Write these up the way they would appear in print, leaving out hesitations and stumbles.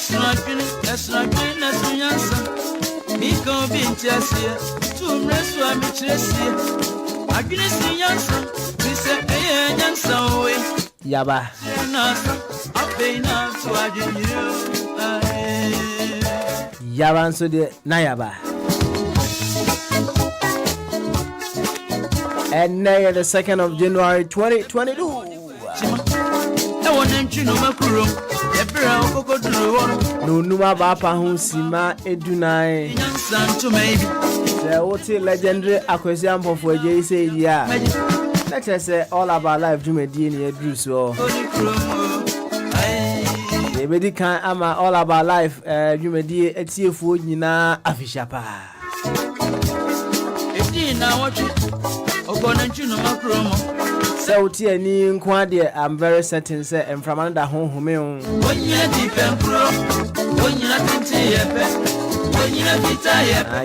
That's not answer. Miko Bintiasia, two Mreswa Mitresia. I didn't see answer. We said, answer away. Yaba. Yaban so de Nayaba. And now the 2nd of January 2022. No numa bapa hu sima edunai. The hotel legendary Akwesiam for J say yeah. Let us say all about life Jumedi in your so. The medical ama all about life Jumedi etifu nyina afishapa. So any inquiry, I'm very certain say and from under home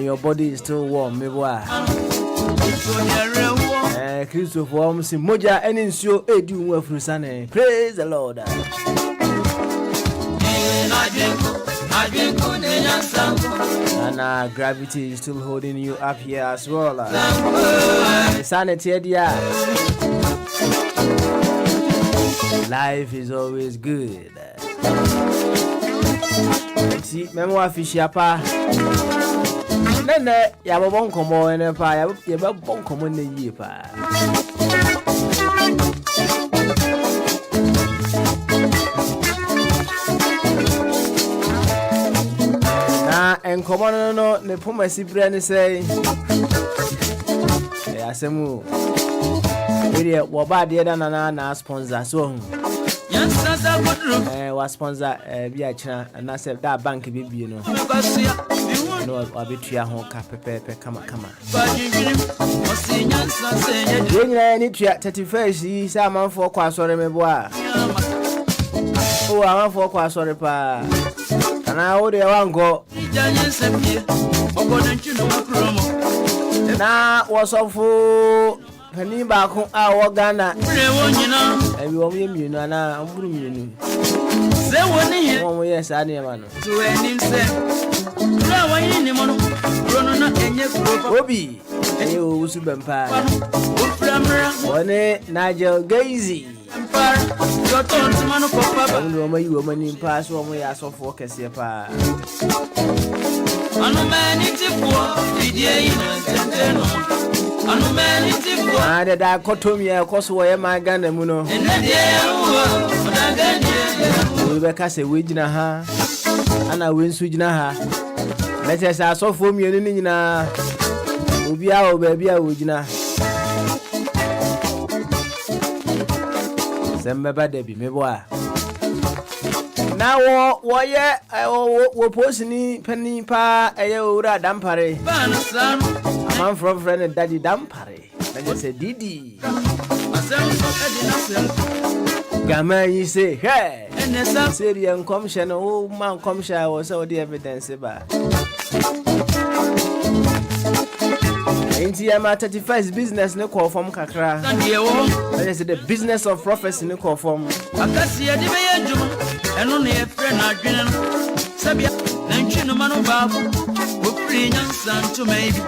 your body is still warm, me boy. Christopher Holmes Moja and in show edu well for Sunday. Praise the Lord. And gravity is still holding you up here as well. Sanity, life is always good. See, memoir fish yapa. Nene, ya bon komo ene pa, ya bon komo ne yi pa. En komo no ne poma sibre ne say. Asemu. Area wo ba de na sponsor so. Was sponsor bi a chira na se da bank bi no. No abetua ho ka pepe kama. Yenye ni tua 31st yi sa amanfo kwa sore mebo a. O amanfo kwa sore pa. Kana o de wango. Na wasofu pani baako a wo Ghana ebi wo yeminu na amburu minu se woni he wo yes ane ma no to enim se na wani ni mo no rono na enye kuro obi enye wo usu bempa woni Nigel Gazy yo ton tuma no papa wo ma yi wo mani pa so wo ya asofo kese pa anu mani tipo idie ina tenteno anu mani tipo ada da kotomia koso wo ye ma Ghana mu no enedie wo odaganie we be ka se we gina ha ana we nsu gina ha lete sa asofo mienu ni nyina obi a wo ba bia wo gina sembe ba de bi mebo a na wo ye wo post ni pani pa eye owura dampare man from friend daddy dampare na je say didi gama yi say hey serian commission o man commission wo say o the evidence ba Inti ama 31st business ne call from kakra. That is the business of prophecy ne call from. Akasi ade be yejuma eno ne efre na adwene no. Sabia na ntwi no manu baako. Wo free nyansa nto maybe.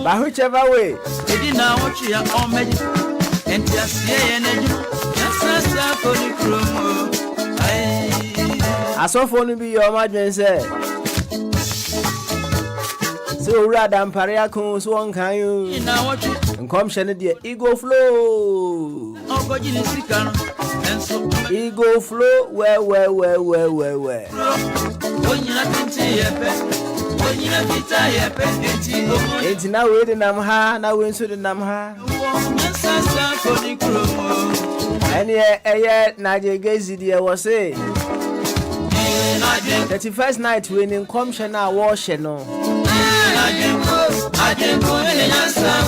But whichever way, edi na wochi ya omeji. Enti asie ye na adwuma. Yasasa for the promo. Asofo no bi your madwen say. So rather Paria kun so on kan you. Come shine the ego flow. Ego flow where. It's now waiting now we so the namha. And yeah, Nigel Gazy there was say 31st night winning commissioner wash no.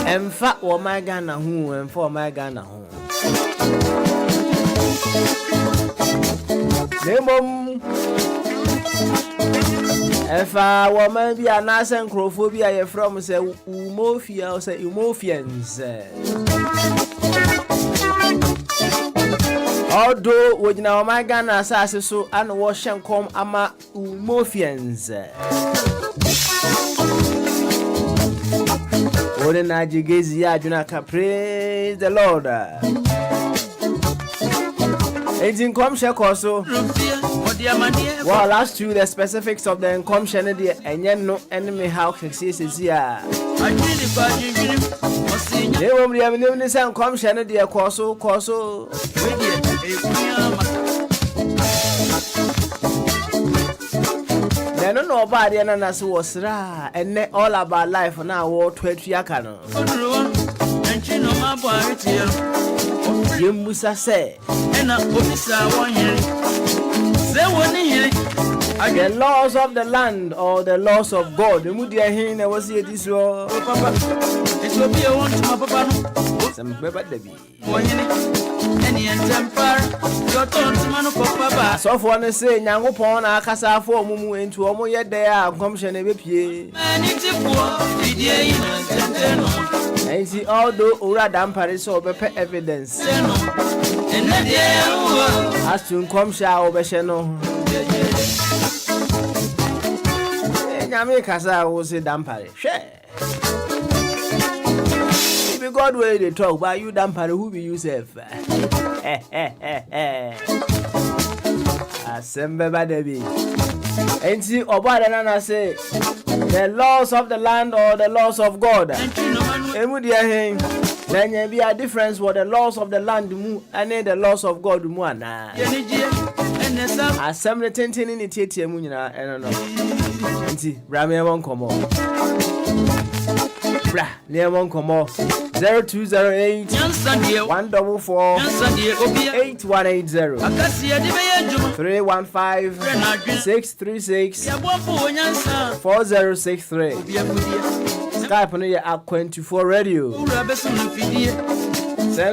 And fat or my Ghana who and for my Ghana home. If I were maybe a nice and crophobia from say Umofia or say Umofians. although we now my Ghana assassin so and wash and come ama umofians. Ode na jigezi ya junaka, praise the Lord. Income share also. Well, last two the specifics of the income share and yet no enemy how can see here. They won't be having this income share dear Corso. They don't know about the ananas was ra and all about life now. War 12 yakano. You must say, the laws of the land or the laws of God. The Mudia Hin was here this war. It will be a one to my papa. Some paper Debbie. Any temper, your turn to man of papa. So for one say, young upon our casa for Mumu into Omo yet there, commission a whippy. And see, although Ura Dampari saw evidence. As to come shall Besheno. Yamika was a Dampari. Share. If God way they talk about you, Dampari, who be yourself? Assemble by Debbie. And see, Obada say, the laws of the land or the laws of God. Then there be a difference with the laws of the land and the laws of God. Assembly tenting in the theatre, Munina, I don't know. And see, Ramia won't come on. Bra, near won't come on. 0208 144 8180 315 636 4063. Skype on your app 24 radio.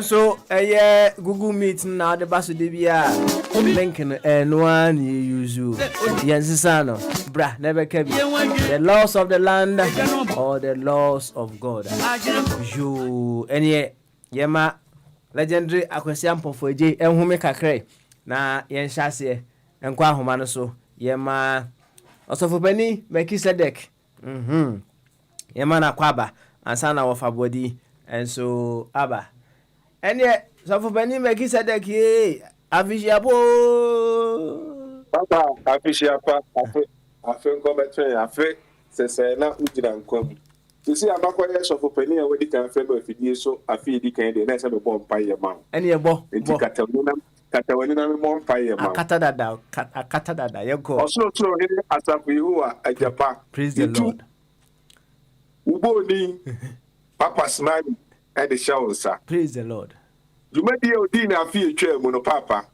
So Google Meet now the basu debia linking and one you use Yansano bra never kept the laws of the land or the laws of God. You any yema legendary akwesiampo for J and who make a cray na yen shase and kwa homano so yema also for Benny Melchizedek. Yema na kwaba ansana wafa body and so aba. And yet, so for Benny Melchizedek, Avishiapo. Papa, Avishiapa, I think commentary, I think, says now Ujiran come. You see, I'm not quite sure for Penny, where you can favor if you so I feel the kind of next time a bomb pie amount. And your bomb, Catalina, bomb pie amount. Catada, you go. Also, so as a you are at Japan. Praise the Lord. Uboni, Papa smiling. At the shower, sir. Praise the Lord. You may be a dinner fee chair, Mono Papa.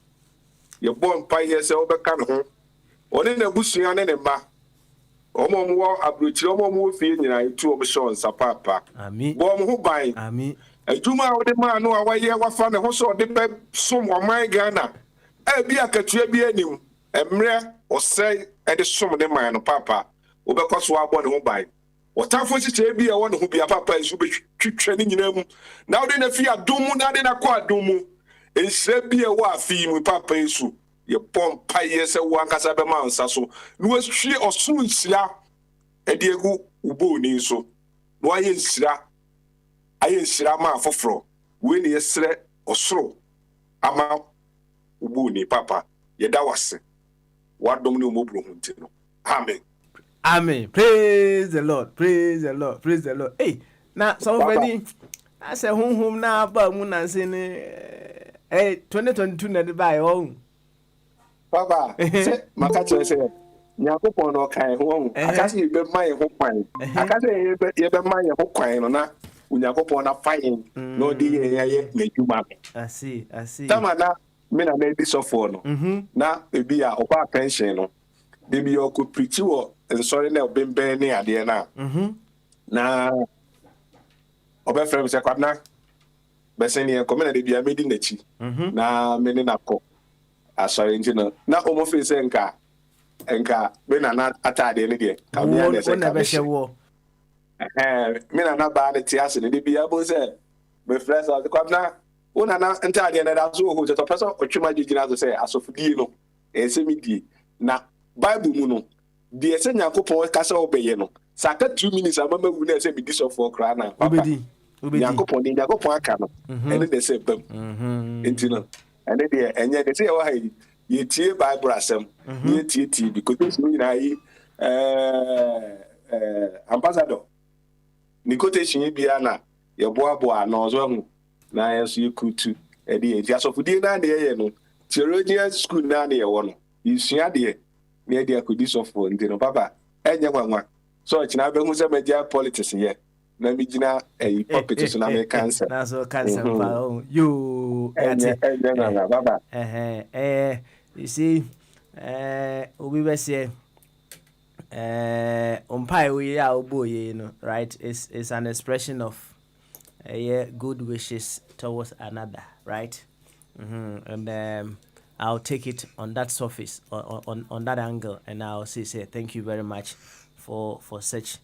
You're born pie yourself, but come home. Or in a bush and a ma. Or more, a bridge, or more feeling I two of the shores, Papa. Amen. Bomb who buy. Amen. A Juma of the man, no, why you have found a horse or the bed, some of my Ghana. I'll be a catcher be a new, a mere or say at the sum of the man, Papa. Over cost one who buy. What time for you be a one who be a papa is be training in them. Now then, if you are doom, now then a quad doom, and say be a war theme with papa is your pomp pies a one casaba mounts. So, no she or soon sla a Diego Uboni so. Why is sla? I ain't sla ma for fro. When you sle or so. Ama Uboni, papa, ye that was what domino mobile. Amen. Amen. Praise the Lord. Praise the Lord. Praise the Lord. Hey, now somebody I say home now but muna saying 2022 na buy home. Papa, say makache say Nyankopon no kan ho. Aka say be man ho kwan. Aka say ye be man ho kwan no na Nyankopon na fine no di ye na djuma. I see. Tamana me na be so for no. Na ebi a oba pension no. Debi yo ko preach wo sorry na obembe ne ade na. Na oba frem se kwabna be se ne ko me na debi a medi na chi. Na me ne na ko. Asori njino na omo fe se nka be na atade ne de. Ka me na se ka be wo. Me na ba ne ti ase ne debi a bo se me friends of the kwabna Una na entire na da so ho to person otwema gigina so say asofudie no esemidie na Bible mu no de ese Nyankopon ka se obeye no saka 2 minutes amama wu na se me disofo kra na papa Nyankopon aka no ene de se bam entino ene de enye de se wa hayi ye tie Bible asem ye tie because we na yi ambassador ni quotation bia na ye boaboa na ozo hu na yeso ye kutu e de ye asofudie na de ye no theologian school na de ye wo no yisua de na de akodi sofo ndino papa enye kwanwa so china be hu se media politics ye na mi gina puppet so na me cancer na so cancer pa you na baba you see obi be say umpai we ya oboye no right is an expression of good wishes towards another, right? And I'll take it on that surface, on that angle, and I'll say thank you very much for such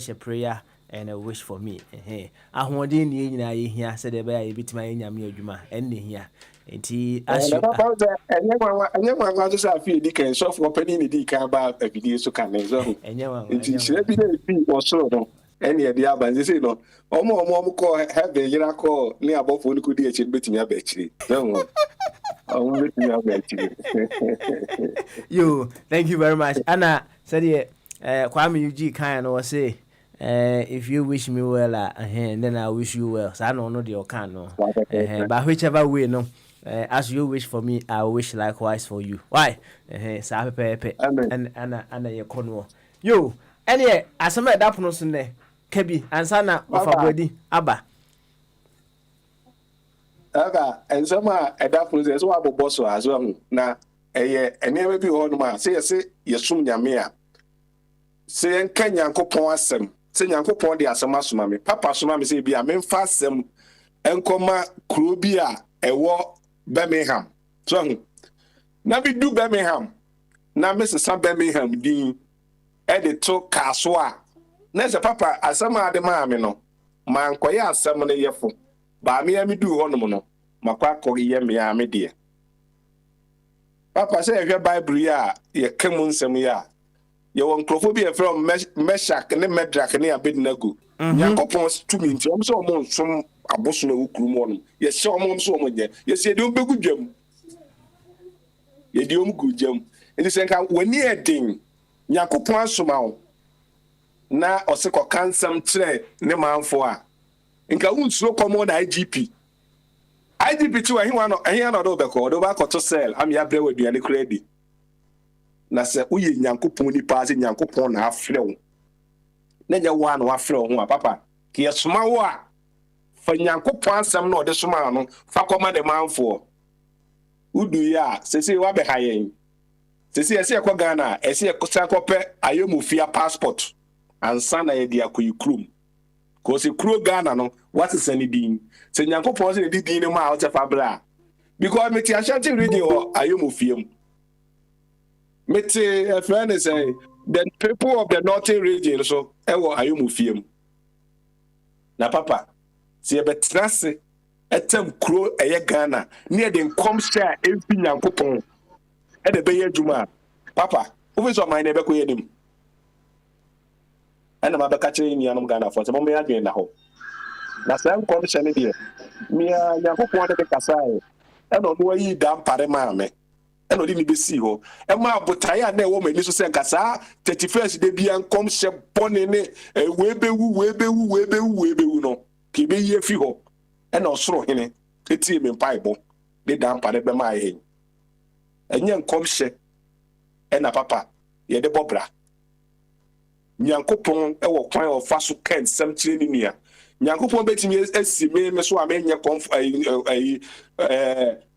a prayer and a wish for me. Ahwodi ni nyina ye hia said ebe ya bitima nyame adwuma enne hia. Enti ashu enyewa so sa fi di kan so for pani ni di kan ba afidie so kan so. Enti sire bi na fi osoro no. Ene e dia banze say no. Omo ko heaven yira ko ni abofo ni ko di echi betimi aba echi. So yo, thank you very much. Anna said Kwame UG kind no say if you wish me well then I wish you well. So I don't know the can no. But whichever way no as you wish for me, I wish likewise for you. Why? Sa pepe and Anna ye kono. Yo, any asema da pono so ne Kebi ansana of abodi aba. And some adapters so abo so as well. Na eneme bi ho no ma say yesum nyame a say enka Nyankopon asem say Nyankopon de asem asoma me papa soma me say bi a memfa asem enkoma kuro bi a ewo Birmingham so na bi du Birmingham na me se Birmingham din e de to kaso a na se papa asem ade ma me no man koye asem no yefo ba me ya me du ho no no makwa ko ye me ya me de papa say ehwe Bible ya ye kemu nsem ya ye won crofobia from Meshach ne Medrak ne Abednego Nyankopon tumi nti om so om nsom aboso na wukuru mo no ye se om so om nye ye se de ombegu dwam ye de om gudwam enti se nka wani edin Nyankopon asoma wo na oseko kansam kire ne manfo a nka unsuro komo na IGP tu ahiwa no ehia no do beko do ba koto sell am ya brewe duane kredi na se uye Nyankopon ni paase Nyankopon na afre wo na nya wa na afre wo ho papa ke yesoma wo a fa Nyankopon asem na ode soma no fa koma de manfo udu ya sese wa be hayen sese ese ko Ghana ese ko kope ayomufia passport ansa na ye dia kuyikrum ko se kuro Ghana no what is any din se Nyankopon se di din ma out of abra because me ti Ashanti region or ayomufiem me ti a friend say the people of the northern region so e wo ayomufiem na papa se e betrase etem kuro eye Ghana near the come share every Nyankopon e de be adwuma papa wo so man na be ko yedim ana ma beka kire ni anum Ghana for se mo me adwen na ho na sam commission dey me Nyankopon de kasa e no no yi dam pare ma me e no di ni be si ho e ma botaye na e wo mani so se kasa 31st de bia kom she bone ne webewu no ke be ye fi ho e na osoro hene etie me paibo de dam pare be ma ye enye kom she e na papa ye de bobra Nyankopon e wo kwan of faso ken sam kire ni nia Nyankopon betimi esi me so amenye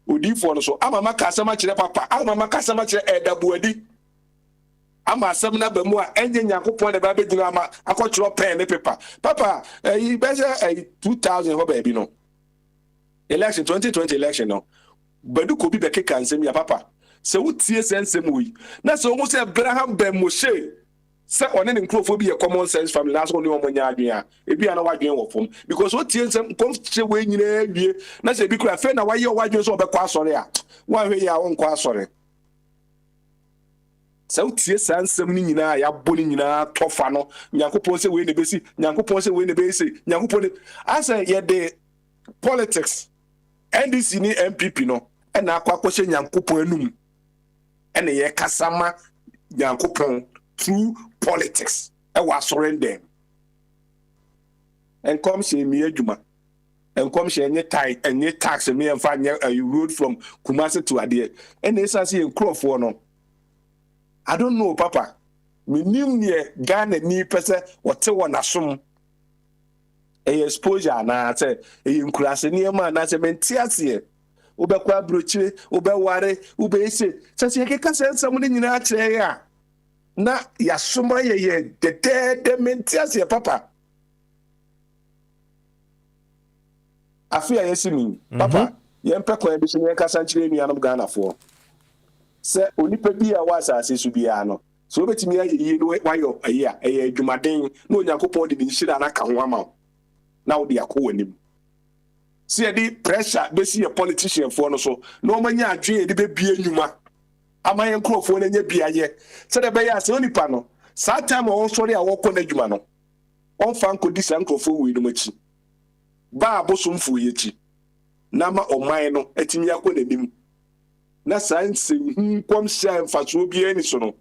odifo no so ama maka asama kire papa ama maka asama kire edabuadi ama asam na bamu a enye Nyankopon de ba bedina ama akotro pen ne paper papa be 2000 ho ba bi no election 2020 election no badu ko bi be keka nsem ya papa se wutie sensem wi na se wo se Abraham ben Moshe Say on any be a common sense family, that's only one year. It be an award of form because what TNS comes to way in a year. That's a big friend. Why your wife is over sorry. Why we are on quite sorry. So tears and some in a bullying in a tofano, Yankupon say win the basic, Yankupon say win the basic, Yankupon. I say, yet the politics and this in MPP no, and now question Yankuponum and the Kasama Yankupon through politics. I was surrender. And come say me a Juma. And come say any tie and any tax and me and find a road from Kumasi to Adia. And they say in Crawford no. I don't know, Papa. Me nim near Ghana ni person what te wana sum. A exposure na say a inkurase near man na say mentiasie. Ube kwa broche, ube ware, ube ese. Sase yake kasa samuni nyina kire ya. Na ya suma ye de mentiasie Papa. Afia yesi mi. Papa, yempe kwa ebisu nye kasa nchire ni anam Ghana for. Se onipa bi a wasa asesu bia no so obetimi ayi no wayo ayi a adwumaden na onyankopon de nhyira na ka ho ama na wo de akọ wanim se di pressure be see a politician for no so na o manya adwen de be bia nyuma amaye nkrofo na nya bia ye se de be ya se onipa no sa time o sori a wo kọ na adwuma no on fan ko di san nkrofo wi no machi ba abosomfo ye chi na ma oman no atimi akọ na nim na science kom sha mfaso bi ani so no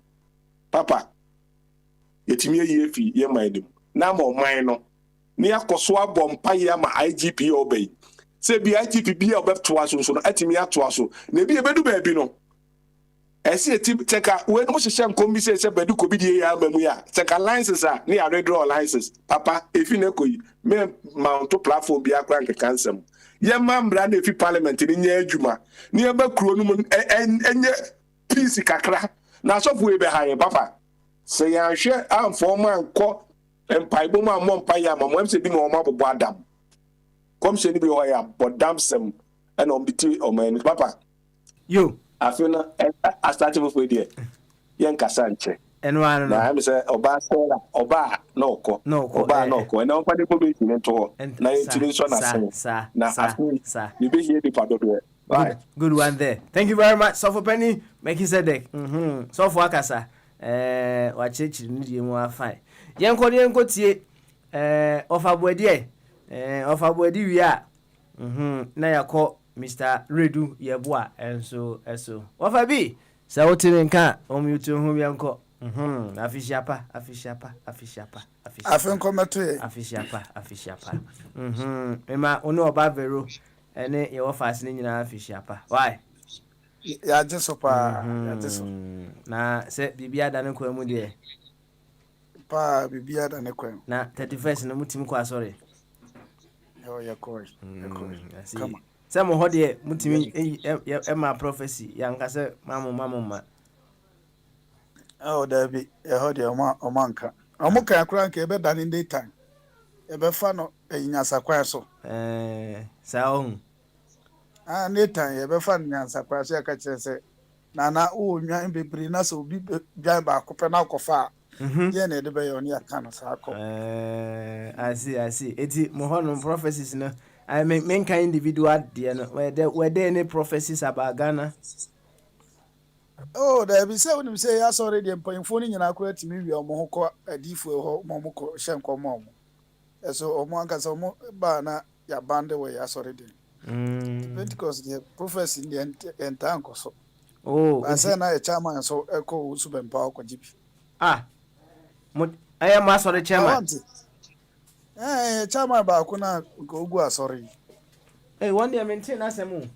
Papa yetimi yefi ye mindem na ma oman no ne yakoso abompa ye ma IGP obey se bi IGP bi obeto aso so no atimi ato aso na bi ebedu ba bi no ese eti teka we no hyehyɛ nkom bi se bedu ko bi die ya mamu ya teka licenses a ne ya redraw licenses Papa efi ne koyi me mount platform bi akra nke cancel ye mambra na efi parliament ni nya adwuma ni e ba kuro no mu enye peace kakra na sofu e be haye Papa se ya hwe amfo ma nko empaibo ma mo mpa ya ma mo se bi no ma bobo adam kom se ni bi o ya bodam sem and on biti o man Papa yo afina a start for there yen kasa nche enwa no na say oba sera oba no ko oba no ko na on pade ko be tin to na yentire so na sen na afin you be here the pado do right good one there. Thank you very much. So for Penny make you said so for akasa wa chechiri ni die mu afai yenko tie ofabodi wi a na yakọ Mr. Redu Yeboa enso Wafabi sa wotire nka omutu hu bianko afishiapa afenko meto afishiapa ema onu oba vero ene ye wofas ni nyina afishiapa why ya jesopa na se bibia da ne kwa mu de pa bibia da ne kwa na 31st na mutim kwa sorry ya koi come some hode mutimi ma prophecy yankase mamma oh there be hode omanka omuka akura nka ebe dan in daytime ebe fa no enyasa kwa so saon daytime ebe fa nyasa kwa so ka kire na o nwan bebiri na so bi gwan ba kope na kofa ye na ede be yo ne aka no sa akọ I see eti mo hono prophecies no I mean kind individual there no were there any prophecies about Ghana? Oh, there be say when you say yes already mpanyfo ni nyina akọ atimi wi omo hokọ adifo ho mo ko hyenko mo so omo anka so mo ba na ya bande we yes already because the prophecy in the entire so I say na e chairman so eko subempa okojibi I am master the chairman. Chairman ba ko na ogu asori. One day I maintain asemu.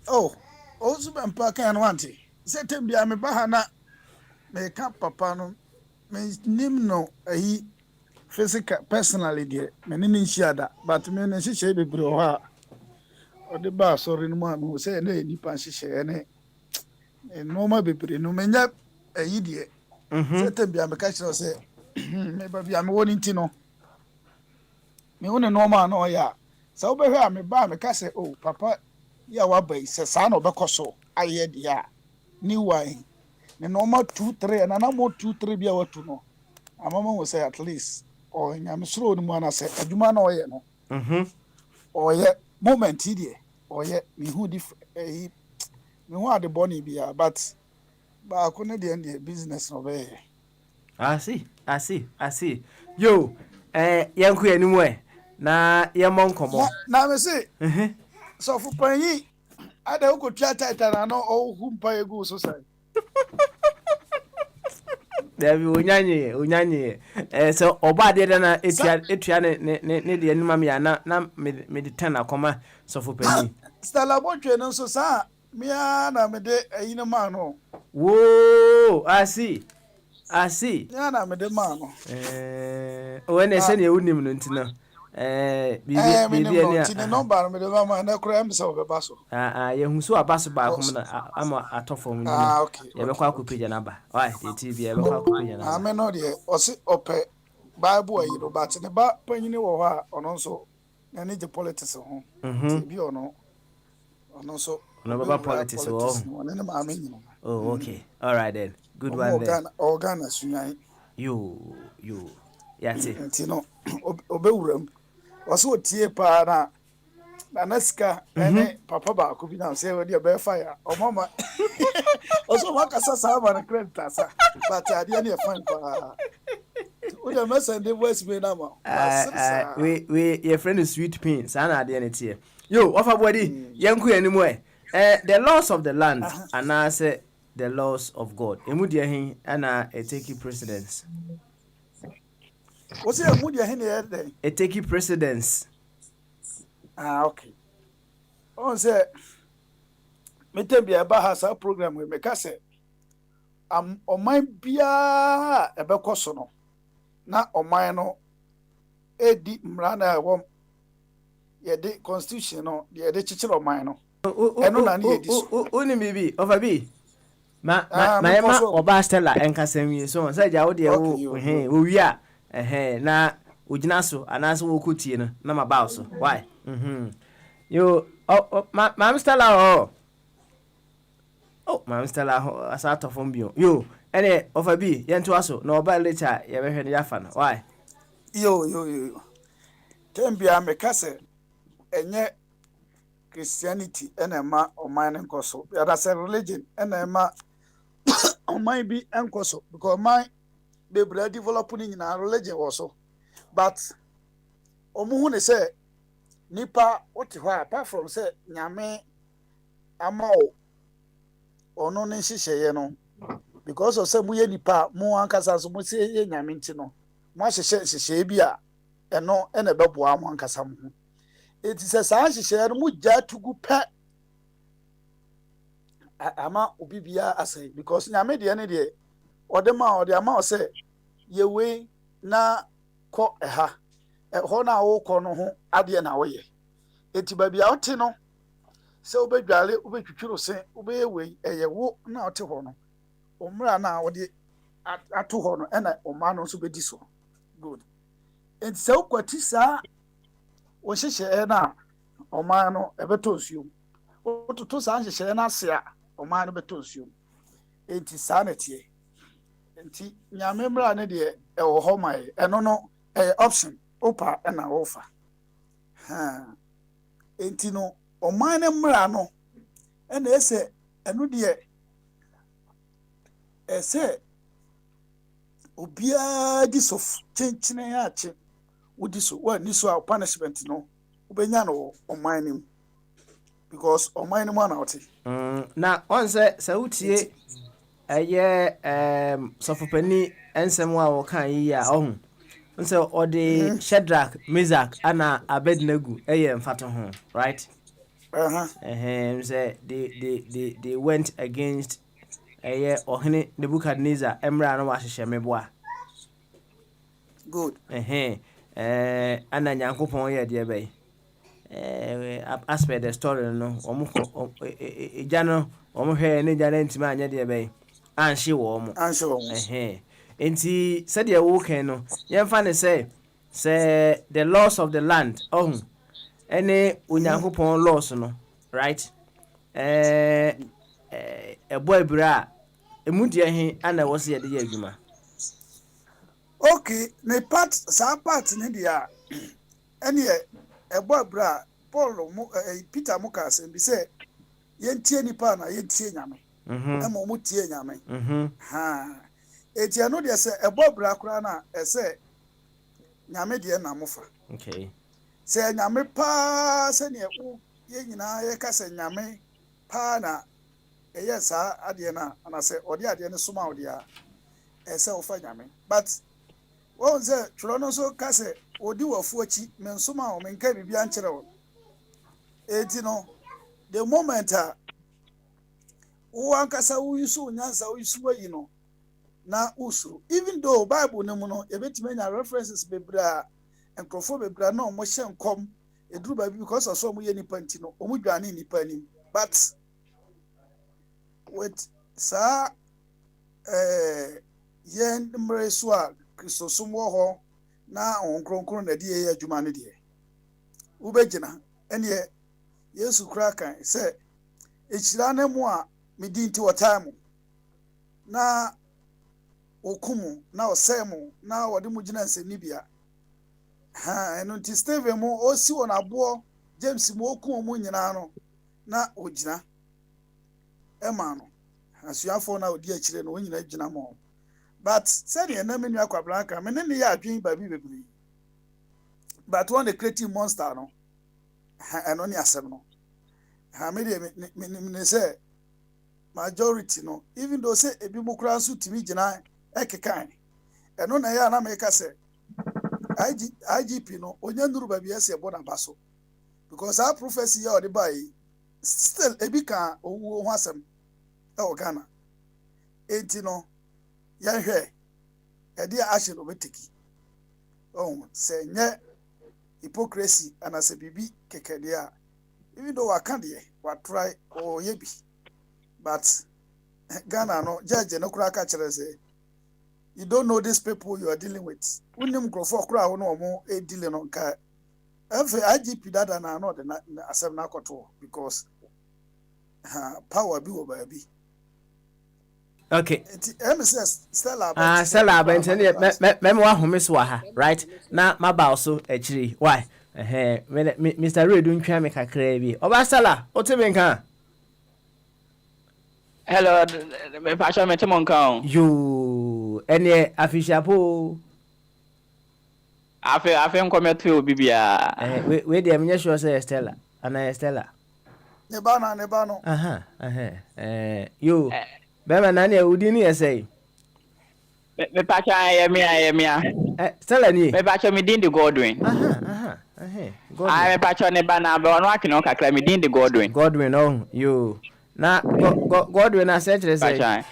Oh, subempa kan wanti. Say tem bia me ba ha na me ka papa no me nim no ayi physical personally there me ni nshia but me ne hihye bebre ho a ode ba asori no ma say na nipa hihye ne normal bebre no me nya ayi die. Say tem bia me ka chiro say me ba bia me woni nti no me woni normal no ya so be hwa me ba me ka say oh papa ya wa bai se sa na obekoso aye dia ni wai ne normal 2-3 and na more 2-3 bia watu no amama will say at least or nyame soro no mu ana say adwuma na oye no oye moment here oye me hu different me hu ade boni bia but ba ko ne de business no be I see yo yanku animu na yemon komo na me say so for panyi ada ko twa title na no o hu mpa egu so sai Devi unyanye so oba de na etua ne de anima me na me de 10 akoma so for panyi Stella Bonche no so sa me na me de ayina ma no wo I see ya na me de ma no o na se ne unim no ntina bibi ania ti ne number me de ma na kura am se obeba so ye hu so abaso ba kom na ama atofo mu ni ye be kwa akopija na ba why the tv ye be kwa akopija na me no de o se ope bible ayi no but ne ba panyini wo ha ono so na ne je politics ho bi ono so no baba politics wo ne ma me nyino oh okay all right then good one then organ sunyan you yati nti no obewuram waso tie pa na naska ene papa ba ko bi na se we de be fire o mama oso makasa sa ba na credit asa but ade ne fine pa o de message de voice me na ma we your friend is sweet pin sa na ade ne tie yo ofa body yanku animu the laws of the land and I say the laws of God emu de hin ana take precedence what's your mood? It take precedence. Okay. On say, me tell me about has a program with me. Kase, on my bia a bekosono. Na on my no, edi mrana wom. Ye de constitution no, ye de chichiro mine no. Eno na ni edis. Uni bibi, over bi. Ma oba Stella enkasem so say ja wo de wo wi na ojina so anase wo kotie no na mabaw so why yo ma Stella ma Stella asa tofom bio yo ene ofa bi yento aso na oba lecture ye behwe ne yafa na why yo tembia me kase enye Christianity enema oman nkoso ya da say religion enema oman bi enkoso because my they were developing in our religion also. But omuhu ne say nipa what apart from say nyame amao ono ne hihye no because of say muye nipa mu ankasa so mu say ye nyame nti no mu hihye bi a eno ene beboa mu ankasa mu eti say sa hihye no mu ja tugu pe ama obibia asai because nyame de ne de ode ama say yewe na ko eha ho na wo ko no ho ade na wo ye eti ba bia ote no se obedwale obetwitwiro se obeyewe eye wo na ote ho no omra na wo de ato ho no ena oma no so bedi so good eti se ukwati sa wo hihye na oma no ebeto nsuo ototo sa hihye na ase a oma no beto nsuo eti sa na tie enti nyame mra ne de e wo ho mai eno no option opa na ofa enti no oman ne mra no na ese eno de ese obia di so chenchene ya che wodi so wa ni so a punishment no obenya no oman nim because oman nim na oti na on say utie eye sofopani ensem wa wo kan yi a ohun nse ode Shadrach Meshach ana Abednego eye mfato ho right say they went against eye ohene Nebuchadnezzar emra no wa hihye meboa good ana nyankopon ye de be aspect the story no omo ejano omo hwe ne jana ntima anya de be anhye wo mo enti said ya wo kan no yemfa ne say the laws of the land any onyankopon laws no right boy bra Emudia he ana wo se ye de adwuma. Okay, ne part sa part ne dia ene ebo bra Paul Peter Mukas bi say yentie nipa na yentie nyame. Emo mu tie nyame. Ha. Etia no de say ebo bra kura na say nyame de na mofa. Okay. Say nyame pa se ne ye nyina ye ka se nyame pa na sa ade na ana say ode ade ne soma ode a say ofa nyame. But won say tworo no so ka se odi wafu achi men soma o men ka bibia nkyere wo. Eti no the moment wo ankasa wo yusu nyansa wo yusu ayi no na usuru even though Bible no mu no ebetime nya references bebra enkrofo bebra na omo hye nkom eduru ba because of so mo ye nipa nti no omo dwane nipa ni but with sa yen mreso a Christosum wo ho na onkronkron na die ye adwuma ne de wo begina ene Yesu kra kan say echira na mu a medi nti time na okumu na osemu na wode mu gina nsemi bia ha eno nti Stephen mu osi won abo James mu okumu mu nyina no na ogina ema no asuafo na odi akire no nyina gina mo but said ye na menu akwabran kan me ne ya adwen ba bi bebri but one the creative monster no eno ni asem no ha me de say majority no even though say ebi mu kura so timi gina ekekan eno na ya na me ka say IGP no onya nduru ba bi ese bo na baso because our prophecy ya odi bai still ebi ka owu ho asem e o Ghana enti no ya hwe e dia action obetiki say nye hypocrisy and say bibi kekede a even though wa try or yebi but Ghana no judge no kura ka kire say you don't know these people you are dealing with unim grofo kura wo no mo e deal no ka IGP dada na no de asem na koto because power bi wo ba bi. Okay. Stella Stella me wa homeso ha right na maba so akiri why Mr. Redu ntwa me kakra bi oba Stella o te ben kan. Hello, me passion me temon kan. You ene afishapo. Afe nkometo obi bia. We dey me sure say Stella. Ana Stella. Ne ba no. You Bema nani e udi ni esay. Me passion ayemia. Stella ni. Me passion me din de Godwin. Godwin. Me passion ne ba na be ono akino kakra me din de Godwin. Godwin oh you. Na Godwin na say kire say.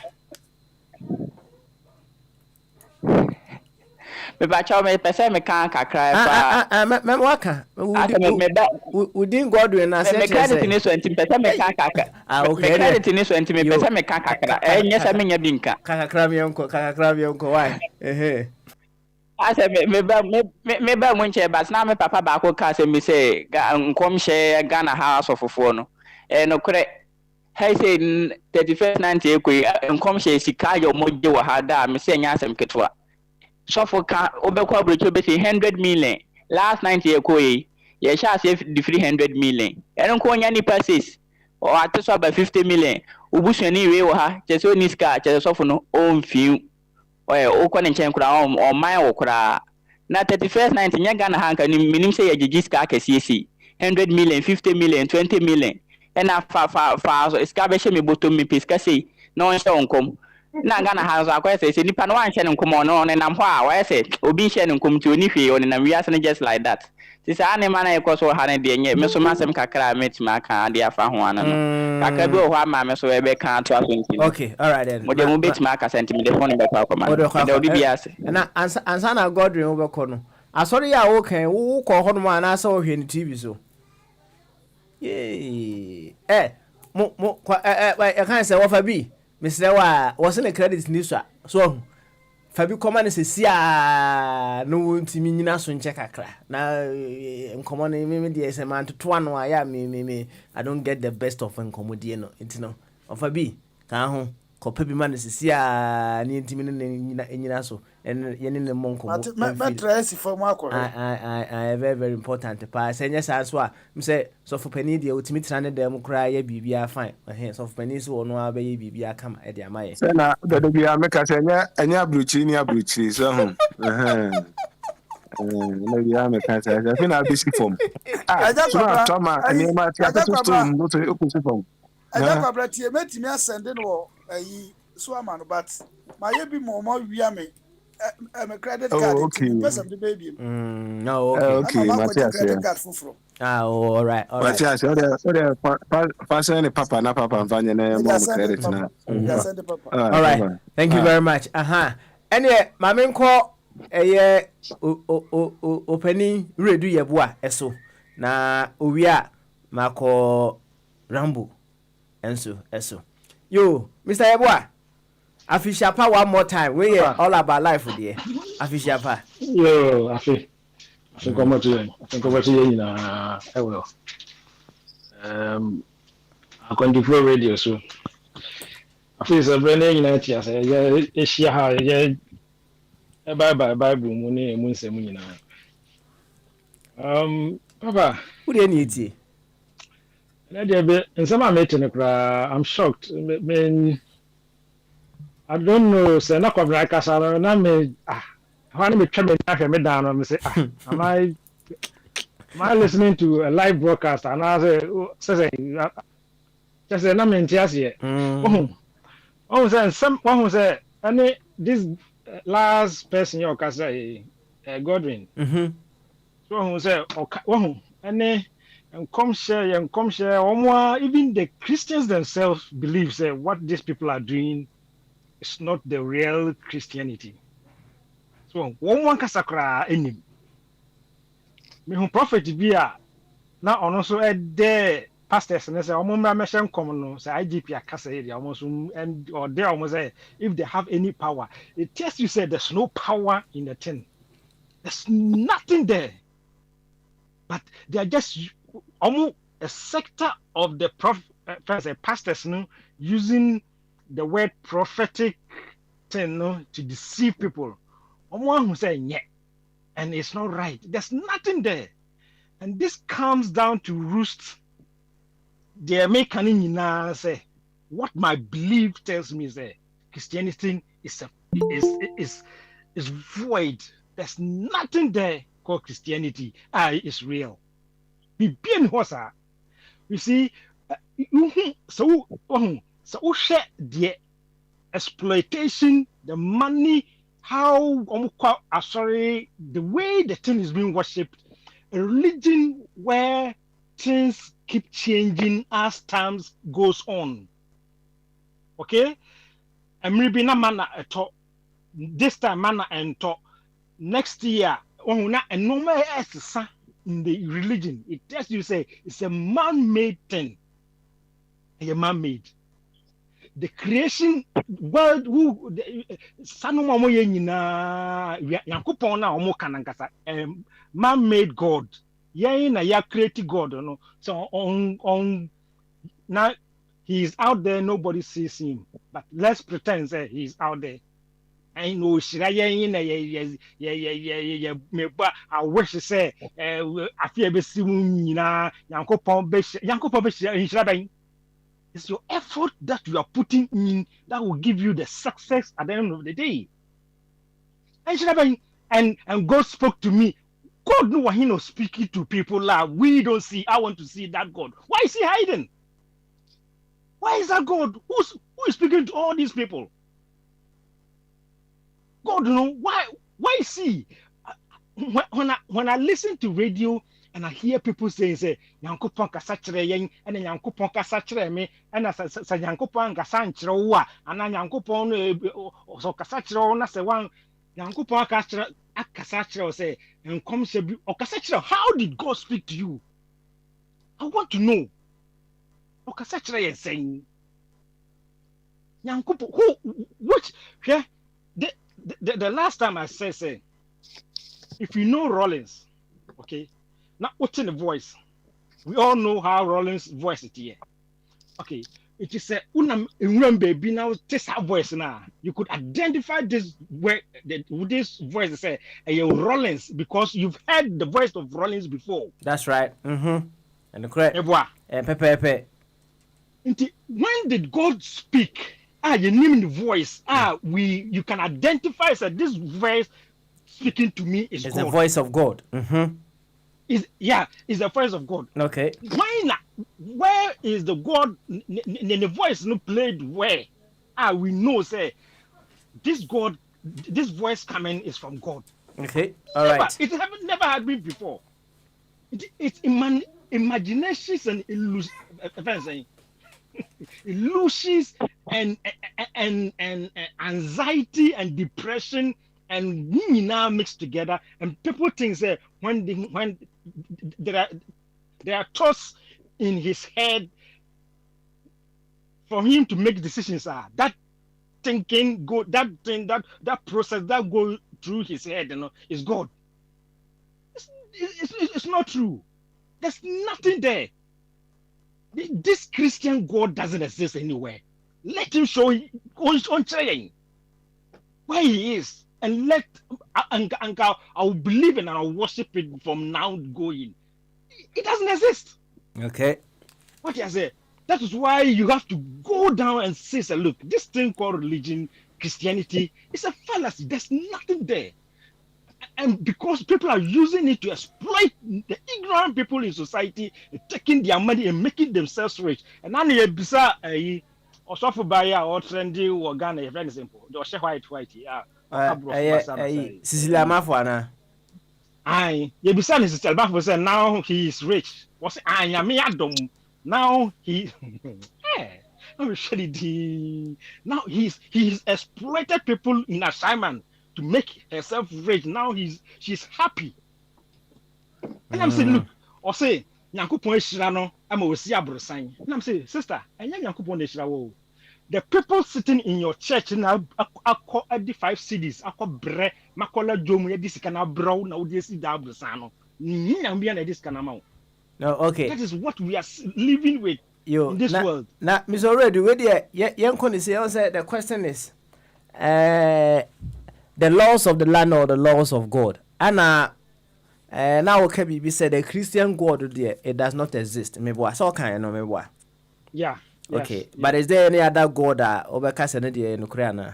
Me passion me pese me kan kakra fa. Me waka. Udin Godwin na say kire say. Me credit ni so antim pese me kan kakra. Okay. Me credit ni so antim pese me kan kakra. Nya se me nya dinka. Kakra mi onko why? Ase me ba mo nche ba na me papa ba ko ka se me say nkom hye Ghana house of fofo no. No kure hey say 31st 90 ekoi nkom hye sika yo moje wa ha da me say nya asem ketwa. So for ka obekwa brocho be say 100 million last 90 ekoi ye sha say the 300 million. Nko nya ni passes o ateso ba 50 million. Ubusuani we wo ha che so ni sika che so fo no o mfiu. O ne nchen kura o man wo kura na 31st 90 nya Ghana hanka ni minim say yagigi ska akesiesi 100 million 50 million 20 million na fa so ska be hye me bottom me peska sei na on hye onkom na Ghana hanzo akwa say nipa no wan hye ne nkom no ne nam ho a wa say obi hye ne nkom ti oni hwe on nam wiase ne just like that sisi ane mana ekoso ha ne de nye me so masem kakra metima aka de afa ho ana no kakra bi o ho ama me so e be kan to asonti. Okay, all right then. Mo de mo betima aka sentiment de phone be kwa kwa ma de odi bi ase na ansa na Godwin wo be ko no asori ya wo kan wo ko ho no ma na asa wo hwe ni TV so yey mo kan say wo fa bi Mr. Wa se ne credit ni so Fabi koma ne sesia no ntimi nyina so nche kakra na nkomo ne me de ese man to ano aya me I don't get the best of nkomo die no ntino Fabi ka ho kopa bi man sisi a ni ntimi ne nyina so en ye ne monko ma trace from akore very very important pa se nya sa so a me say so for pani de utimi tra ne dem kra ya bibia fine so for pani so no a be ye bibia kama e de amaye say na do bia make say enya abruchi ni abruchi so no bia make say I feel na be si form so na toma eni ma ti apeto storm no to okusi form aja kwabra tie metimi asende no ayi so amano but my ye bi mo wia me credit card it person the baby no okay Matthias credit card fufuro all right Matthias o pass any papa na papa mfanye na mo credit na all right thank you very much ene mame nko eye openi redu yeboa eso na owia mako rambo enso eso yo Mr. Yeboa official pa one more time we all about life there official pa yo afi come to you na well I control radio so afi so brand na tia say ya share ha ya bye bible mu ne mu nsem nyina papa who dey need it na dey be nsem am etene kra I'm shocked me I don't know say na kwabra kasa na me how me twa me na me down no me say am I listening to a live broadcast and I say just na me ntiase say some one say any this last person your kasa Godwin so who say any and come share even the Christians themselves believe say what these people are doing is not the real Christianity. So one kasakra enim me who prophet be a na ono so the pastors and say omo mra mention come no say IGP akasa area almost and or they almost say if they have any power it tells you say there's no power in the thing. There's nothing there. But they are just almost a sector of the pastors using the word prophetic thing to deceive people. Someone who say yeah, and it's not right. There's nothing there, and this comes down to roost. They make an say what my belief tells me is that Christianity is void. There's nothing there called Christianity. It's real. You see, so share the exploitation, the money, how the way the thing is being worshipped, a religion where things keep changing as times goes on. Okay? And maybe na manna at all. This time manna and talk. Next year, and no matter else in the religion, it tells you say it's a man-made thing. A man-made. The creation world who sanuma mo yenina yakupon na omo kanankasa man-made God. Yen na ya created God no. So on now he is out there, nobody sees him. But let's pretend say he's out there. I know shira yen me ba I wish say afia be si nyina yankopon be shira ben. It's your effort that you are putting in that will give you the success at the end of the day. And God spoke to me. God knew what he was speaking to people like we don't see. I want to see that God. Why is he hiding? Why is that God? Who is speaking to all these people? God, you know why is he? When I listen to radio and I hear people say Yankopon kasa kyerɛ yɛn ɛna Yankopon kasa kyerɛ me ɛna sɛ Yankopon kasa nkyerɛ wo a ana Yankopon no so kasa kyerɛ wo na sɛ wan Yankopon akasa kyerɛ wo sɛ nkom hyɛ bi ɔkasa kyerɛ how did God speak to you? I want to know. Ɔkasa kyerɛ yɛn sɛn Yankopon which the last time I said say if you know Rollins, okay, now what's in the voice? We all know how Rollins' voice is here. Okay, it is a unam remember be now this voice now. You could identify this this voice say Rollins because you've heard the voice of Rollins before. That's right. And the correct. Pepe. When did God speak? You name the voice. You can identify that this voice speaking to me is it's God. The voice of God. It's the voice of God. Okay. Why not? Where is the God? The voice no played where? We know say this God, this voice coming is from God. Okay. All right. It never had been before. It's imaginations and illusions and anxiety and depression and now mixed together, and people think that when there are thoughts in his head for him to make decisions, that thinking go that process that go through his head, is God. It's not true. There's nothing there. This Christian God doesn't exist anywhere. Let him show on trying where he is, and I'll believe and I'll worship it from now going. It doesn't exist. Okay. What I say? That is why you have to go down and say, look, this thing called religion, Christianity, is a fallacy. There's nothing there. And because people are using it to exploit the ignorant people in society, taking their money and making themselves rich. And now you bisa or suffer by or trendy or Ghana, very simple. Or white. Cecilia Mafwana. Aye, you bisa Cecilia Mafwana said now he is rich. Was I am now he now he's exploited people in assignment to make herself rich. Now she's happy. And I'm saying, look, or say, Yankupon Shirano, I'm a Sia Brusign. And I'm saying, sister, and Yankupon Shirawo. The people sitting in your church now are at the 5 cities. I call Bre, Makola Jomu, this can brow, now this is Dabrusano. This can amount. No, okay. That is what we are living with in this world. Now, Miss Already, where the young say the question is the laws of the land or the laws of God. And now okay, be said the Christian God there, it does not exist. Maybe so kind of know maybe. Yeah. Okay. Yes, but is there any other God that over Casanadi in Ukraine?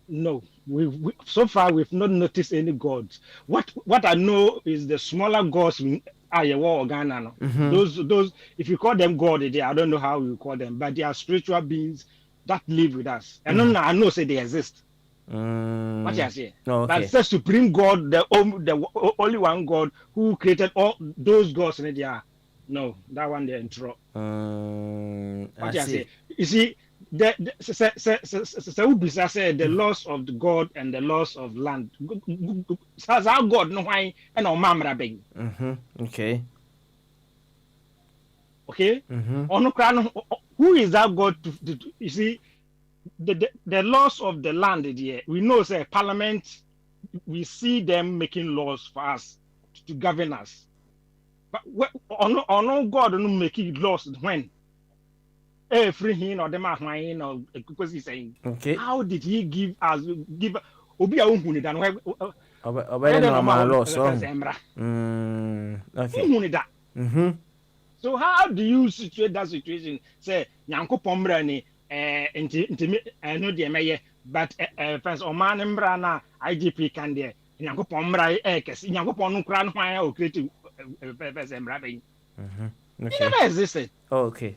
No. We so far we've not noticed any gods. What I know is the smaller gods in Iowa, Ghana. Those if you call them God, I don't know how you call them, but they are spiritual beings that live with us. And I know say they exist. What you say? Okay. But the supreme God, the only one God who created all those gods in there. No, that one they're in trouble. What you say? You see, the laws of the God and the laws of land. As our God no why and our mamra beg. Okay. Okay. Who is that God to you see? The laws of the land here, we know say parliament, we see them making laws for us to govern us. But no God no making laws when every hin or them or because he's saying, okay, how did he give obi a unhuni dan obey normal laws. Okay. So how do you situate that situation? Say Nyankopon mbra ni I know the mayor, but friends or man na IGP can there. Nyankopon mbra ekes. Nyankopon nkra no hwan o create mbra ben. It never existed. Okay.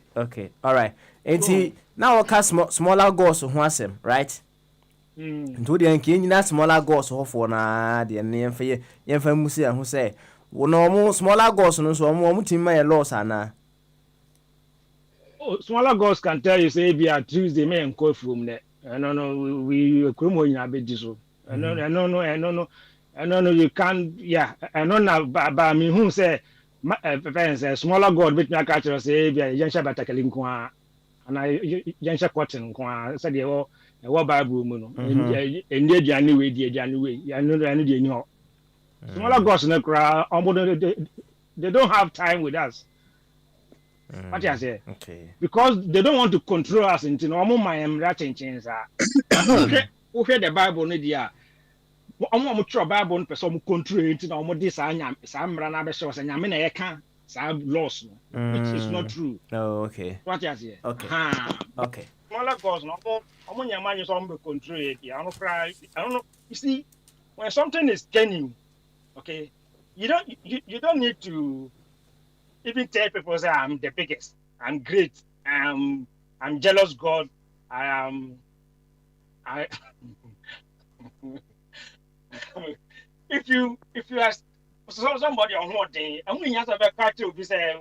All right. And now smaller goals who asem, right? Nto de anke nyina smaller goals ho for na de ne yemfa musi an ho say wo no mo smaller goals no so mo team my loss ana. Oh, smaller gods can tell you say be at Tuesday me and call from there. No, we kromo nyina be diso. No, you can't. Yeah, no, but me who say smaller god bit me catch us say be yensha batakali nko a na yensha cotton nko a say de wo bible mu no ende aduane we di aduane we ya no de ani ho. Smaller gods na kra they don't have time with us. What you say? Okay. Because they don't want to control us into no more my change. Okay, the Bible no dia. Omo tro Bible no person control into no more this anya samra na be show say nyame na ye kan sa laws no, which is not true. Oh, okay. What you say? Okay. Okay. Smaller cause no omo nyama you some control it. I don't know. You see, when something is genuine, okay, you don't need to even tell people say I'm the biggest, I'm great, I'm jealous God, I if you ask somebody on what day, and when you have a party will be say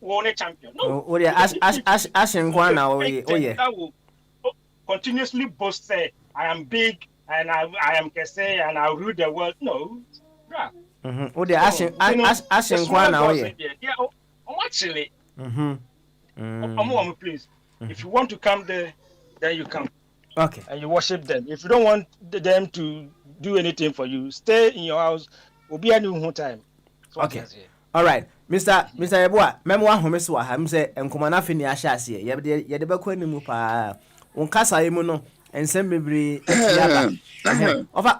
won a champion. No. Oh yeah, ash and one now. Oh yeah. That will continuously boast say I am big and I am Kese and I'll rule the world. No. Bruh. Oh yeah, ash and one now. Yeah. Yeah. Actually. Please. Mm-hmm. If you want to come there, then you come. Okay. And you worship them. If you don't want them to do anything for you, stay in your house. Will be a new time. So okay. All right. Mr. Yeboah, memoir home so ha say enkoma na fini ahya ase ye de be kwa nimu pa unkasa yemu no ensem bebre yaba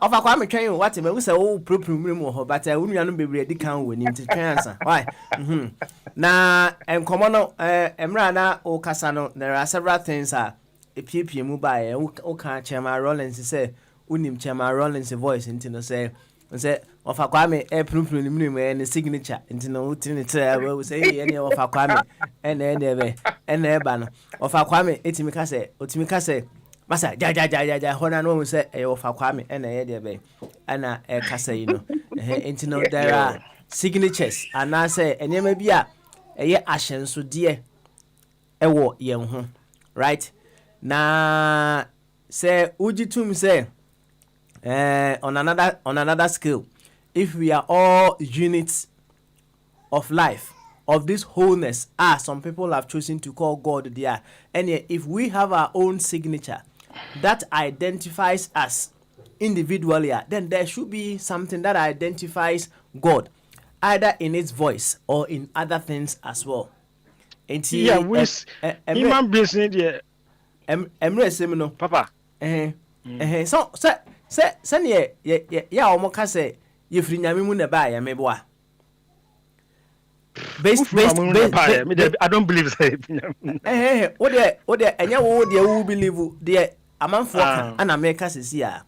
ofa kwa metwen what me we say wo proprum mu ho but unua no bebre di kan woni nti twen ansa why na enkoma no emra na o kasa no there are several things epiepie mu ba e o kan Chairman Rollins say unim Chairman Rollins voice nti no say ofa kwame prumprum ni mnimu ne signature nti no utini tire we say ye ofa kwame ene eba no ofa kwame etimi ka say masa ja hona no say ofa kwame ene ye de be ana kasa yi no nti no there are signatures and say enema bi a eye ahyenso de ewo yen ho right na say ujitum say on another scale, if we are all units of life, of this wholeness, some people have chosen to call God there, and if we have our own signature that identifies us individually, then there should be something that identifies God, either in its voice or in other things as well. And yeah, human beings need Papa. So say ya omo ka say ye firi nyame mu na ba ya meboa based I don't believe say o de enya wo de wo believe de amanfo ka ana meka sesi a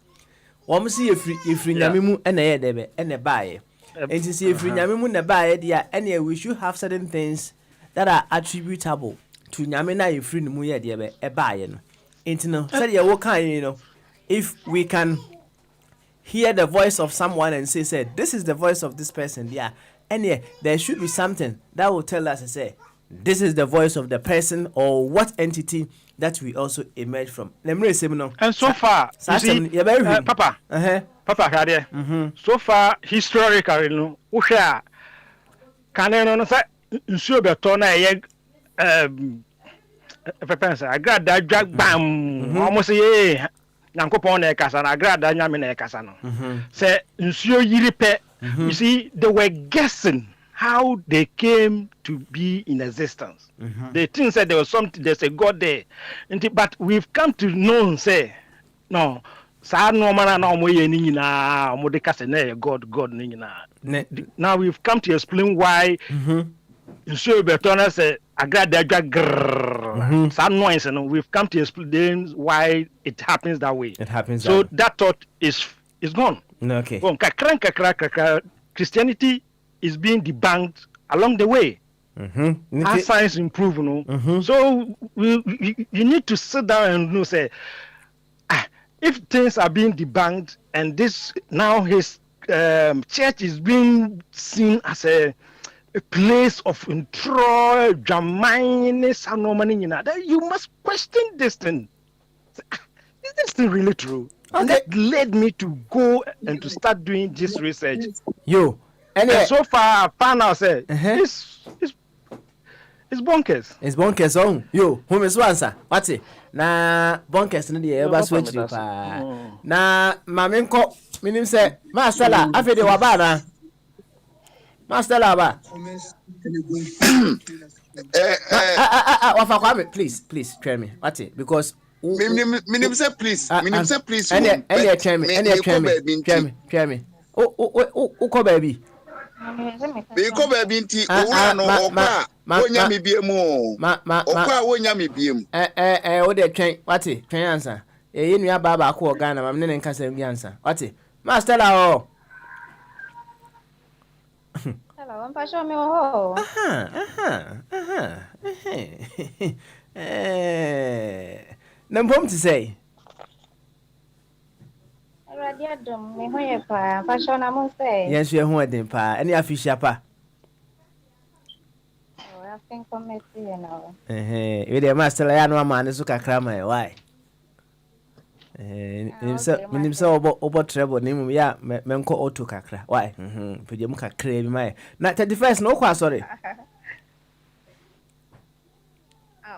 wo mo se ye firi nyame mu na ye de be ene ba ye enti se ye firi nyame mu na ba ye de a ene we should have certain things that are attributable to nyame na ye firi mu ye de be e ba ye no enti no say ye wo kan you know. If we can hear the voice of someone and say, this is the voice of this person, yeah, and yeah, there should be something that will tell us, say, this is the voice of the person or what entity that we also emerge from. And so far, Papa, Papa, so far, historically, no, Usha, Cannon, Nsubertona, I got that drag bam, almost a Nankopon na kasa na agrada nyame na kasa no say nsuo yiri pe you see they were guessing how they came to be in existence. They think said there was something, there's a God there, but we've come to know say no sa no mana na omo ye ni nyina omo de kasa na God ni nyina. Now we've come to explain why nsuo betona say agrada grrr some noise, and we've come to explain why it happens that way. It happens so that thought is gone. Okay. Christianity is being debunked along the way. As science improve, so you need to sit down and say, if things are being debunked and this now his church is being seen as a place of intro, Jamainis, and you must question this thing. Is this thing really true? Okay. And that led me to go and to start doing this research. And so far, I found out say it's bonkers. It's bonkers. Who is answer? What's it? Na bonkers no dey ever switch pa. Na mamenko minim say master la afede wa ba na. Master la ba. Wafa Kwame, please try me. What it? Because minim say please any try me. Try me. Uko baby. Biko baby nti owura no okwa wonya me biemu okwa wonya me biemu wo de twen wate twen ansa ye nua baba ko Ghana mam ne ne nka sam bi ansa wate master la o hello I'm passion me ho na mpom ti say radio dum me ho ye pa passion na mo say yes ye ho adin pa any afisha pa I think committee you know we de master la ya no ma ne so kakra ma why minim se obo treble ni mum ya menko auto kakra why pede mu kakra bi mai na 31st no kwa sorry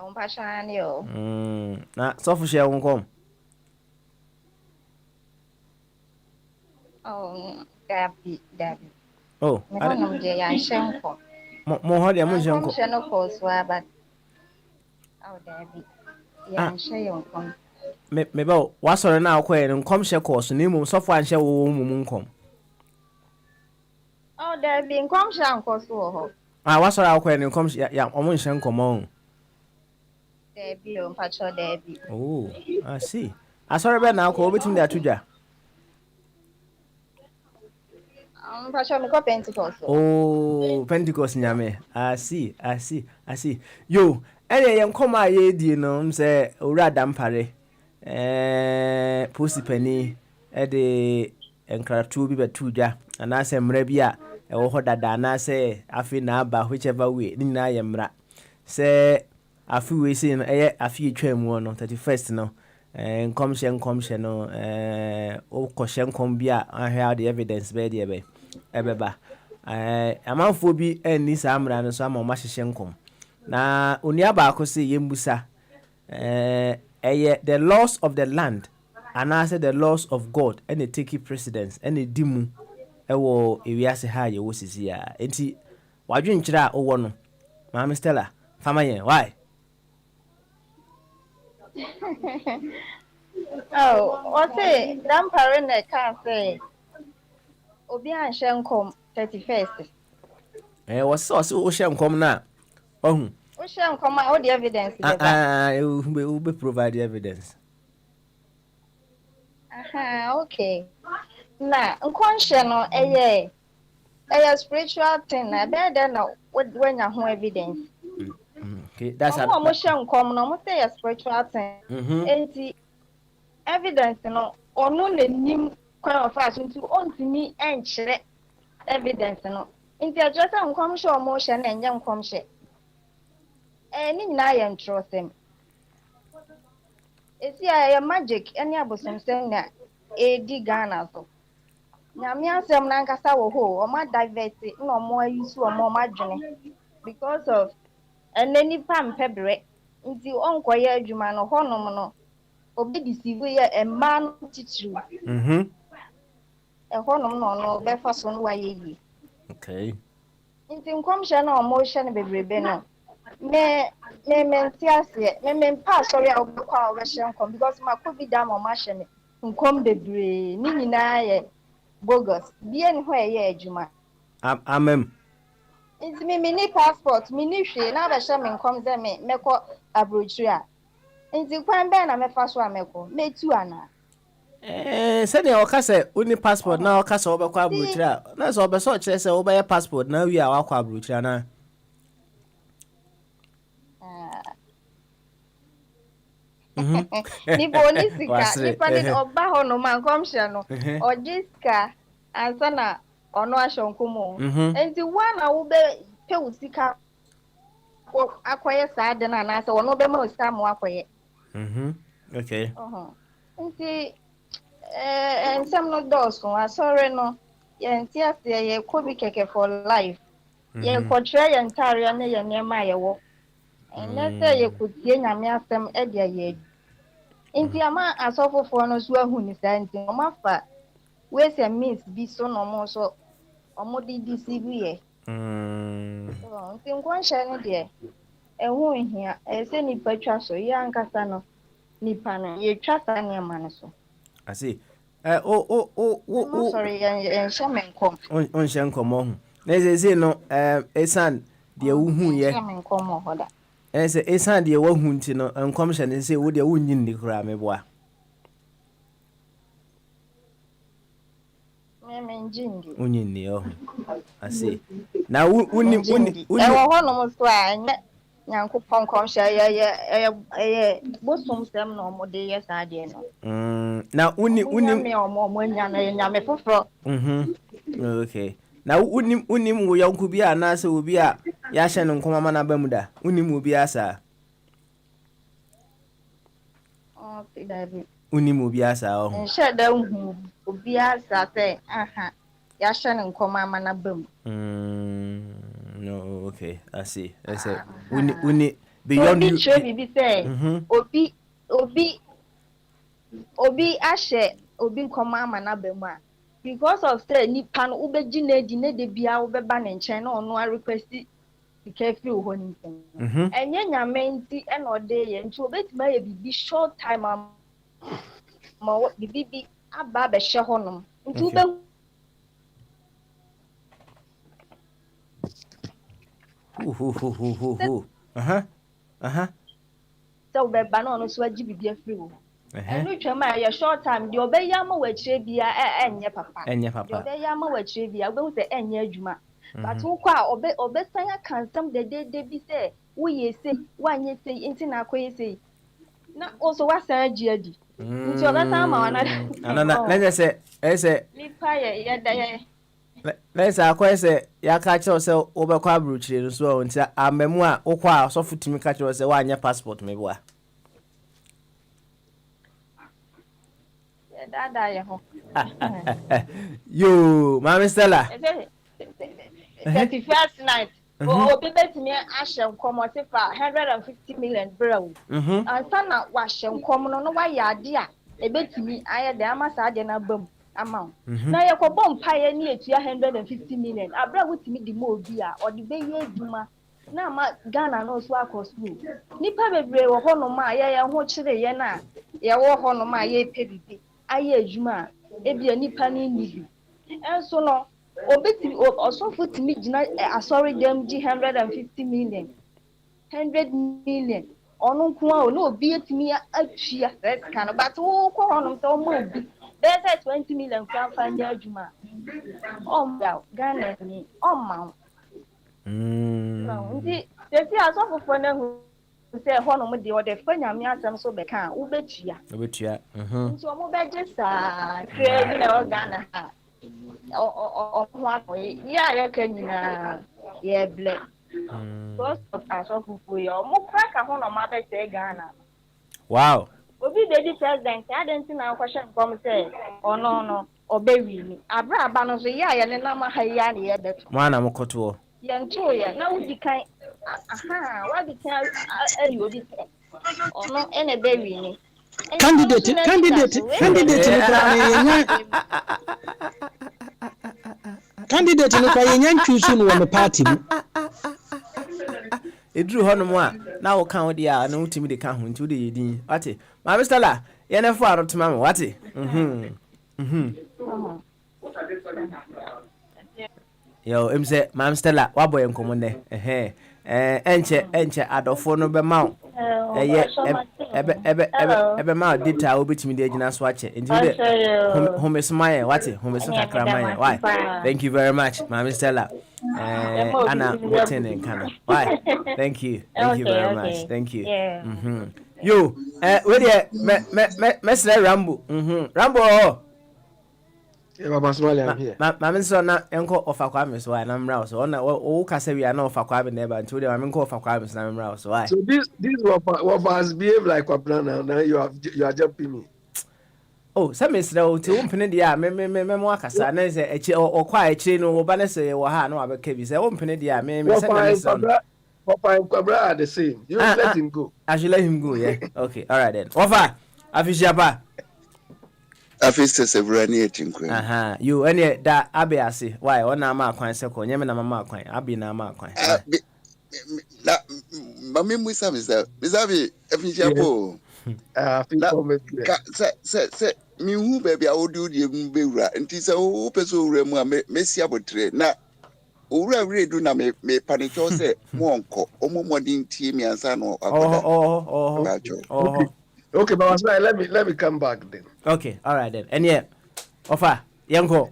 on passion yo na so fu share won kom Dabi oh me ho no je ya shenko mo ho de mo shenko kom no ko so aba dabi ya shenko me ba wa sorry na akwa en kom hye course ni mum so fu an hye wo mum kom dabi kom shenko so ho wa sorry akwa en kom ya o mo shenko mo dabi on passion dabi oh I see asori be na akwa obetim de atudwa passion me ko Pentecost oh Pentecost nyame I see yo ene ye nkoma ye di no mse owura dampare posipani de enkratu bi betudwa anase mra bi a ewo ho dada anase afi na aba whichever way ni na ye mra se afi we say no afi etwamu no 31st no nkomhye no o kohye nkom bi a ahia the evidence be de be ebeba amanfo bi ani sa amra no so ama ma hyehye nkom na onia ba ko se yembusa the laws of the land and I say the laws of God and they take precedence and they dimu ewo ewiase ha ye wo sisi ya enti wadwenkyira owo no Mama Stella fama yen why what say dan parent can say obi an hyenkom 31st was so o hyenkom na ohu o hyenkom a o the evidence we be provide evidence okay na nkonhye no spiritual thing na be there na when ya ho evidence okay that's a mo hyenkom no mo say spiritual thing enti evidence no ono na nim kwan of us nti ontimi enkyere evidence no nti address nkomhye o mo hye na enye nkomhye ni nyina ye ntrosem esi ya magic eni abosomsem na edi Ghana so nyame asem na nkasa wo ho o ma divert na o mo ayusu o mo madwene because of enani pam pebre nti onkoye adwuma no honom no obi deceive ye emma no titru honom no be fa so no wa ye okay nti nkomhye na o mo hye ne bebrebe no me ntiase me pa sorry a obekwa o be hye nkom because ma covid am o ma hye ne nkom bebre ni nyina ye bogus bie ni ho ye adwuma amem nti me ni passport me ni hwe na be hye me nkom ze me mekọ abrochiri a nti kwan be na me fa so amekọ metu ana said the okase uni passport na okase obekwa abrochira na so obeso kire se obeye passport na wi a wakwa abrochira na ni bonisika ni pani oba ho no man komhye no ojiska ansa na ono ahonkomo enti wana wo be pe usika akoye saade na na se ono be ma usika mo akoye okay nti ensem no doso asore no ye nti ase ye kobi keke for life ye kotre ye ntare na ye nema ye wo enese ye kutie nyame asem e dia ye nti ama asofofo no so ahu ni sa nti o mafa we se miss bi so no mo so o mo di deceive ye nti nkonhye ne de ɛho hia ɛsɛ nipa twa so yɛ ankasa no nipa no yɛtwa saa nneɛma no so I see. Sorry, yɛnhyɛ me nkɔm. Ɔnhyɛ nkɔmmɔ ho. Na ɛsɛ no ɛsan deɛ wohu yɛ. Yɛnhyɛ me nkɔm wɔ hɔ da. Ɛsɛ ɛsan deɛ wohu nti no nkɔm hyɛ ne sɛ wo deɛ wonnyi nni koraa meboa. Wonnyi nni ɔho. I see. Na wonni ɛwɔ hɔ nom so a ɛnyɛ Nyankopɔn nkɔmhyɛ ɛyɛ bosom sɛm na ɔmo de yɛ saa deɛ no. Na wonni ɔmo anya na nyame foforɔ. Okay. Na wonni wo yɔnko bi a na sɛ obi a yɛahyɛ no nkɔm ama na ba mu da. Wonni mu obi asa. Wonni mu obi asa ɔho. Nhyɛ da hu obi asa sɛ yɛahyɛ no nkɔm ama na ba mu. No, okay, I see. I say, uni beyond you. Obi ashe obi nkoma ama na bemu a because of say nipa no ubeji na de bia ubeba ne nchen na ono a request sika free ho ni nchen. Enye nyame nti e no de ye nti obetima ye bibi short time ma bibi aba be hye ho no. Nti ube So be ba na ono so agi bibia free wo. Enu twema ya short time de obeya ma wachire bia enye papa. De obeya ma wachire bia obehu se enye adwuma. But wo kwa obesan akansam de bi se wo ye se wanye se nti na akoye se. Na also wasan agi adi. Nti obesan ma wana. Anana na say nipa ye da ye let's akwa say ya ka che say obekwa abruchire no so nti amemu a wokwa asofo timi ka che say wanya passport meboa dada ye ho yo mama Stella 31st night obi betimi ahye nkomo se fa 150 million braw ansa na wa hye nkomo no wa ya ade a ebetimi aye de amasa ade na bam amount na yakobọ mpaye ni etua 150 million abra wutimi di mo obi a odi be ye adwuma na ma Ghana no so across school nipa bebre wo ho no ma ye ho kire ye na ye wo ho no ma ye pebibi aye adwuma ebia nipa ni nibi enso no obetimi osofo timi gina asori dem gi 150 million 100 million onu nko a no obi etimi atua kan but wo ko ho no so mo obi there's 20 million crown fanya juma. Ghana ni ma. Ndi tesi asofo fo na hu se ho no mo de o de fa nyame asem so be kan wo betua. Nti o mo beje sa crazy na Ghana ha. O ho akoye ya ya ka nyina ye ble. So asofo fo yo mo ka ho no ma be se Ghana. Wow. Obi dey president adanti na akwahye nkom say ono obewi ni abra aba no so ya ne na ma ha ya ne ye beto mana mokoto ye nto ye na wudi kan wadi kan ali obi say ono ene bewi ni candidate ni kwa candidate ni kwa yenya ntwisu no wo party mu eduru hono mu a na wo kan wo dia na wutimi de kan ho nti wo de yedin ate ma Mr. La ye na fo arotuma me wate yo emse ma Mr. La wa boy nkomo ne enche adofo no be ma ebe ma data obetimi de agina so ache nti de home smile wate home so kakra man why thank you very much ma Mr. La Anna waiting in Canada. Why? Thank you very much. Thank you. Yo, where the Messi Rambo? Rambo. Yeah, Baba Smalley, I'm here. My son, uncle of Aquamis, so I'm roused. So, all Casa, we are not for Quabin never until the I'm called for Quabins, and I'm roused. Why? So, this what has behaved like a plan now. You are jumping me. Oh, some is no to open the memoir, and there's a or quiet chain or banner or ha no other caves. I open the Papa and Cabra are the same. You let him go. I should let him go, yeah. Okay, all right then. Ofa, Afishaba. Afisa Severani Tinque. You any that Abiasi. Why, on a mark, I second, Yemen, a mark, I be na mark. Mami Musa, Mr. Misavi, Efichapo. Say, me who baby, I would do the Mbura, and tis a whole person Messi Abotre. Now, Ura read do not me panic or say, Monko, or Momodin Timmy and San or Okay, but let me come back then. Okay, all right then. And yeah, offer, Yanko.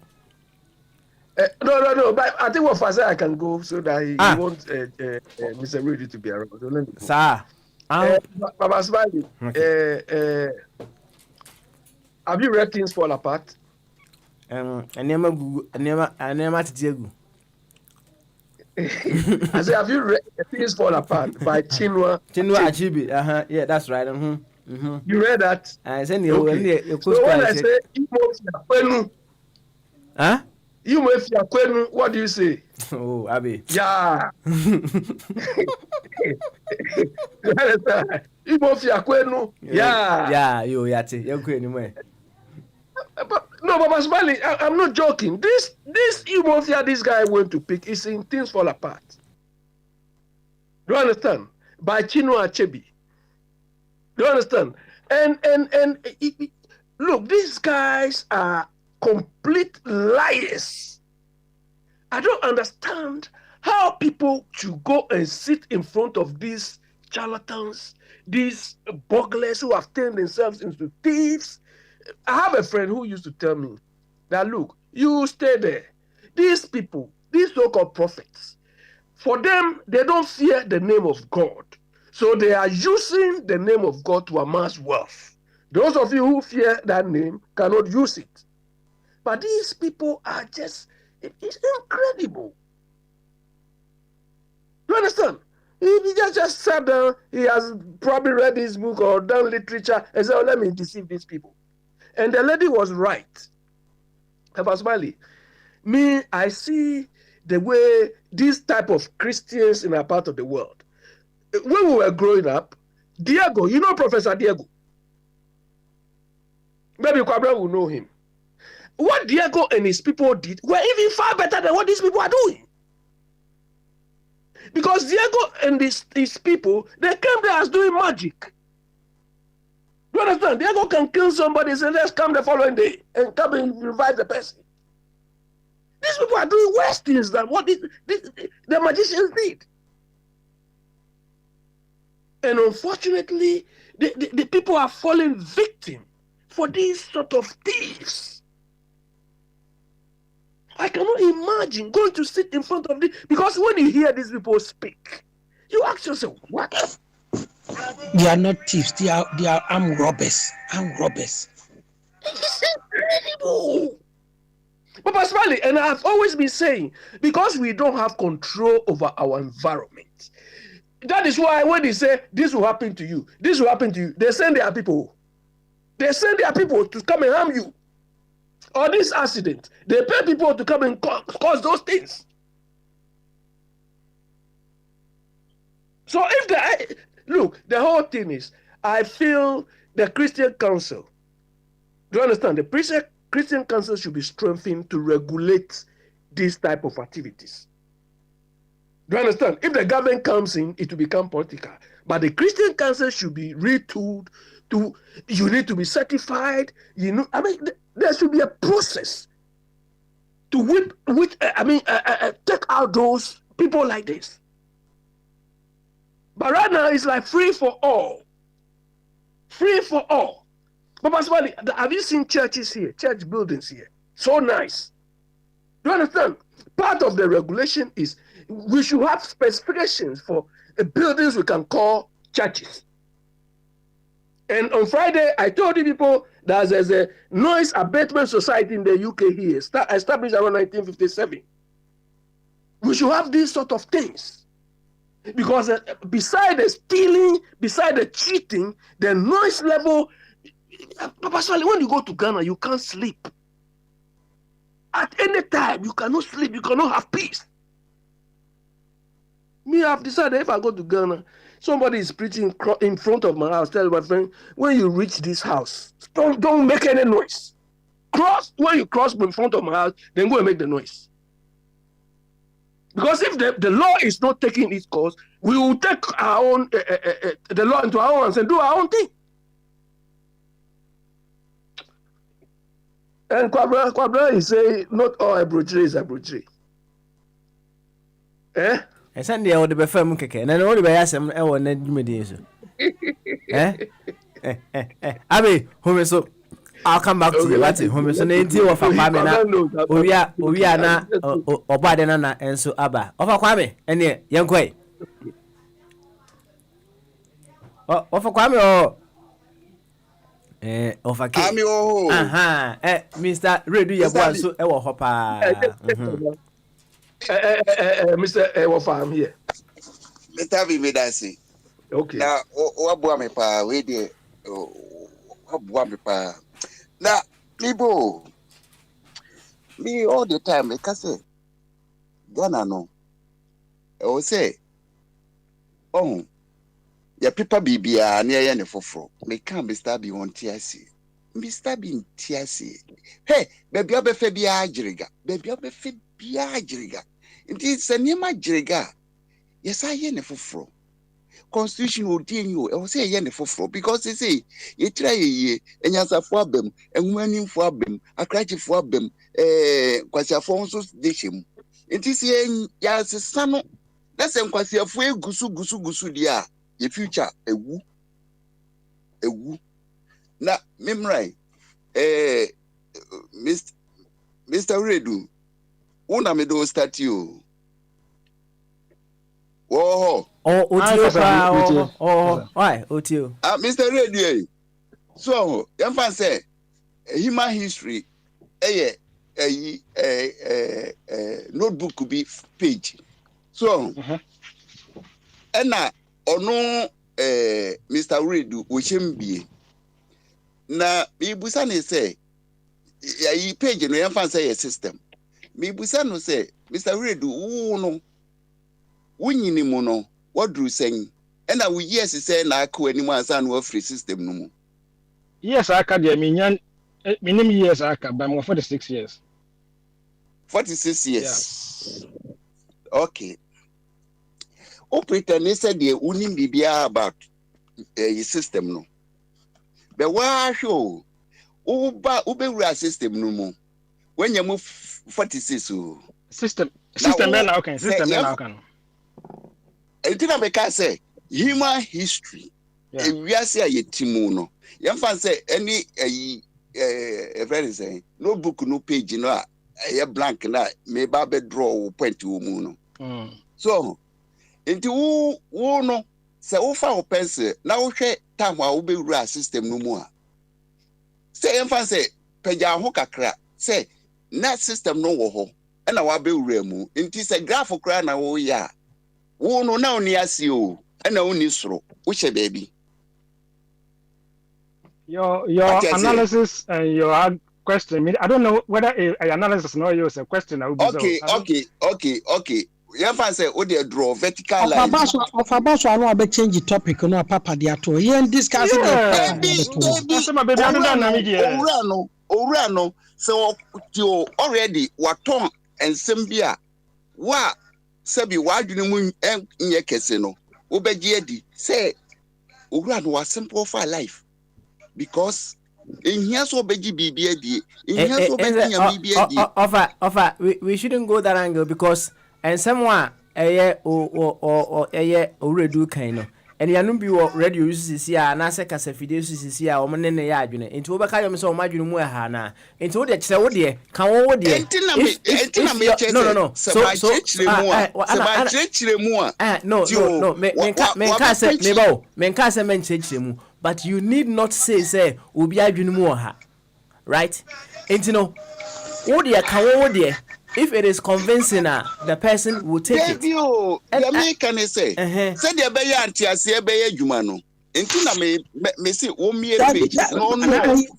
No. But I think what first I can go so that he won't Mr. Rudy to be around. So let me go. Sir, Baba Smiley, have you read Things Fall Apart? I never to Diego. I say, have you read Things Fall Apart by Chinua Achebe? Yeah, that's right. You read that? I said, so when I say you what do you say? Oh, Abi. Yeah. Yeah, you yati. You're going anywhere. But no, Baba Smiley, I'm not joking. This Umofia this guy went to pick is in Things Fall Apart. Do you understand? By Chinua Achebe. Do you understand? And look, these guys are complete liars. I don't understand how people should go and sit in front of these charlatans, these burglars who have turned themselves into thieves. I have a friend who used to tell me that, look, you stay there. These people, these so-called prophets, for them, they don't fear the name of God. So they are using the name of God to amass wealth. Those of you who fear that name cannot use it. But these people are it's incredible. You understand? He just sat down, he has probably read this book or done literature and said, let me deceive these people. And the lady was right. Papa Smiley, me, I see the way these type of Christians in our part of the world. When we were growing up, Diego, you know Professor Diego? Maybe Kwabra will know him. What Diego and his people did were even far better than what these people are doing. Because Diego and his people, they came there as doing magic. You understand? Diego can kill somebody and say, let's come the following day and come and revive the person. These people are doing worse things than what the magicians did. And unfortunately, the people are falling victim for these sort of thieves. I cannot imagine going to sit in front of this, because when you hear these people speak, you ask yourself, what? They are not thieves, they are armed robbers. Armed robbers. It's incredible. Papa Smiley, and I've always been saying, because we don't have control over our environment, that is why when they say this will happen to you, this will happen to you, they send their people. They send their people to come and harm you. Or this accident, they pay people to come and cause those things. So if look, the whole thing is, I feel the Christian Council, do you understand? The Christian Council should be strengthened to regulate these type of activities. Do you understand? If the government comes in, it will become political. But the Christian Council should be retooled to, you need to be certified. You know, I mean, there should be a process to take out those people like this. But right now, it's like free for all. Free for all. But Pastor, have you seen churches here, church buildings here? So nice. Do you understand? Part of the regulation is we should have specifications for buildings we can call churches. And on Friday, I told you people that there's a noise abatement society in the UK here, established around 1957. We should have these sort of things. Because beside the stealing, beside the cheating, the noise level, Papa Swally, when you go to Ghana, you can't sleep. At any time, you cannot sleep, you cannot have peace. Me, I've decided if I go to Ghana, somebody is preaching in front of my house, tell my friend, when you reach this house, don't make any noise. When you cross in front of my house, then go and make the noise. Because if the law is not taking its course, we will take our own the law into our own hands and do our own thing. And Kwabra is saying not all abrojire is abrojire. Eh? And Sunday I would be firm keke. And only by us I will not do me so. Abi, home so I'll come back to you. That's it. Home so na nti of Kwame na. Owi ana obade na enso aba. Of Kwame ene yenkoi. Of Kwame o of Ake. Ami o. Aha. Mr. Redu Yabo so e wo ho pa. Mr. Ewofa, I'm here. Mr. Vimedasi. Okay. Now, what boy me pa? We de. What boy me pa? Now, me all the time. I can say, Ghana no. I will say, oh, ya people bibia near ya ne foforo. Me can be stabbing on TIC. Me stabbing TIC. Hey, baby, I be fe biya jiriga. Baby, I be fe biya jiriga. Inti se niema jiriga. Yes, I ye ne foforo. Constitution will deal you. I will say ye ne foforo because they say ye try ye enyasa fo abem, enwani fo abem, akrachi fo abem, kwasi afo nso deshim. Inti se ya sesa no. That's kwasi afo gusu dia. Ye future ewu. Na memrai Mr. Redu una me do start you. Oh, otio why otio? Mr. Redu. So, yan fan say human history notebook could be page. So, ono Mr. Redu Oshembi na mibusa ne say ya page no yan fan say system mibusa no say Mr. Redu wo no wunyini mu no wadru sen na we yes say na akọ animu ansa no free system no mu. Yes, aka de minyan minim years aka but I'm 46 years. 46 years. Yeah. Okay. Operator said the unim bibia about system no. But why show ube system no more. When you move 46 system now okay system now can. Until I say human history. We are say a timuno. Young fan say any a very say no book no page no a blank na me babe draw point to muno. So nti wo no se wo fa wo pense na wo hwe time a wo be wura system no mu a se emfa se pagya ho kakra se na system no wo ho e na wa be wura mu nti se graph kra na wo ya wo no na oni ase o e na oni soro wo hye baby your analysis and your question I don't know whether a analysis no use a question I will be okay you fan say o dey draw vertical line of about I know about change the topic no papa dey at all here discuss owura no so you already waton ensem bia wa sabi wadwene mu nye kese no obeji edi say owura no was simple for life because in here so beji bibi edi in here so beji bibi edi offer we shouldn't go that angle because and someone already kind of and you know be radio uses here na se kasa fide uses here o mene ne ya adwene enti wo beka yom se o madwene mu ha na enti wo de kire wo de kan wo de no so men ka se men chire mu but you need not say obi adwene mu ha right enti no wo de kan wo de if it is convincing the person will take it. The American say said the be antiase be adwuma no enti na me say wo mie page no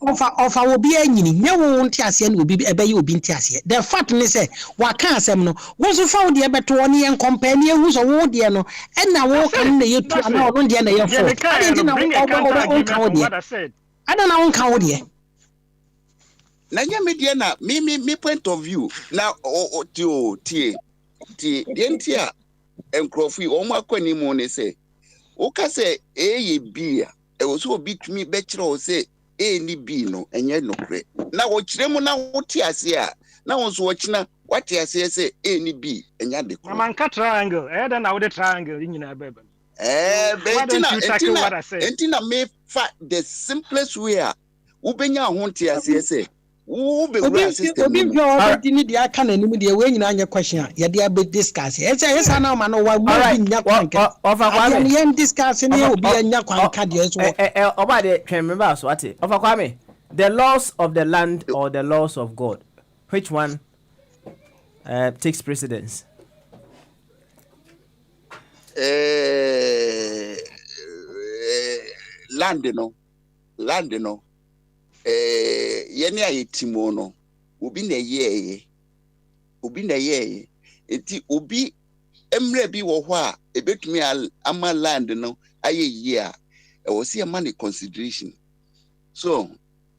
of our be anyini nya wo ntiase na obi be ye obi ntiase the fact ne say wa kan asem no wo so fa wo de beto oni en company ehu so wo de no e na wo kan na ye tu na wo de na ye fo enti na wo kan wo de ada na wo kan wo de na nya media na me point of view na tie nti dentia enkrofi omo akwani mu ne say woka say ye bi a e wo so obi tumi be kire o say ni bi no enye nokre na wo kire mu na wo ti ase a na wo so wo kina what ase say ni bi enya de ko man ka triangle then na wo the triangle nyina beba entina me fa the simplest way a wo benya ho ti ase say wo be we system obi bi o be ni dia aka na nim dia we nyina anya question ya dia be discuss yes na ma no wa mo bi nya kwan ka ofa kwa me yen discuss ni obi anya kwan ka dia so oba de twen me ba so ate ofa kwa me the laws of the land or the laws of God, which one takes precedence? Land no yene ayetimo no obi na ye enti obi emre bi wo ho a ebetumi ama land no aye ye a e wo se money consideration so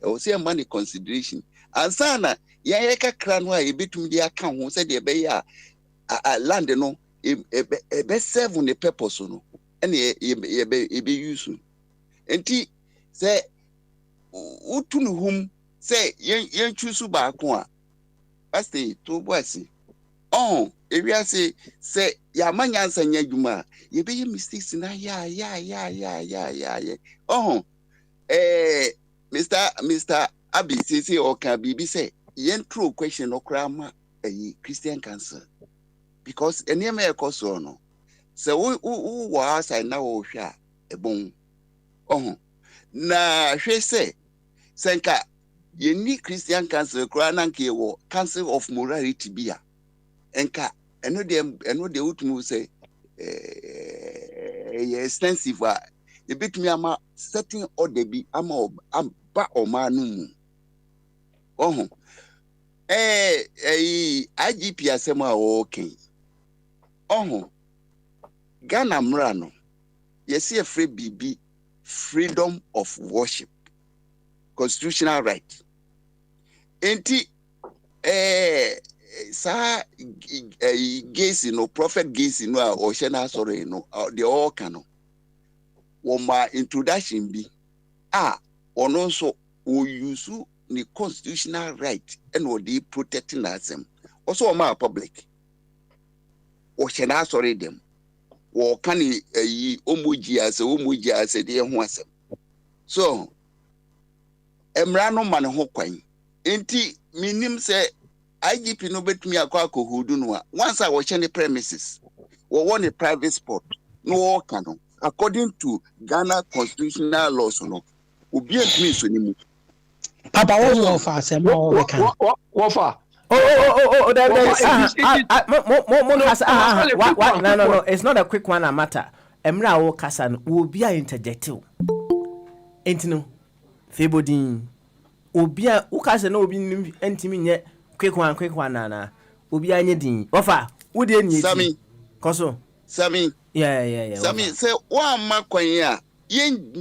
e wo se money consideration ansana ye kakra no a ebetumi dia ka ho se de be ya land no ebe serve the purpose no ene ebe use enti se utunu hum se yen choose ba ko a asti to boasi ewiase se ya manya nsanya adwuma ye be mistakes na ya Mr. Abi say o kan bibi say yen true question no kra ma Christian Council because enema ekoso no se wo outside na wo hwa ebon na hwe se senka yeni Christian Council kra na nke wo Council of Morality bia enka eno de utumu say extensive e bitumi ama certain order bi ama ba o manu IGP asema okay Ghana mrano yesi e free BB freedom of worship constitutional right enti sa gays no prophet gays no a o shena sorry no the all cano woma introduction bi ono so o use the constitutional right and what they protecting them also my public o shena sorry them wo kan omoji ase de ho asem so emra no man ho kwan enti minim se IGP no betumi akọ hudu no a once I was the premises wo won a private spot no kan according to Ghana constitutional laws no obi antumi so ni mu papa wo fa asem ma wo kan wo fa no, it's not a quick one, a matter. Emra o kasan will be interjective. Ain't no Febodin Ubia Ukasa no be intimate yet quick one, Nana. Ubia Yedin. Offer, would you need Sammy? Coso Sammy, yeah. Sammy say, one Maquania, yen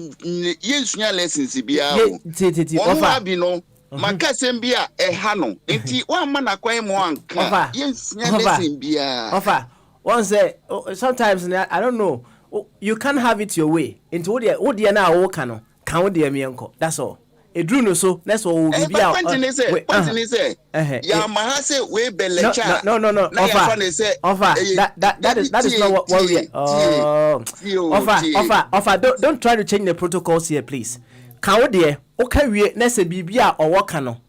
lessons be offer be no. Makasembia hano enti wa mana kwa mo anka yes nyesembia offer one say sometimes I don't know you can't have it your way into what the na wo kan kan wo de mienko that's all edru no so that's all we be out point ni say ya ma say we belecha no offer that is not what we offer don't try to change the protocols here please kan wo de okay we na say bibia or work no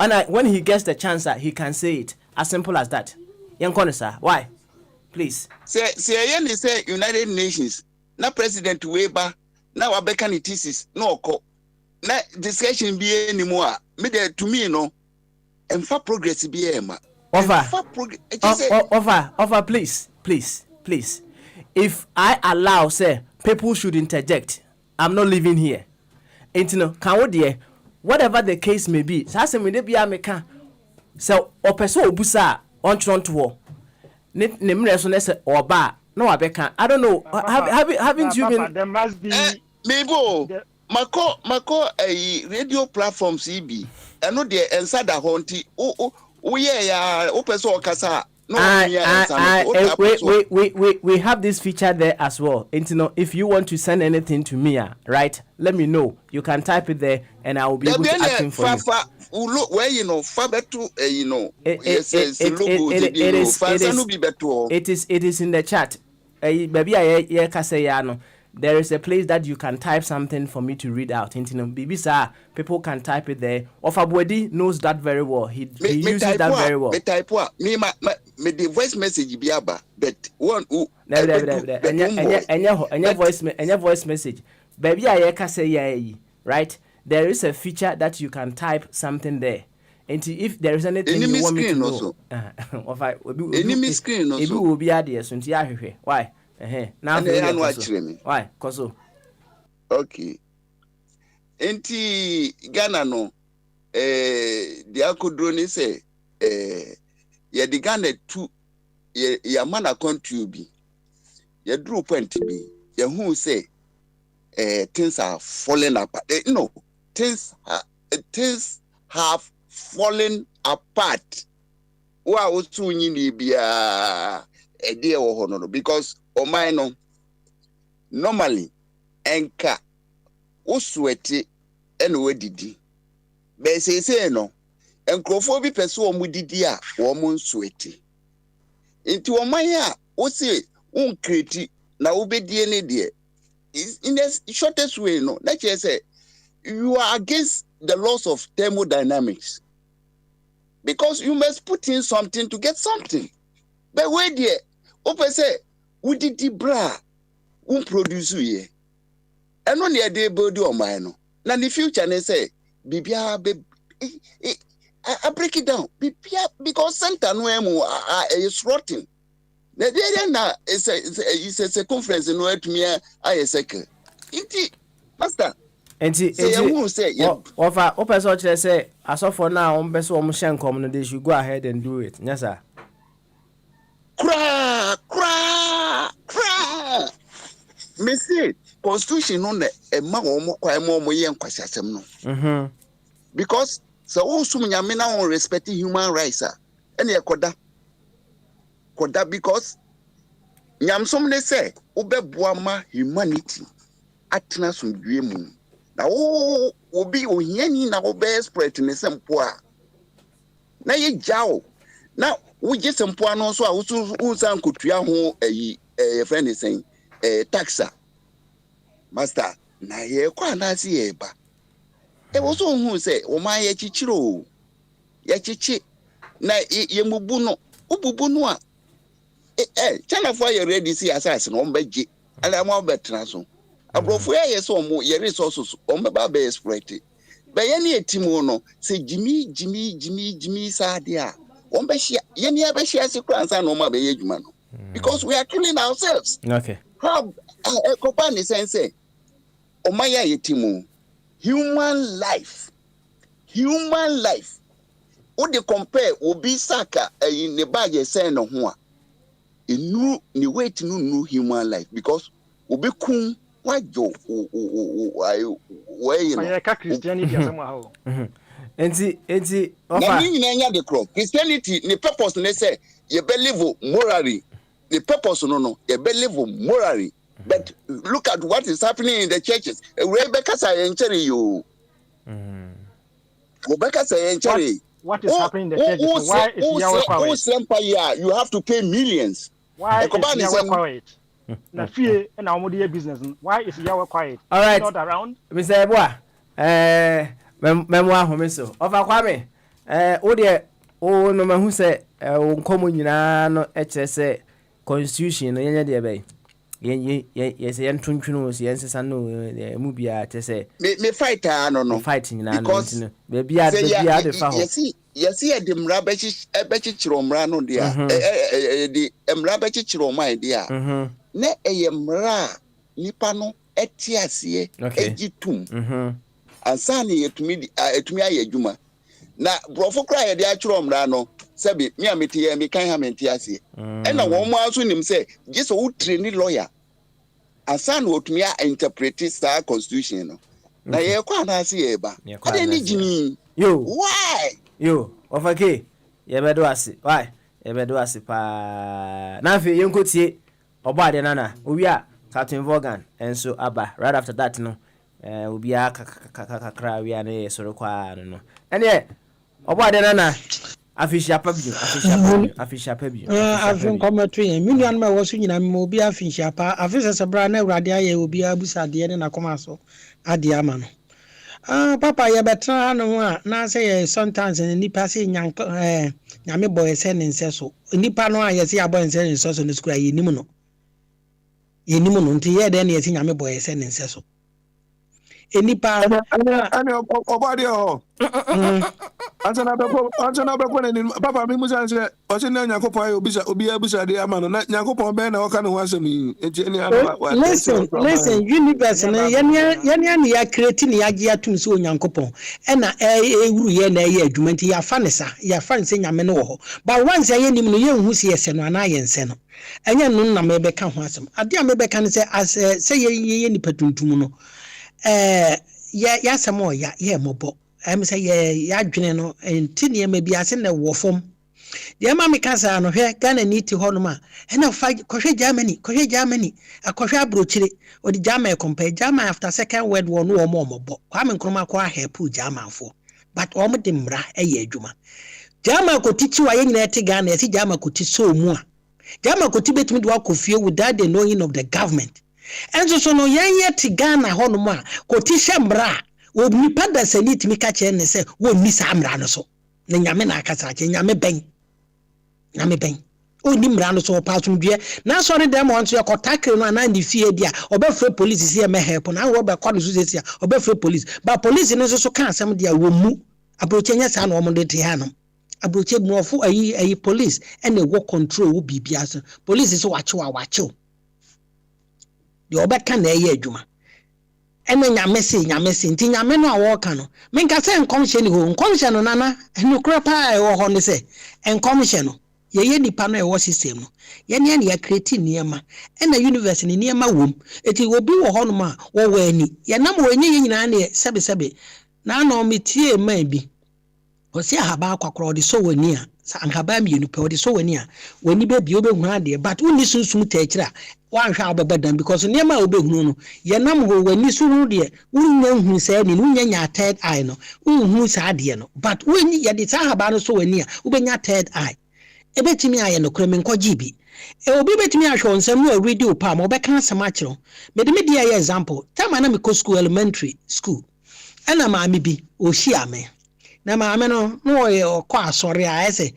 and when he gets the chance he can say it as simple as that yankon sir why please say yen say United Nations na president Weber na wabeka ni thesis no ko na discussion bi enimu a me there to me no emfa progress bi e ma offer please if I allow say people should interject I'm not living here. Intino can wo de whatever the case may be say me dey bia meka so opeso obusa on tronto ne mre so ne se oba na wa beka I don't know haven't you been there must be mebo mako radio platforms ibi eno de ensada honti wo ye ya opeso okasa We have this feature there as well. And you know, if you want to send anything to me, right, let me know. You can type it there and I will be able to act for you. Where you know, it is in the chat. Baby, there is a place that you can type something for me to read out. Baby, sir, people can type it there. Ofabwedi knows that very well. He uses that very well. Me the voice message biaba, but one who voice message. Baby, right? There is a feature that you can type something there. And if there is anything you want me to know, screen it will be added. Why? Now why? Cause okay. Enti Ghana no the akodroni say ye the Ghana two ye man account to be ye drew point be ye who say things are falling apart. No, things have fallen apart. Wa otu nyini bia ede wo ho no because o man no normally enka wo sweat ene wadidi be say no enkrofo bi pese o mu didi a wo mu sweat nti o man a wo say un kreti na wo bedie ne de in the shortest way no let you say you are against the laws of thermodynamics because you must put in something to get something. But where there, open say, we did the bra, we produce ye. And only a day body or mine. Now the future they say, Bibia, I break it down. Bibia, because Santa Noemo is rotting. The day now is a circumference in where to me, I a second. Indeed, Master. And say, open such say, as of for now, best woman shank come, they should go ahead and do it. Yes, sir. Cra. Missy, Constitution on a man quite more young question. Because so also Yamina on respecting human rights, and a koda because Yam some they say, Obe Buama humanity, Atnas from dream. Now, will be Ohiani now best spread in the same poor. Now, ye jow. Now, we just some poor no so I was uncle Triaho a friend is saying, taxa. Master, na ye kwa nasi eba. E was on who say, O my yachichiro. Yachichi. Na ye mubuno, ububunua. China for your ready see assassin on beji, and I'm all better. Abrofu yes or more your resources on my baby exploited. By any timono, say Jimmy Sadia. On Beshia, Yeni Abeshia grandson on my baby man. Because we are killing ourselves. Okay. How a company say, O Maya Yetimo, human life. What they compare will be Saka in the bag saying no one. In new way to know human life because Obe kun. Why Joe? Why you know? Christianity somehow. The crop. Christianity, the purpose they say you believe morally. The purpose no, you believe morally. But look at what is happening in the churches. Rebecca say encourage you. Rebecca say encourage. What is happening in the churches? Why is Yahweh quiet? You have to pay millions. Why is Yahweh quiet? Na fear and our media business. Why is Yahweh quiet? All right. Not around. Mr. Eboa, memoir homeso. Over Kwame, no man who say, common no HSA constitution, any day bay. Yes, yen tunchunos, yes, and no, mubia to say. Me fight, I don't know. Fighting because maybe I the foul. Yes, see, the Mrabechi Romrano, dear. The Mrabechi Roma, dear. Ne mra nipano etiasie egitum ansani etumi ayedwuma na brofo kra ye de achiro mra no sebi me ameti me kan ha mentiasie na wo mo aso nim se giso wo train lawyer ansani otumi a interpret sa constitution no na ye kwa na ase ye ba ade ni jini yo why yo ofake ye bedo ase why ebedo asipa na fe yenkotie obade nana owia Captain Vaughan enso aba right after that no obia kakra wi ana soro kwa no ene obade nana afisha pabio afin kometo yen minuan ma wo so nyina me obi afisha pa afisa sabra na awrade aye obi abusade ne na koma so ade ama no papa ye betra no a na say sometimes nipa say nyame boy se ne nse so nipa no a ye say aboy nse ne so no skura ye nim no nti ye de na ye say nyame boy se ne nse so enipa ana obade ho Antana beko ne papa mi musa se o se na Yakobon ayo obi abisa de ama no na Yakobon be na o ka no wasem enti ni ana wa listen universe na yani ya create ni age atum so Yakobon e na ewuru ye na ye adwuma nti ya fa ne sa ya fa ne se nyame no wo ho but once ye nim no ye hu se ye se no ana ye nse no enye no na me be ka ho asem ade a me be ka ne se as se ye ni patuntum no ya samo ya mobo am say ya adwene no enti ne ma bi ase na wo fom de ma me kasa no hwe Ghana ni ti hono ma e na fa kohwe Germany akohwe abrochire odi Germany compare Germany after second world war no mo mobo kwa me nkroma kwa help Germany fo but o mo de mra ye adwuma Germany ko tichi wa ye nyina ti Ghana e si Germany ko ti so mu a Germany ko ti betimi de wa kofie without the knowing of the government enso so no ye ti Ghana hono ma ko ti shembra wo nipa da sanit mi ka che ne se wo ni sa amra no so na nyame na akasa che nyame ben o ni mra no so pa so due na sorry dem won so yakotakre no na ndi fie dia obefre police sie me help na wo be kwado so sia obefre police ba police no so ka asem dia wo mu abroche nya sa na wo de te ha no abroche mu ofo ayi police ene wo control wo bibia so police so wache de obeka na eye adwuma ene nyame se nti nyame no awo ka no menka se enkomhye ni ho enkomhye no nana enu kura pa e wo ho ne se enkomhye no ye nipa no e wo system no ye ne ya create niema ena university ni niema wom eti obi wo ho no ma wo wani ye nam wanyi nyina na sebe na na o metie man bi o se ahaba akwakro de so wani a sa anhaba mi enu pe o de so wani a wani be bi obehu ade but uni sunsum ta akira wan hwa ababadan because niema obehu no ye nam ho wani suru de unya hu sa ni unya nya third eye no hu sa ade no but wani ye de sa ahaba no so wani a ubenya third eye ebetimi aye no kure menkoji bi obi betimi ahwo nsem no radio pa ma obeka asem akiro me de media example time na me ko school elementary school ana maami bi oshi ame na maami no ye okọ asori a ese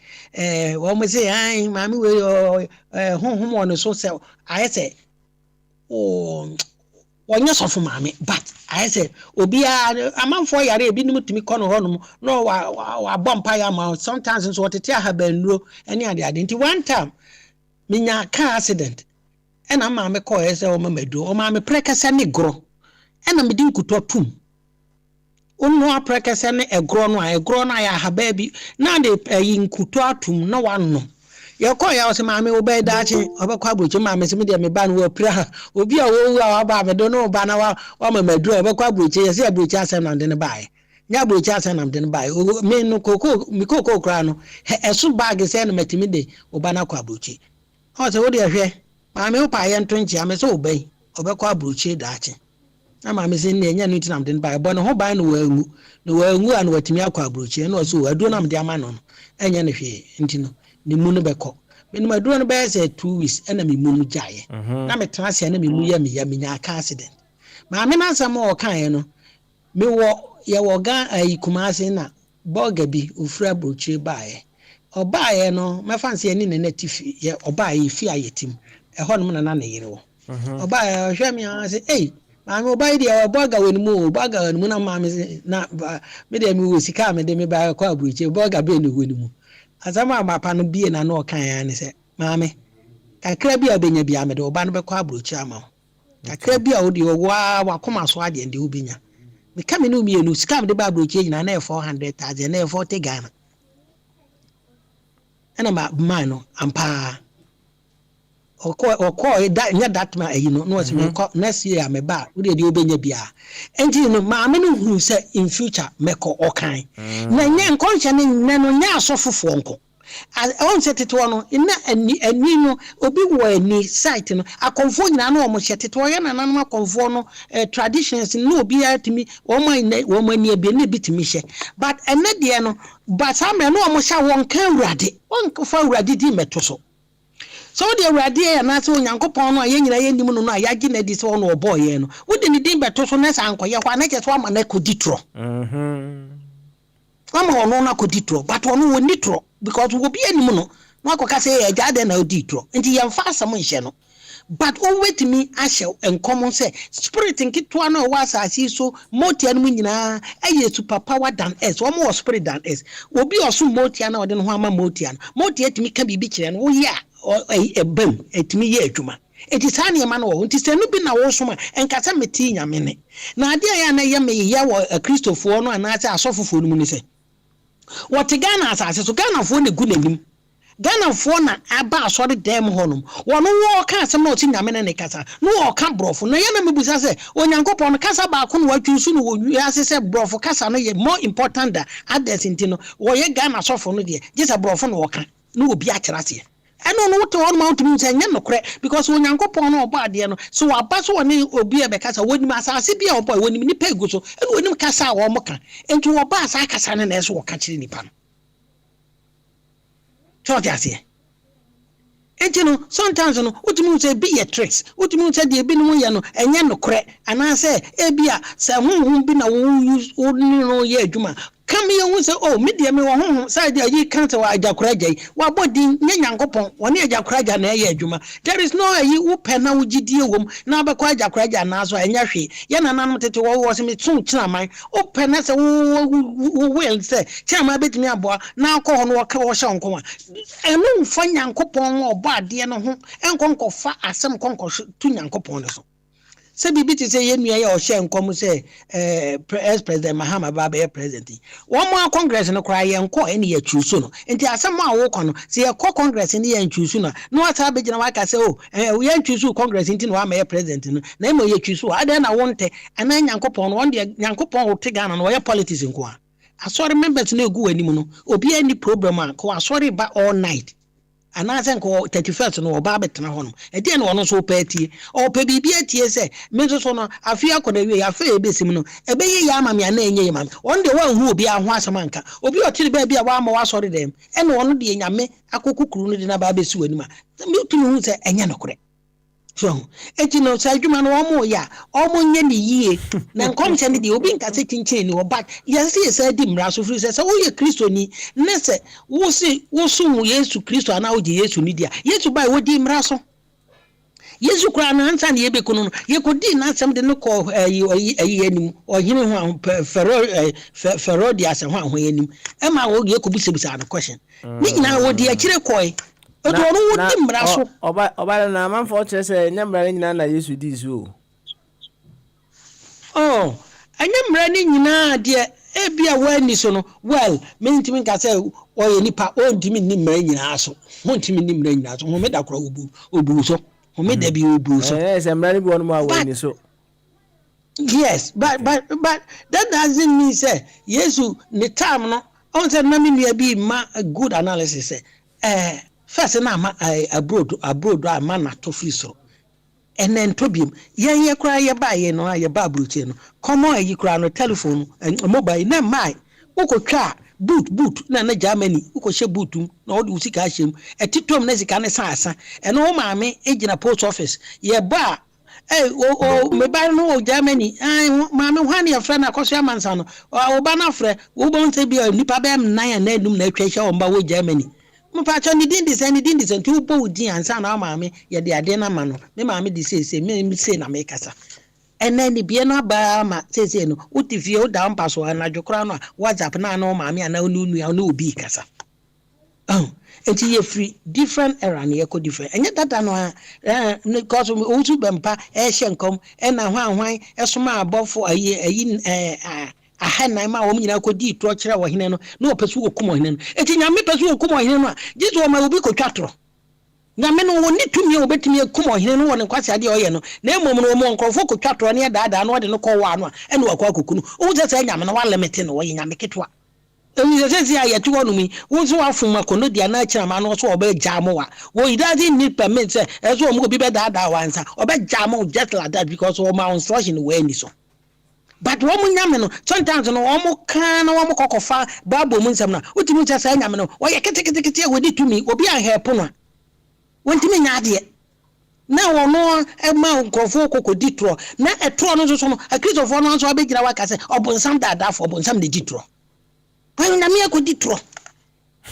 wo mo say ai maami we honhom ono so se a ese onye sofo maami but I say obi a amanfo yare ebi nim timi kono honom no wa bompa ya ma sometimes so tete ahabanuro ene ade nti one time minya car accident ena maami ko ese o mamadu o maami prekasa ne gro ena medi nkuto tum onu aprekasa ne egro no ya haba bi na de nkuto atum na wanno ye ko ya o se maami wo be daache obekwa broche maami se me de me ba no wo pra obi a wo a ba me do no ba na wa mamadu obekwa broche ye se broche asem na de ne bae nya broche asem na de ne bae me no koko kra no eso bag se na matimi de oba na kwa broche o se wo de hwe maami wo pa ye ntonchi ame se obei obekwa broche daache na maami se ne nya no tinam de ne bae bo no ho bae no wangu an watimi akwa broche no so adu na me de ama no enye ne hwe ntino ni munu beko me no maduro no be say 2 weeks na me munu jaye na me transia na me mu ya me nya aka accident ma me na asam o kan no me wo ye wo ga Kumasi na boga bi ofura broche baaye obaaye no me fancy ani ne natifi ye obaaye fi ayetim e ho no na yire wo obaaye hwe me an say eh ma me obaaye dia boga woni mu boga woni mu na ma me na me de me wo sika me de me baaye kwa broche boga be ne woni mu azama mapa no bie na no kan ya ne se maame kakra bia benya bia me de oba no bekọ abrochi ama kakra bia wo de wa koma so ade ndi ubenya me ka me no mienu sika me de ba abrochi nyina na 400,000 na 40 Ghana ana ma no ampa okọ da nya that ma eyi no no se me ko next year me ba wo de obenya bia enti no maame no huru se in future me ko okan na nya nkonche ne no nya asofofo nko on set it one in no obi wo ni site no akonfo nyina na omo hyete to ye na nanam akonfo no traditions no obi atimi wo mani abi na bitimi hye but ene de no but am no omo hya won kan urade won fa urade di meto so the urade ya na se onyankopon no ye nyina ye nim no ya gi na di se no obo ye no wo de ni din beto so na san koye kwa na je so ama na koditro Mama ono na koditro but ono woni tro because wo bi anim no na akoka say ya jade na oditro nti ye mfa asam nhye no but o wetimi ahye enkom say spirit nkitwa na wa asasi so motia no nyina aye super power than us wo mo spirit than us obi oso motia na ode no ho ama motia no motia timi ka bibi kire no wo ya ebam etimi ye adwuma eti sane ma no wo nti se no bi na wo soma enkasa meti nyame ne na ade ya na ye me ye wo kristofo no anase asofofo no mu ni se what Ghana asase so Ghana fo ne gu nanim Ghana fo na aba asori dem honum wono wo ka asem na oti nyame ne kasa no wo ka brofo na ye na mebusa se onyankopon kasa ba ko no watwusu no wo asese brofo kasa no ye more important than others intino wo ye Ghana sofo no de jesa brofo no wo ka no obi akyerase eno no to on mount me say nya nokre because onyankopon no oba ade no so waba so woni obi e be kasa woni asase bia oba woni ni pegu so eno woni kasa wo mo ka enti wo ba asa kasa ne na eso wo ka kire nipa no so dia se enti no sometimes no utimi say be a tricks utimi say de bi no ye no enya nokre anase e bia se honhom bi na wo use no ye adwuma come here who say oh media me wo say you can't wa ajakuraja wa body nyankopon woni ajakuraja na ye adwuma there is no yi wo pena wo gidie wom na ba kwa ajakuraja na so enya hwe ye na nanam tete wo se me tun kina man o pena se wo will say chama betimi aboa na akọ no wo ka wo hye nko enu mfa nyankopon obo ade no ho enkonko fa asem konko tu nyankopon ne so se bibi ti se ye nua ye o hye nkom se president Mahama Baba president wo mo congress no kra ye nko ene ye chusu no enti asem a wo kọ no se ye kọ congress ne ye chusu no no ata be gina wa ka se o ye chusu congress enti no wa ma president no na mo ye chusu ade na wonte ana nyankopon no wonde nyankopon wo te Ghana no ye politics nko a asori members na egu anim no obi ani problem a ko asori ba all night anasen ko 31st no oba betena hono e de no ono so patie o pa bibia tie se me so no afia ko na wie afia ebesim no ebe ye ya amam ya na enye ye mam on de wan hu obi aho asamanka obi o tiri ba bia wa ma wa sori dem e no ono de nyame akokukuru no de na ba besi wani ma me tumi hu se enye nokore so eti no sa adwuma no omo ya omo nye ni yie na nkom se ne de obi nka se kinchin ni oba yesi yesa di mra so firi se wo ye kristo ni ne se wo so Yesu Kristo ana wo je Yesu ni dia Yesu bai wo di mra so Yesu kura na ansa ne yebe kono ye ko di na asem de no ko ayi anim ohine ho fero di asem ho anim e ma wo ye ko bisebisa na question ni nyina wo di akire koi odo no wo di mra so oba na man for chese nyamra nyina na Yesu di so anyamra ni nyina de e bia wani so no well me ntimi nka se oye nipa o ntimi ni mra nyina so mo ntimi ni mra nyina so mo me da kro obu so mo me da bi obu so se mra ni bi wonu ma wani so yes but that doesn't mean say Yesu ni time no on say na me nua bi ma a good analysis say first na ma abroad ma na to free so and then tobium ye kra ye ba ye no ye ba bruche no come on ye kra no telephone mobile na mai ukotwa boot na Germany ukoshe bootum na odi usika ahyem etitom na sika ne sansa eno wo maame egina post office ye ba me ba no Germany maame hwan ye fra na koso amansa no wo ba na fra wo bon se bia nipa ba m nan na enum na atwa wo ba wo Germany mpacho ni din disen ti upo udi ansa na maame ye de ade na ma no me maame di se me se na me kasa ene ni bie no ba ma se no utifie o da mpa so na dwokra no WhatsApp na na maame ana onu ya no obi kasa enti ye free different era na ye ko different enye data no because o tu bempa e hye nkom e na hwan esoma abofo ayi ahanna ma wo nyina ko di tro kire wo hene no na opesu okum hene no eti nyame pesu okum hene no a jizo o ma obi ko twatro nyame no woni tumi obetumi okum hene no woni kwase ade oye no na emom no mo nkrofo ko twatro ne daada no de no ko wa no ene wa kwa kokunu o ze se nyame no wa limit no wo nyame ketwa we say I to one me, who's one from a condo, the nature man also obey Jamoa. Well, he doesn't need permits, as one will be better that once, obey Jamo just like that because all my instruction way so. But woman yamino, sometimes no almost can no cock far, Babu Munsam, what you just say, Yamino, why you can take it with it to me, or be a hair puna. When to me, Nadia. Now no a mount of Coco ditro, not a tron, a case of one ounce or big Rawaka, or Bonsam that for Bonsam the ditro. When I mean, could ditro.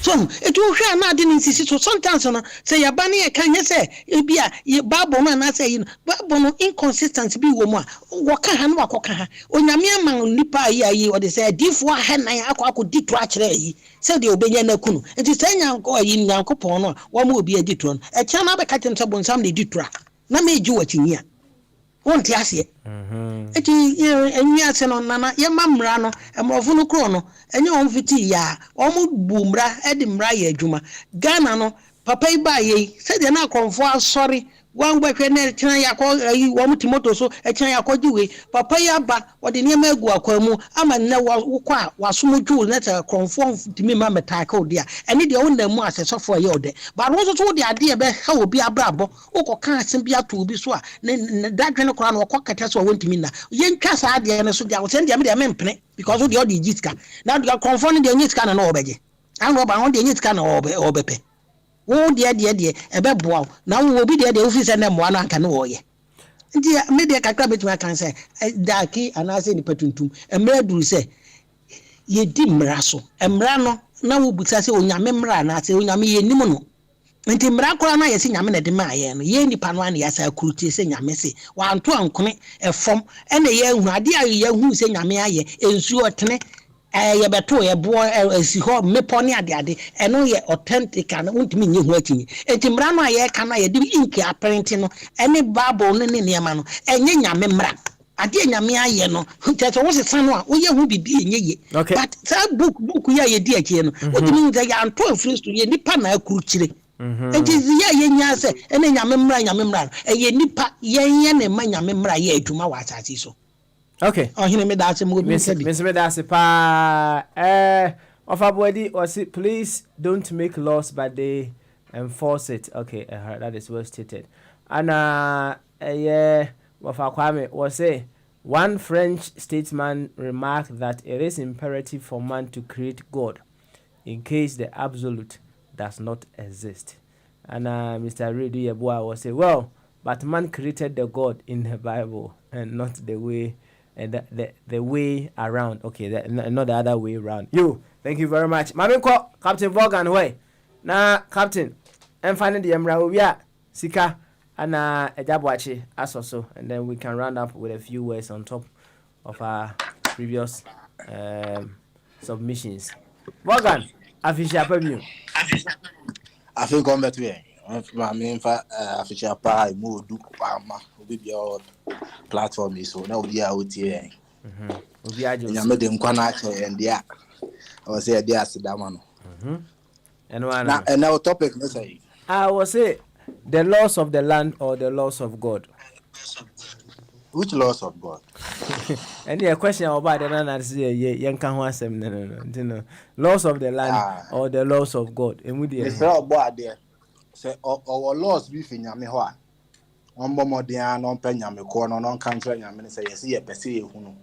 So it will share not in insist. So sometimes say a bunny, can you say, it be a babble man, I say, babble inconsistency be woman, waka and waka. When a mere man nipa ye, or they say, diff one hand I could detract ye, said the obeying a kun. It is saying Uncle in Uncle Pono, one will be a ditron. A channel be cutting some Sunday ditra. Na me do what in here. Won't you see? It is and yes, and on Nana, your mamrano, and Mofuno Chrono, and your own fiti ya, almost boombra, Edinburgh, Juma, Ganano, Papa by ye, said you're not conform, sorry. One way I call you want to motor so a China called you, Papa Yaba, what the name of Guacomo, I'm a no was so let her conform to me, Mamma Taco, dear, and it own them was a software yode. But also told the idea about how will be a brabo, or can't be a to be so. Then that kind of crown or cockatess or went to me now. Yen Casa idea and so they will send them the men because of the other Jitka. Now you are confronting the Nitscan and Obey. I know about the Nitscan or Bepe. Oh dear, a bad bow. Now we will be there, the office and them one can know ye. Dear, maybe I can say, Darky and I say the petuntum, and Medu say, ye dim rasso, and Brano, now we say, on your membrana, I say, on your me, Nimono. And Tim Bracona, I sing a minute, my ye any panwani as I could say, a messy, one to uncle, a form, and a young idea, young who say, Yamia, is your tene. Ya beto ya boy si ho me poni ade eno ye authentic and untimi nyi ho akini entimra no ye kana ye di ink apparent no ene bible no ne ne ma no enye nyame mra ade nyame aye no nteso wo se san no a wo ye hu bibi enye ye but sa book ya ye di akie no utimi nza ya anto afristo ye nipa na akuru kire enti ya ye nya se ene nyame mra ye nipa ye ne ma nyame mra ye adwuma wa asase so. Okay. Oh, he made that some good message. Miss Medasi pa of abodi or say please don't make laws but they enforce it. Okay, that is well stated. And yeah, Wafa Kwame was say one French statesman remarked that it is imperative for man to create God in case the absolute does not exist. And Mr. Redu Yeboah was say, well, but man created the God in the Bible and not the way. And the way around. Okay, not the other way around. You, thank you very much. Mami ko Captain Vaughan way. Na Captain, I'm finding the Emra we are Sika and Ejabwachi as also, and then we can round up with a few words on top of our previous submissions. Vaughan, official preview. I think on that way. I mean, official pie, move do Pama, will be your platform is so now we are out here. We are just made them quanache and yeah, I was here, dear Sidamano. And one and now topic, let's say. I will say the laws of the land or the laws of God. Which laws of God? And the question about the land is young no. Laws of the land or the laws of God. And we did there. Say our laws be fin yame ho a ombo modern no pen yame ko no no kan tra yame say yes ye pese ye hunu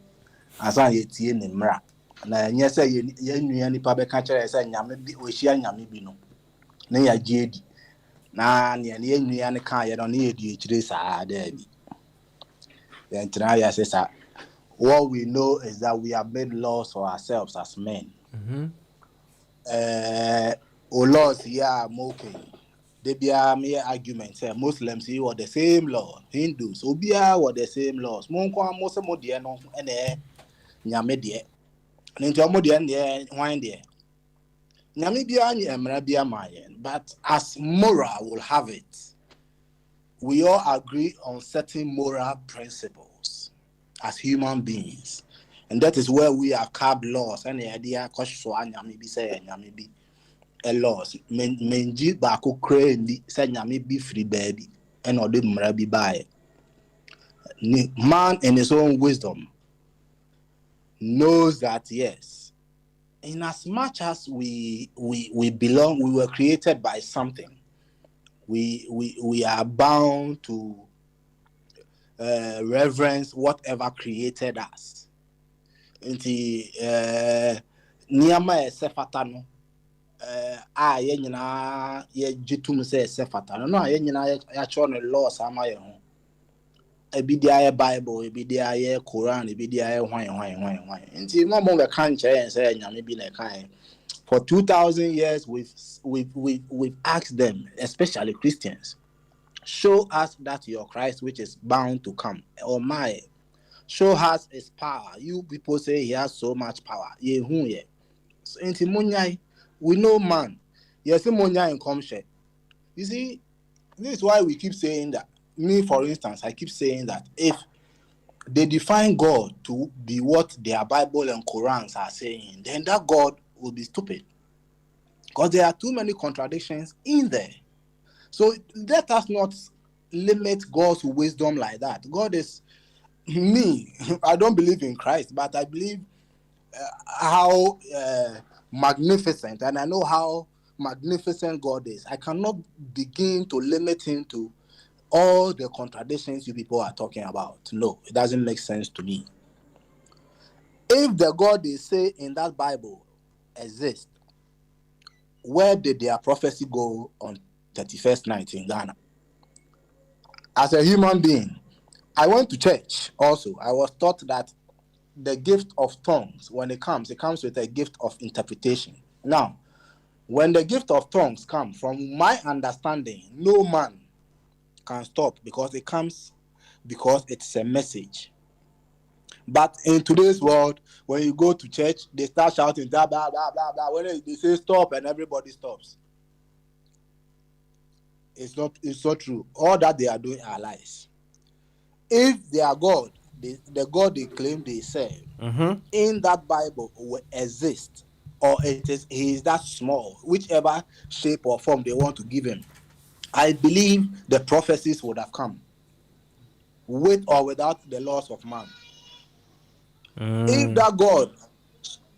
asa ye tie ne mra na enye say ye nua nipa be ka kire say nyame bi ohia nyame bi no na ya giedi na ne ye nua ne kan ye no na ye di kire saa da bi then try ya say sa what we know is that we have made laws for ourselves as men. Laws yeah okay. They be mere argument say Muslims see what the same law, Hindus obia what the same laws. Monko most mo de no ene nyame de. Nti omo de ne hwan de. Nyame bia anya emra bia mayen, but as moral will have it, we all agree on certain moral principles as human beings. And that is where we have carved laws. And the idea so nyame bi say nyame bi a laws menji ba ko kra ndi say nyame bi free baby and or the mra bi bae. Man in his own wisdom knows that yes, in as much as we belong, we were created by something. We are bound to reverence whatever created us. Nti niyama esefata no a ye nyina ye jitum se esefata no a ye nyina ya cho no laws ama ye ho. Ebidia ye Bible, ebidia ye Quran, ebidia ye hwan. Nti mo be kan che say nyame bi na kan. For 2,000 years we've asked them, especially Christians, show us that your Christ which is bound to come. Oh my, show us his power. You people say he has so much power. So inti munyai, we know man. Yes, munyai in comshe. You see, this is why we keep saying that. Me, for instance, I keep saying that if they define God to be what their Bible and Qurans are saying, then that God will be stupid. Because there are too many contradictions in there. So let us not limit God's wisdom like that. God is me. I don't believe in Christ, but I believe how magnificent, and I know how magnificent God is. I cannot begin to limit him to all the contradictions you people are talking about. No, it doesn't make sense to me. If the God they say in that Bible exists, where did their prophecy go on 31st night in Ghana? As a human being, I went to church also. I was taught that the gift of tongues, when it comes with a gift of interpretation. Now, when the gift of tongues comes, from my understanding, no man can stop because it comes because it's a message. But in today's world, when you go to church, they start shouting blah blah blah blah blah. When they say stop and everybody stops. It's not true. All that they are doing are lies. If their God, the God they claim they serve, in that Bible will exist, or he is that small, whichever shape or form they want to give him, I believe the prophecies would have come, with or without the laws of man. If that God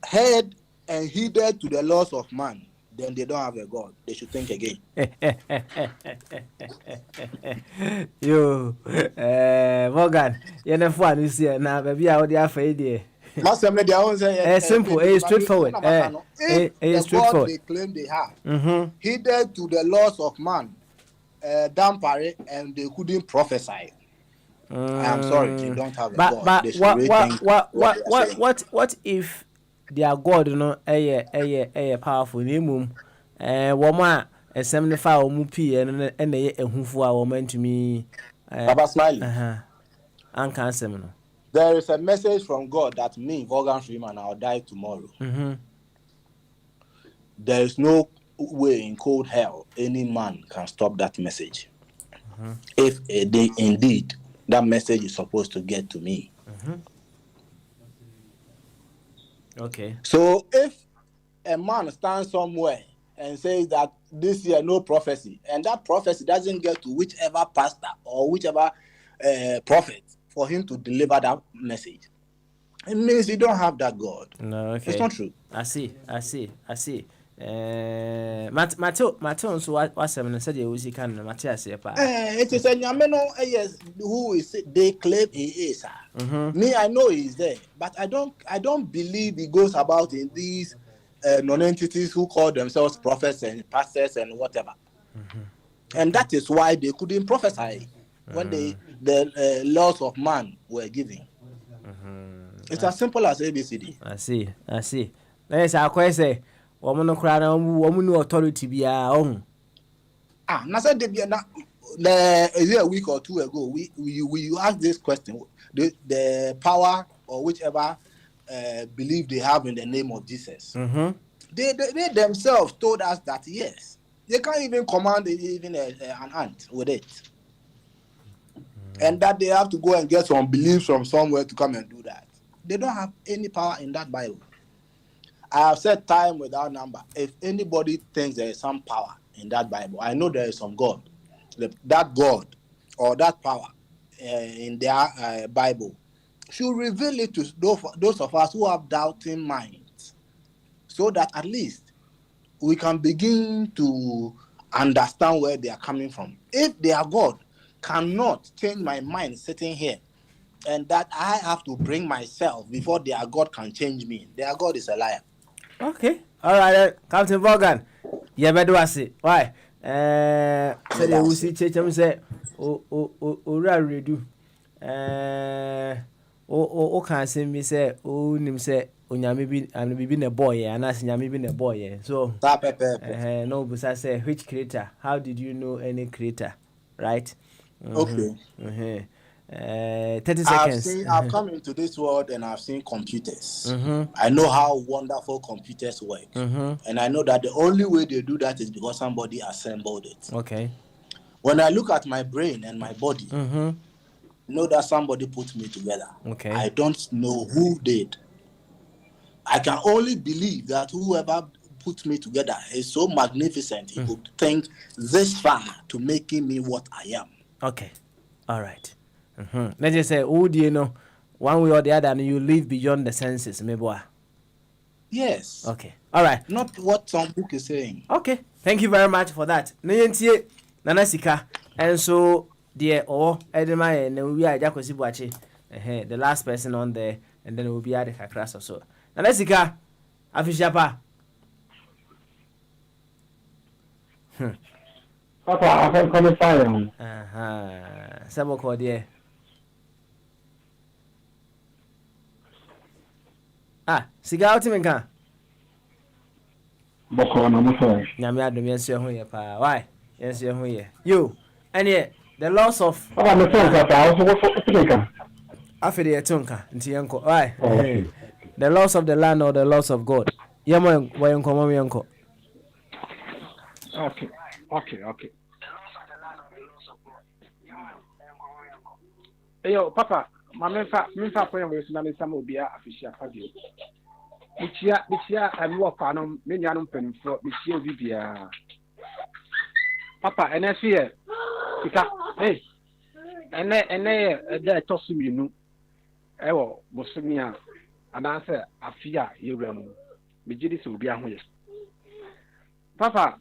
heard and heeded to the laws of man, then they don't have a God. They should think again. Yo, Morgan, you're not fun this year now, baby. I would have failed. Simple, straightforward. If the God they claim they have heeded to the laws of man, dampare, and they couldn't prophesy, I am sorry, they don't have a God. But They should rethink what they are saying. what if their God, you know, a powerful name, woman, a 75 mupi, and a who are woman to me, Baba Smiley. And cancer. There is a message from God that me, Morgan Freeman, I'll die tomorrow. There is no way in cold hell any man can stop that message. If indeed that message is supposed to get to me. Okay. So if a man stands somewhere and says that this year no prophecy, and that prophecy doesn't get to whichever pastor or whichever prophet for him to deliver that message, it means you don't have that God. No, okay. It's not true. I see. Mateo, so what seven said you was can Matthias. It is a Yameno, yes, who is it? They claim he is. Me, I know he's there, but I don't believe he goes about in these non-entities who call themselves prophets and pastors and whatever. And that is why they couldn't prophesy when the laws of man were given. It's as simple as ABCD. I see. Let's say, woman no cry, woman no authority be our own. A week or two ago, we asked this question: the power or whichever belief they have in the name of Jesus. They themselves told us that yes, they can't even command even an ant with it, and that they have to go and get some beliefs from somewhere to come and do that. They don't have any power in that Bible. I have said time without number. If anybody thinks there is some power in that Bible, I know there is some God. That God or that power in their Bible should reveal it to those of us who have doubting minds, so that at least we can begin to understand where they are coming from. If their God cannot change my mind sitting here, and that I have to bring myself before their God can change me, their God is a liar. Okay. All right, Captain Morgan. Yeah, but do I see? Why? Say the Usi Checham say, redu. Can see me say, nim say, Unyami be and we been a boy, and as Yami been a boy. So, no, but I say, which creator? How did you know any creator? Right? Okay. 30 seconds. I've come into this world and I've seen computers. I know how wonderful computers work. And I know that the only way they do that is because somebody assembled it. Okay. When I look at my brain and my body, I know that somebody put me together. Okay. I don't know who did. I can only believe that whoever put me together is so magnificent, he could think this far to making me what I am. Okay. All right. Let's just say, who do you know? One way or the other, and you live beyond the senses, maybe. Yes. Okay. All right. Not what some book is saying. Okay. Thank you very much for that. Nana Sika. And so, dear, Edema, and we are Jacosi Buachi, the last person on there, and then we'll be at the Kakras or so. Nana Sika, Afishapa. Papa, I can come fire. Saboko, dear. Siga Ultiminka. Boko, no more. Yamia, the Monsieur Hoya, why? Yes, you're here. You, and yet, the loss of. Oh, I'm the phone, I also work for Africa. Afidi Tunka, Ntianko, why? The loss of the land or the loss of God. Yamo, Wayanko, Mamianko. Okay. Yo, Papa, my men point was not some will be official for you. Which year, I'm more panum, many pen for Monsieur Vivia. Papa, and I fear, hey, and they toss me, you know. Ewo, Bosnia, and answer, I fear you run. Bijidis will be a way. Papa,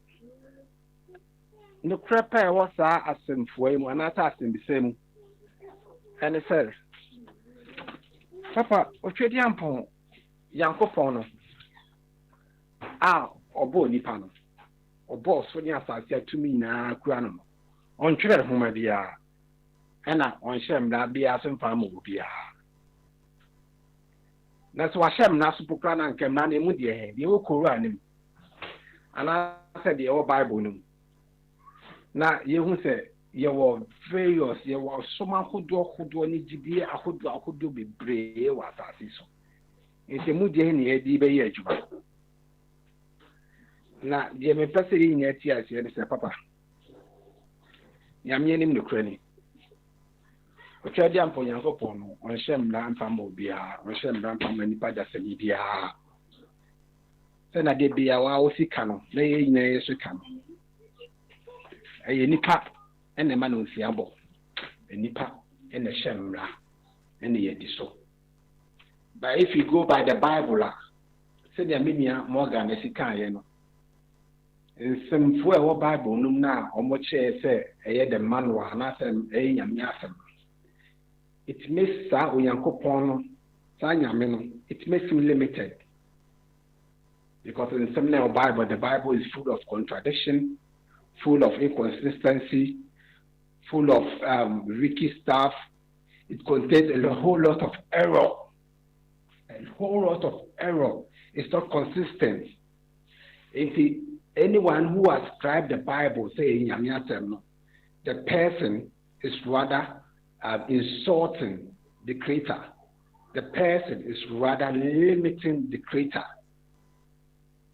no crepe was a sim for him, and I asked him the same. And he said, Papa, what you yampon, Yanko Fono? Or Bo Nipano, or boss when you said to me now, Granum, on trade home, dear, and on Shem that be as in farm will be. That's why Shem Nasupukran and Kemani Mudia, the old Koran. And I said the old Bible. Now, you who say, you were various, you were someone who do need to be a who do be brave, what I see so. It's a Mudia in the Edibe. Now, the me person in your tears, you say, Papa. Yamianim the cranny. But you jump on your hopon, on Shem Lamp and Mobia, on Shem Lamp and Manipada Semibia. Then I did be a wow, Sicano, lay in a Sicano. A nipa and the man with Yabo, a nipa and the Shemra, and the Ediso. But if you go by the Bible, say the Minia Morgan, as he can, you know. In some full Bible, no now, or much say, a the manwa, and I said, a yam. It makes Sa Uyankopono, Sanyamino, it makes him limited. Because in some Bible, the Bible is full of contradiction, full of inconsistency, full of risky stuff. It contains a whole lot of error. A whole lot of error. It's not consistent. If anyone who ascribed the Bible saying the person is rather insulting the Creator. The person is rather limiting the Creator.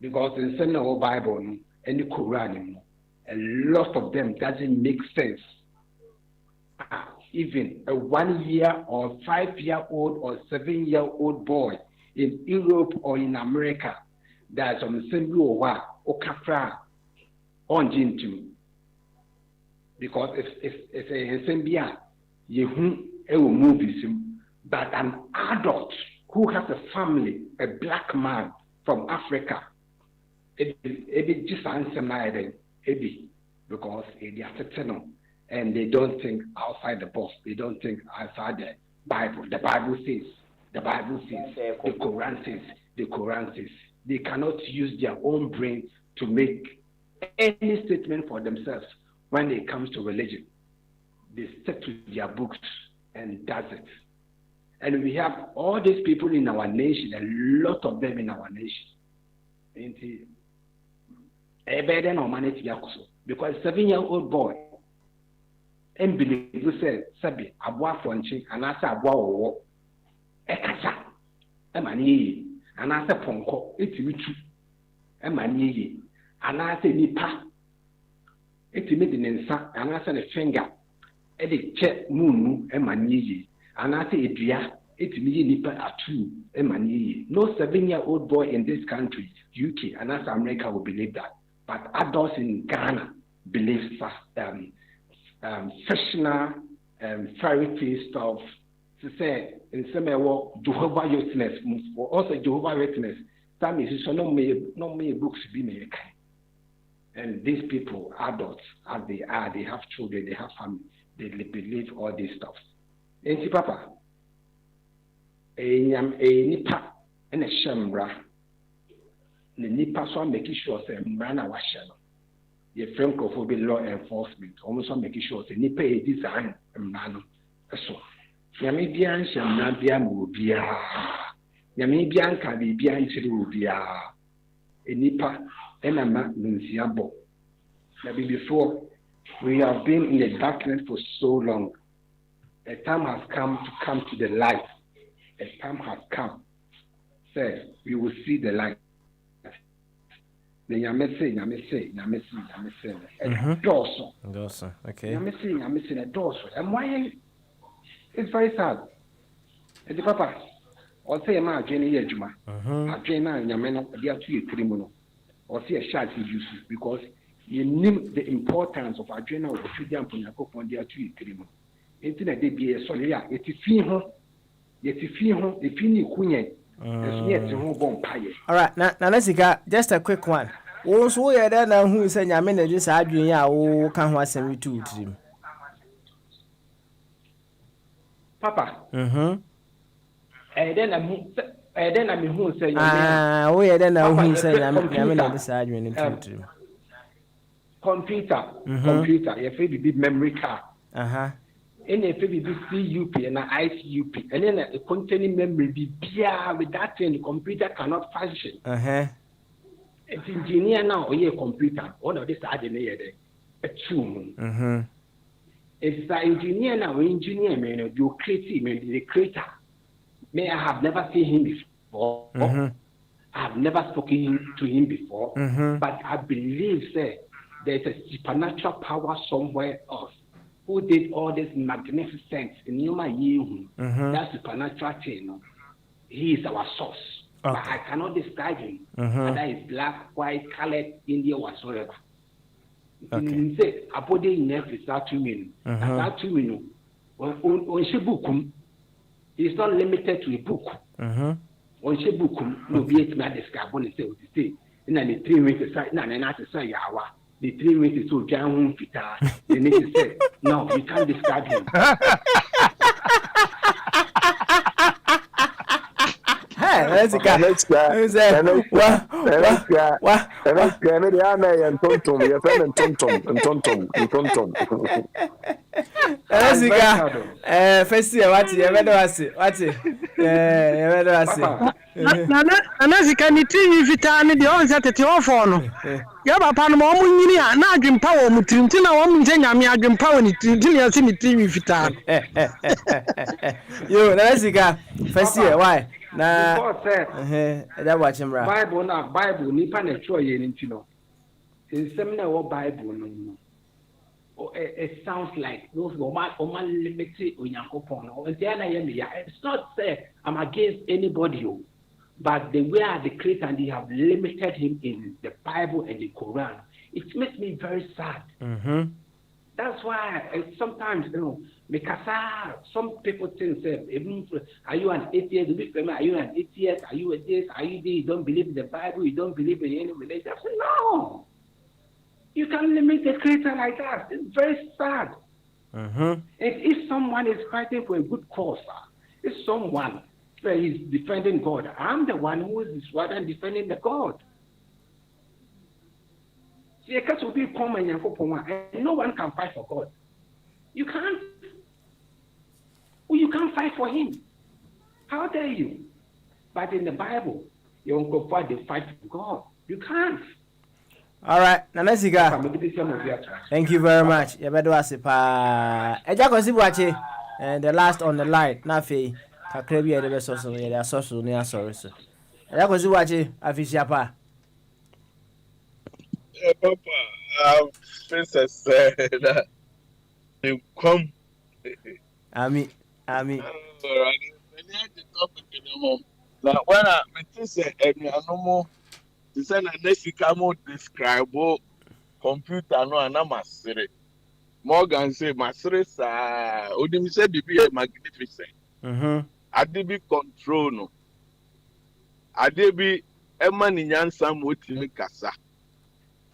Because in the Bible and the Quran, a lot of them doesn't make sense. Even a 1 year or 5 year old or 7 year old boy in Europe or in America that's on the same or Kafra on Jintu. Because it's a Sembia, you movies, but an adult who has a family, a black man from Africa, Ebi just answer my ebi because they are certain and they don't think outside the box. They don't think outside the Bible. The Bible says. The Quran says. The Quran says. They cannot use their own brain to make any statement for themselves when it comes to religion. They stick to their books and that's it. And we have all these people in our nation, a lot of them in our nation. Because 7-year-old boy and believe you said Sabi Abwa Fonchi and I said Abwa Ekasa Emani and I said Ponko it's Michu Emani and I said Nipa it's made in Nsa and I said a finger Eddie check Munu Emani and I said Edria it's me Nipa Atu Emani. No 7-year-old boy in this country, UK and as America will believe that. But adults in Ghana believe fictional fairy tale stuff. To say in some way, Jehovah Witness, also Jehovah Witness. Some is no many books be made. And these people, adults, as they are, they have children, they have family, they believe all this stuff. And see, Papa, a nipa and a shambra. The nipa so making sure say mrana washano. Your friend of law enforcement almost making sure say nipa a design mrano. So Yami bian shamna bia mu bia. Yami bian ka bi bia nchiri bia. A nipa enama nunsiabo. Maybe before we have been in the darkness for so long. A time has come to the light. A time has come. Say we will see the light. Nyamese. Dorsal. Okay. Nyamese, dorsal. And why? It's very sad. And the papa, or say, ma, Jenny Yajuma, a Jena, Yameno, the two criminal, or see a shot he uses because you knew the importance of a general of Julian Punako on their two criminal. Internet, they be a solia, yet if you home, if you knew Queen. All right, now let's go. Just a quick one. Also, we are there who is saying, I mean, just arguing, yeah, oh, can't watch me too. Papa. And then I'm who say, we are there who is saying, I mean, this arguing too. Computer, your favorite memory card. And if it be CUP and ICUP, and then a containing memory be with that thing, the computer cannot function. It's engineer now or a computer. One of these engineer a tool. It's the engineer now, engineer man, you create the creator. May I have never seen him before. I have never spoken to him before. But I believe there's a supernatural power somewhere else. Who did all this magnificent in human you? That supernatural thing. He is our source. But I cannot describe him. Whether he's black, white, colored, Indian, whatsoever. He said, "A body in every Saturday. Saturday, on Shibukum, it's not limited to a book. On Shibukum, no be it my describe when it say, in the 3 weeks, and I say, Yawa. The 3 weeks is so down fita. They need to say, no, you can't describe him. Let's Yaba pan mo munyini na adwempa wo mutrimti na wo mnje nyame adwempa wo ni trimti na se ni tv fitan yo na sika first year why na that watch him Bible nipa na tro ye nti no nsem na wo Bible no it sounds like those woman limited onyankopon no it's not say I'm against anybody. But the way the creator and they have limited him in the Bible and the Quran, it makes me very sad. That's why sometimes, some people think, are you an atheist? Are you an atheist? Are you a this? Are you this? You don't believe in the Bible? You don't believe in any religion? I say, no. You can't limit the creator like that. It's very sad. If someone is fighting for a good cause, if someone is defending God, I'm the one who is defending the God. Because will be common and no one can fight for God. You can't. Well, you can't fight for him. How dare you? But in the Bible, you won't fight for God. You can't. All right, Nanasiga. Thank you very much. And the last on the line, Nafi, Kakrebi, the best also, they are social near source. That was watching Afishapa. Papa, Princess said that you come. Ami. Now, when I say any animal, to send a Nessicamo describe computer, no, and I'm a city. Morgan say, my series, Odim said, be a magnificent. I did be control, no. I did be a man in Yansam with Mikasa.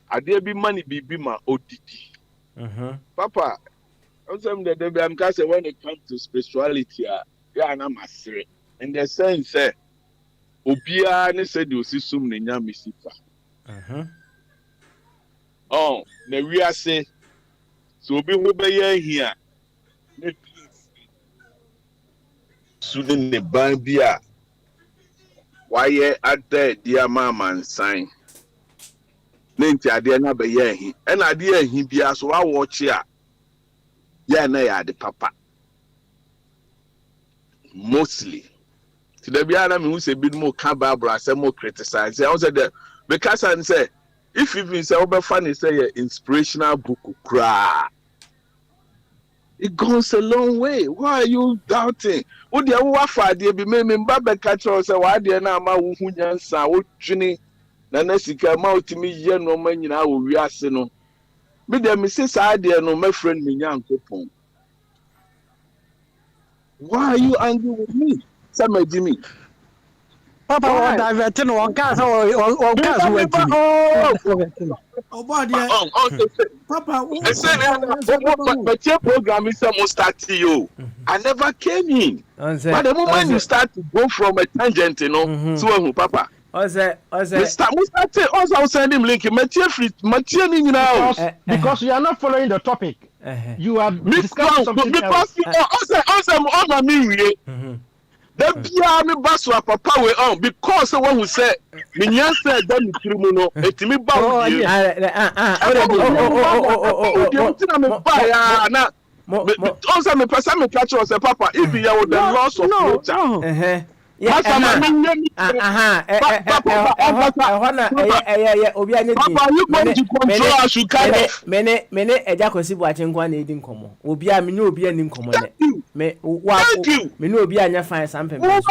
I did be money be my OTT. Papa, I'm saying that I'm casting when it comes to spirituality, yeah, and I'm a city. In the sense, Obia ne said you see some Nenya Misifa. Oh, the we are say, so be who be here. Soon the Bambia. Why at the dear mama and sign? Ninty idea na be here, and idea he be as I watch here. Yeah, na the papa. Mostly. To the Biana, who say bit more cababra, say more criticize. I said that because I say, if even say over funny say inspirational book cry. It goes a long way. Why are you doubting? Would you have to be made in Baba Catcher? Say, why do you know my Wunyan Sa? What Trini? Nanessica Moutimi Yen no man in our Riasino. But the Mrs. Idea no my friend Minyan Coupon. Why are you angry with me? Some Jimmy. Papa, what diverting one cast or cast with Papa, but your program is almost starting you. I never came in. But the moment you start to go from a tangent, you know, so Papa. Also send him link. Because you are not following the topic. You are discussing something else. The Piami Baswa Papa we on because someone who said Minyan said then criminal etimi ba also me person me catch us Papa if you are the loss of nature. Papa, you going to control us, you can't. Mene, Ejakosi watching one eating common. Obia, me no be an common. Thank you. Me no be an fine something. The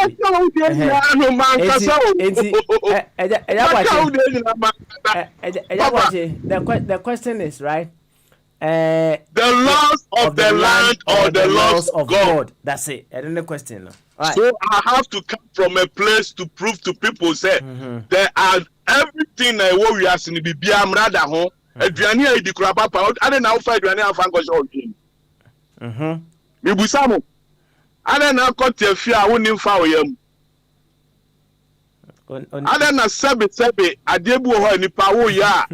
question is right. The laws of the land or the laws of God. That's it. I don't know question. Right. So I have to come from a place to prove to people say there are everything what we are seeing be amrada home. Adriani e di kuraba pa. I don't know fight Adriani afan go show him. Me busamo. I don't know cut the fear woni fa oyam. I don't know sebe adebu ho nipa wo ya.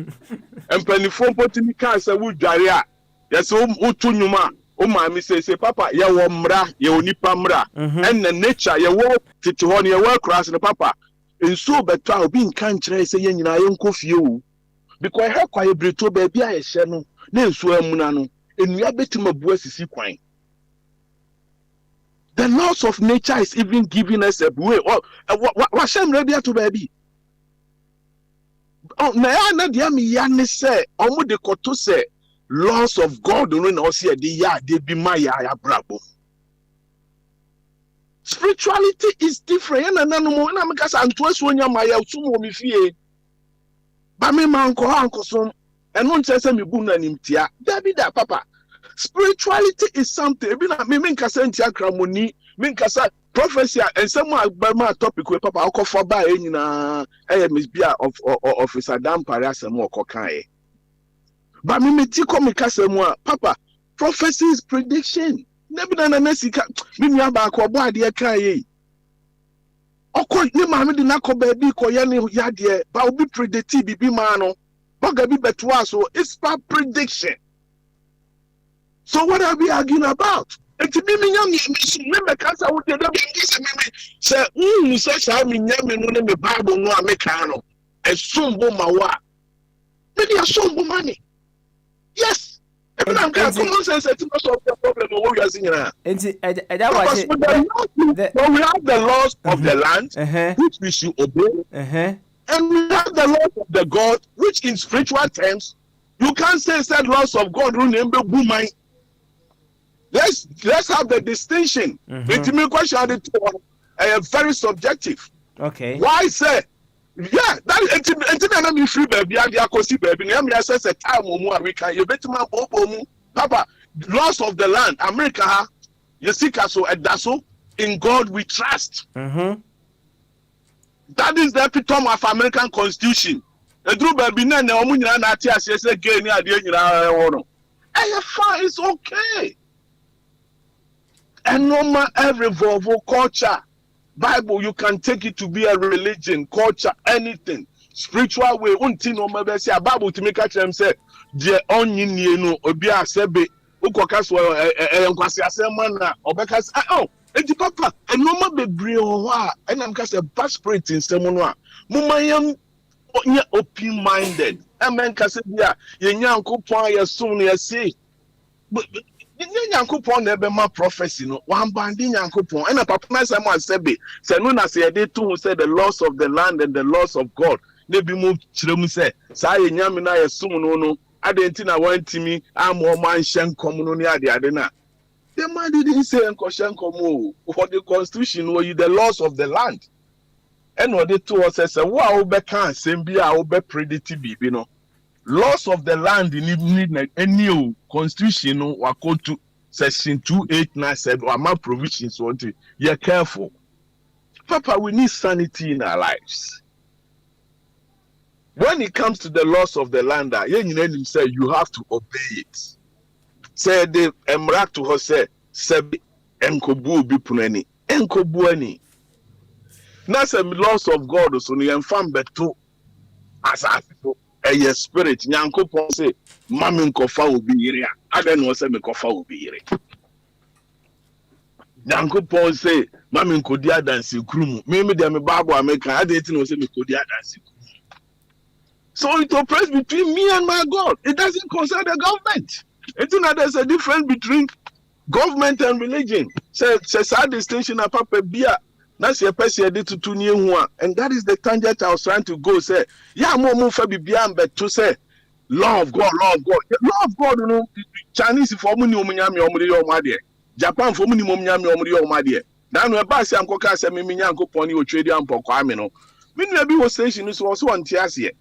Empanifo potimi kan say wo dware a. Yes wo tunuma. O mami say Papa ye wo mra ye onipa mra and the nature ye wo tete ho ye wo cross ne Papa enso beto a obi nkan kire say ye nyina ye nkofie o because he kwa ye breto ba bia ye hye no na enso amuna no enua betima bu asisi kwan. The laws of nature is even giving us a way. What shame ready to baby. Oh na dia mi ya ne say omo de koto say laws of God no see they be my brabo. Spirituality is different and na because antwe so nya maya sumo mi fie ba me man ko anko so eno nche se me bu na nimtia da bi da Papa spirituality is something. Ebi na me nkasa ntia kramoni, me nkasa prophecy and some agba topic we papa akofa ba enyina misbia of officer Dan Pariasem okokan. But me ti come kasa mu a papa prophecy is prediction. Nebi na nasika me nua ba ko bo ade kan yi. Okọ ni ma me di na ko ba bi ko ye ne yade ba obi predict bibi ma no. Boga bi beto aso it's by prediction. So what are we arguing about? It's me me kasa wo de be say say me nyame no ne me Bible no ameka no. Esumbo mawa. Me dey asumbo money. Yes. Even I'm got common sense to solve the problem what we are seeing now. We have the laws of the land which we should obey. And we have the laws of the God, which in spiritual terms, you can't say said laws of God. Let's have the distinction. The question very subjective. Okay. Why say? Yeah, that me free baby. Baby. I says a time we can. You bet my Papa. Laws of the land, America. You see, so at Daso. In God we trust. That is the epitome of American Constitution. The group baby na omunyina na ati asese gay ni ade nyina wono. Fine, it's okay. And no matter every culture, Bible you can take it to be a religion, culture, anything, spiritual way. Unti no maybe say Bible to make them say the onyi no obi asebe ukoka so enkwase asema na obeka oh. Enti papa enoma bebre ho a enam ka se bad spirit nsem no a mumayam onya open minded amen ka se bia ye nyankopon ye so no ye say nyankopon na be ma prophecy no wan bandi nyankopon ena papa na say mo asebe say no na say dey to say the laws of the land and the laws of God na bi mu kirem say sa ye nyame na ye so no adenti na wantimi amo man hyenkom no ne ade na. The man didn't say Nkoshenkomo for the constitution or the laws of the land. And what they told us is wow be can same be our be predictive, you know. Laws of the land in a new constitution or code to section 289 said or my provisions want to you're careful. Papa, we need sanity in our lives. When it comes to the laws of the land, you say you have to obey it. Say the emrak to her say sebi enkobu bi punani enkobu ani na say laws of God so no yemfam beto asafo eye spirit nyankopon say mami nkofa obi yire ada no say me kofa obi yire nyankopon say mami nkodi adanse krumu me de me Bible ameka ada eti no say me kodi adanse krumu. So it operates between me and my God. It doesn't concern the government. It's not there's a difference between government and religion. Say sad distinction of Papa Bia. That's your person did to new one. And that is the tangent I was trying to go. Say, yeah, more for Bian, but to say, law of God, law of God. The law of God, you know, Chinese for money, Japan for money, now, no bass and coca, say, Miminyanko pony or trade and Pocamino. Maybe was station is also on Tiasia.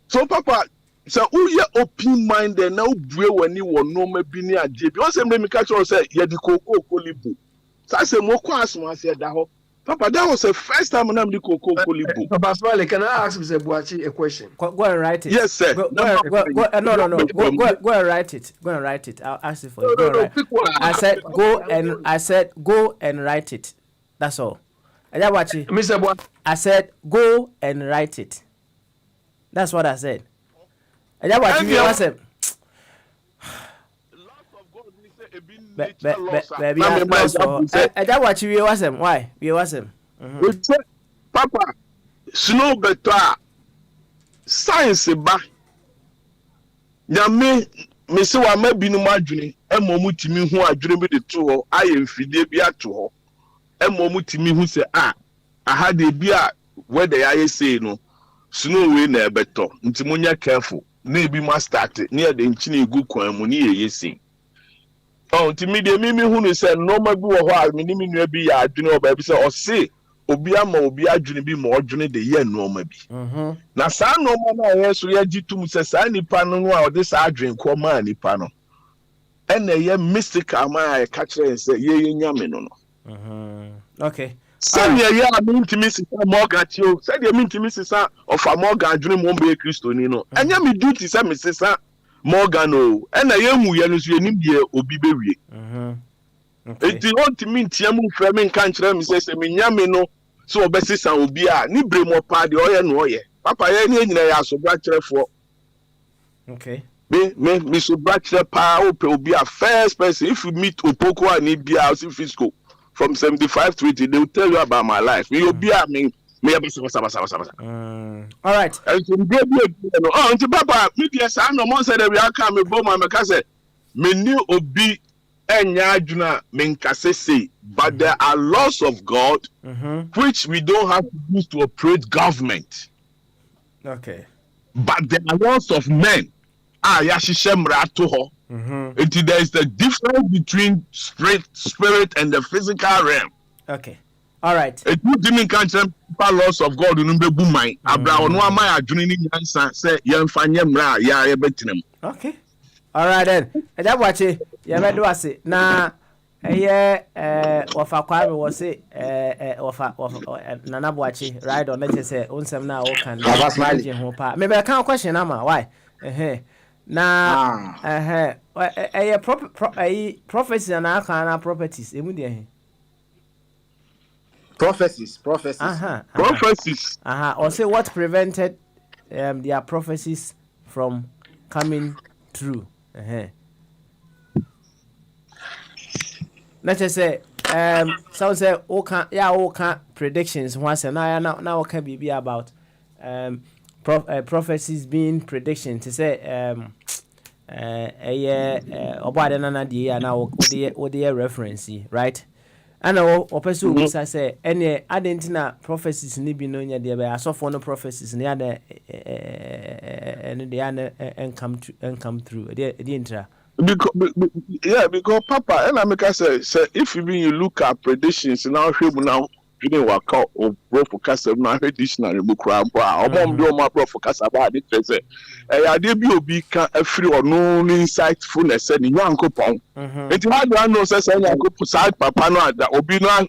So, Papa. So who ye open minded now bwe when you were no maybe near JP. Once me catch or say ye the cocoa colibu. So I say more question I said that Papa, that was the first time I'm the cocoa colibu. Papa Smiley, can I ask Mr. Buachi a question? Go and write it. Yes, sir. No. Go and write it. Go and write it. I'll ask you for it. I said go and write it. That's all. Mr. Buachi. I said go and write it. That's what I said. I what you was him. Baby, I what you was him. Why? You was him. Papa, snow better. Science ba. Nyame me se wa ma binu madwene emo mutimi hu adwene bi de to ho aye mfide bi ato ho emo mutimi hu se aha de bi a whether aye say no snow we na ebeto nti munya careful. Na bi ma start near the nchini egu kwan mu ne yesi oh nti me de mimi hu no say no ma bi wo ho a me ni nua bi ya adwene oba bi say o se obi ama obi adwene bi ma odwene de ye no ma bi na sa no ma na ye so ye gitum say sa nipa no no a o de sa adwene ko ma nipa no and a mystical my catcher and say, ye yamino. Okay. Send ye I mean to Mrs. Morgan, you said you mean to Mrs. of a Morgan dream won't be a Christianino. And yammy duty, some Mrs. Morgan, oh, and I am we are you obi baby. Okay. It want to mean Tiamu Framing country, says, I mean, Yamino, so Bessis will be a Nibre more party or no, Papa, any so bachelor for. Okay. Me so bachelor power will be a first person. If you meet Opoko and Ibia House in Fisco from 75 to 80, they will tell you about my life. Me, be a me. All right. Oh, Papa, me, yes, I know most of the real come with Boma Macase. Me knew Obi. But there are laws of God which we don't have to use to operate government. Okay. But there are laws of men. There is the difference between spirit and the physical realm. Okay. All right. It didn't catch laws of God. Okay. All right then. That watch it. You better do it. Now, wafa kwame was it wafa nana boachi right on let say unsem na o kan maybe I can't question ama why na prophecies and our properties emu prophecies or say what prevented their prophecies from coming true. Let's just say, someone say, okay, predictions. Once and now can be about prophecies being predictions. To say, about another year now, what the reference, right? And our person who say, any identina prophecies need be known yet. There are so for no prophecies, and the other and the other and come through the intra. Because Papa, and I make say if you look at predictions now, now you know what call or broadcast now dictionary book crab or mom do my broadcast about it. Say, I did be a free or no insightfulness and you uncle Pong. It had one no says I could put side Papa no that will be no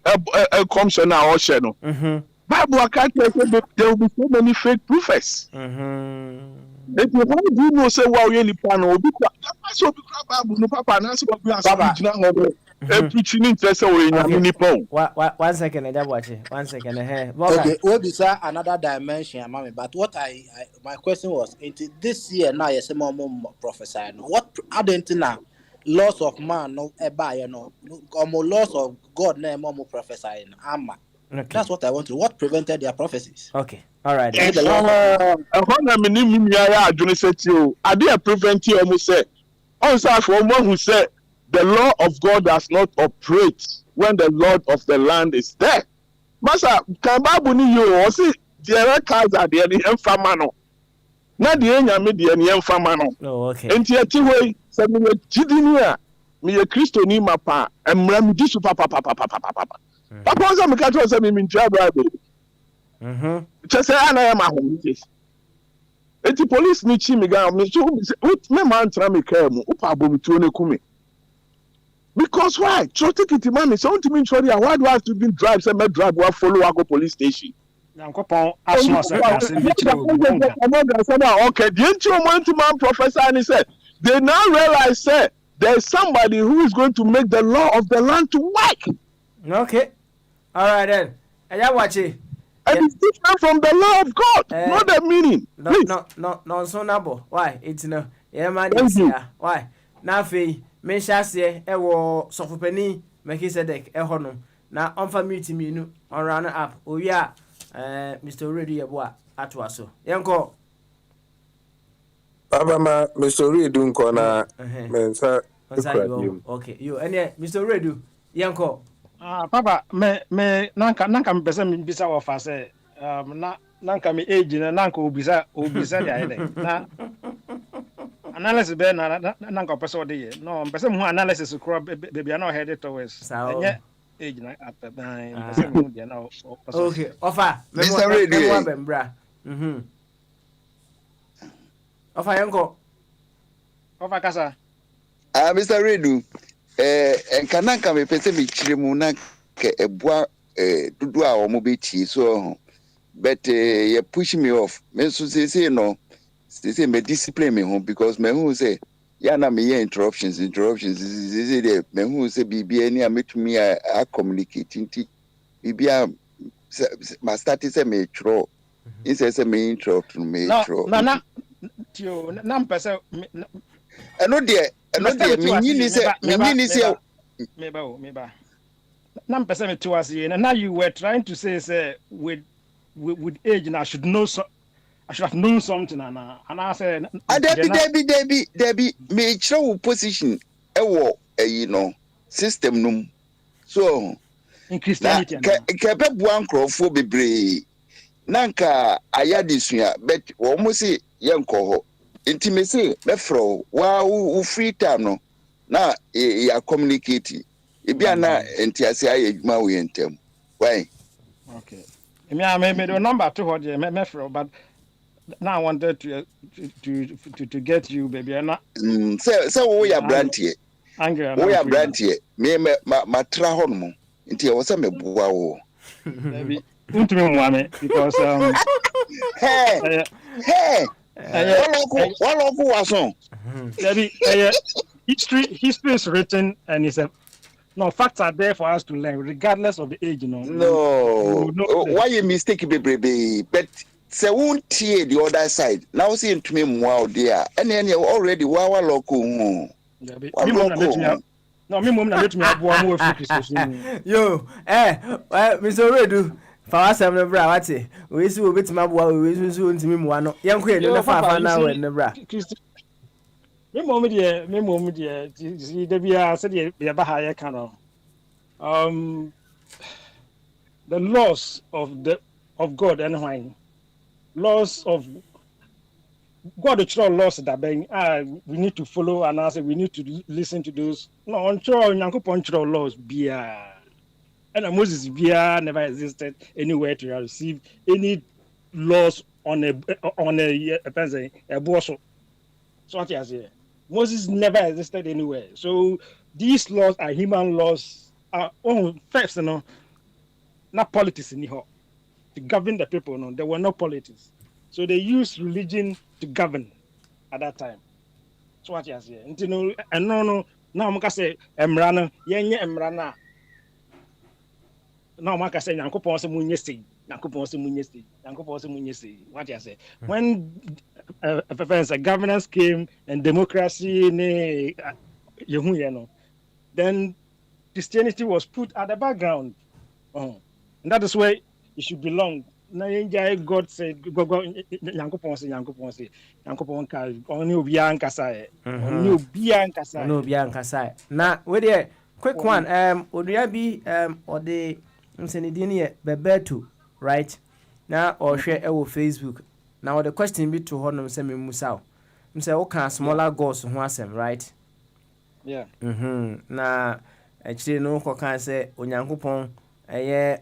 a commissioner or channel. Bible I can't tell you there will be so many fake prophets. If you want to know, say, wow, you need to know, so be Papa, and that's what we are preaching interest in Nippon. 1 second, I watch it. 1 second, okay, we'll be another dimension, mommy. But what my question was, into this year now, yes, mom prophesying. What identity laws of man, no, you know, laws of God, no, mom prophesying. Okay. That's what I want to. What prevented their prophecies? Okay. All right. I did prevent you almost said. Also, for one who said the law of God does not operate when the Lord of the land is there. Masa, can Bible you or see the cards are the infamano. Not the end, the infamano. Oh, okay. And yet, way, some Jidinia, me a Christo ni mapa, and Ramdisu papa. Papa was a mechanical semi in Bible. Just say, I am a home. It's the police me chimiga, me so, me man tramicam, Upabo to Kumi. Because why? So take it, man. So to mean, sorry, why do I have to be drive some drive or follow Ago police station? Okay, the man professor and he said, they now realize, sir, there's somebody who is going to make the law of the land to work. Okay. All right then. I watch it. And it's different from the law of God, not the meaning. No, so number. Why? It's no. Yeah, man. Why? Now, me shall say, so for penny, make his deck, honor. Now, on for me to me, on run up. Oh, yeah, Mr. Ready, a boy, at Wasso. Yanko. Abama, Mr. Redu, corner, okay, you and Mr. Redu, Yanko. Papa, me nanka mpesa mbisa wafa se nanka me age na nanka obisa ya de na analysis be na nanka pesa ode ye no mpesa mu analysis kro be na head towards enye age na mpesa mu dia na okay offer Mr. Radio bembra offer yanko offer kasa Mr. Redu, enkananka me pese me chire mu na ke eboa dudu a omo beti so but you push me off. Me so say no. Say me discipline me home because me who say ya na me interruptions say me who say bibi any a metumi a communicate nti bibi a ma start say me tro. He say me interrupt me tro. No, tio na mpese Eno de me nyini say meba na mpese me to ase na you were trying to say with age and I should have known something and I said Debbie me show position you know system num so in Christianity ke be bua nkrofo bebre nanka ayadisua but almost yenko ho intimacy be fro wa free time no na ya communicate ebia na entiase ayedwuma we entem why okay me the number to hold me fro but now I wanted to get you baby and so we are brantie we are brantie me tra ho no nti e wo se me boa wo baby untumi muame because Waloku wason baby history is written and it's no facts are there for us to learn regardless of the age no why you mistake baby but say won't hear the other side now see into me wow there and already waloku no me mom na let me aboa mo afiri yo Mr. Redu fa wasam ne bra wate we si obetima aboa we sunsu ntimi muwa no yenko ye ne fa na we ne bra me mom de si de bia se de ya ba ha ye kan no the laws of God and why laws of God the true laws that we need to follow and I say we need to listen to those no on true Nyankopon laws bia and Moses bia never existed anywhere to receive any laws on a person a boss so what you say Moses never existed anywhere so these laws are human laws are first not politics in here to govern the people no there were no politics so they used religion to govern at that time. So what you say? No, now I'm say emrana, yenye emrana. Now I'm say Nyankopon se munyesi, Nyankopon se munyesi, Nyankopon se munyesi. What you say? When governance came and democracy then Christianity was put at the background. And that is where it should belong. God said, Yankopon ka only obia nkasa only obia nkasa na we dey quick one odua bi ode msenidi ne bebeto right na ohwe e wo Facebook na the question bi to honom se memusa mse wo kan smaller goals ho asem right yeah na actually no ko kan se onyankopon eye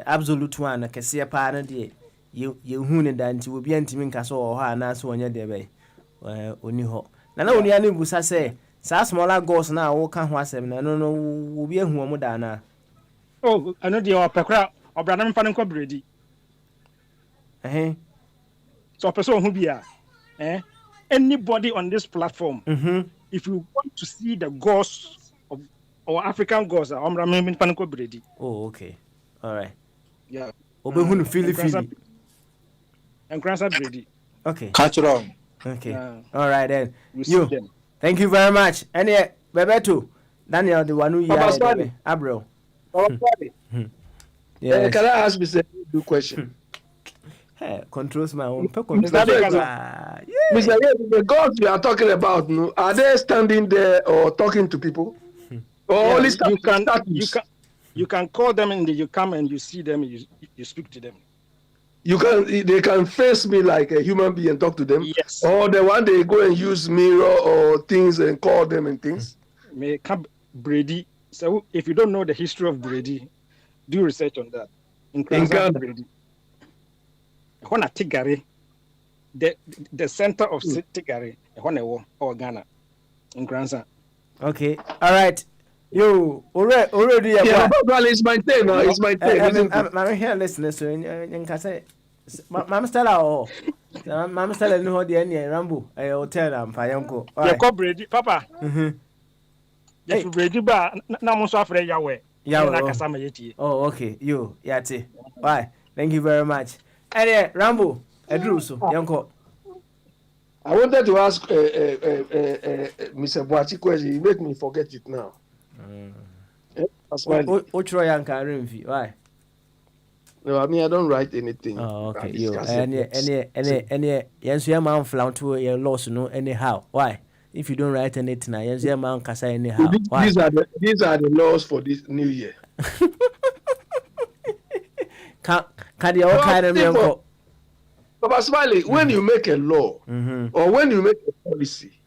absolute one kese pa na de ye hu ne da nti obi antimi nkasa o ha na so onye de be oni ho na oni anu busa se sa smaller goals na wo kan ho asem na no obi ehu omo da na oh anu de o pekra obra na mfa nko bredi so person who be anybody on this platform if you want to see the goals of our African gods omra me panko bredi oh okay all right yeah obehunu feel and grandson bredi okay cultural okay all right then you thank you very much and Bebeto Daniel the one who you abro yeah can I ask Mr. a question controls my own Mr. The gods you are talking about are they standing there or talking to people or only you can call them and you come and you see them and you speak to them they can face me like a human being and talk to them yes or the one they go and use mirror or things and call them and things may come Brady so if you don't know the history of Brady do research on that in Ghana Brady when a Tigari the center of Tigari when or Ghana Nkransa. Okay. All right. You already yeah, well, it's my turn now. It's my turn. I'm here listening so in say Mama Stella or Mama Stella no the any Rambo hotel am fa yanko. Yeah, Brady, Papa. Hey, Brady ba na mo so afre yawe. Oh, okay. You, yati. Why? Thank you very much. And Rambo, Edruso, yanko. I wanted to ask Mr. Boachi question. You make me forget it now. Ochro yanka Rimfi. Why? No, I mean I don't write anything. Oh, okay. You any yes, your man flown to your loss no anyhow. Why? If you don't write anything, yes, your man can say anyhow. Why? These are the laws for this new year. Can the all kind of yanko? Papa Smiley, when you make a law or when you make a policy,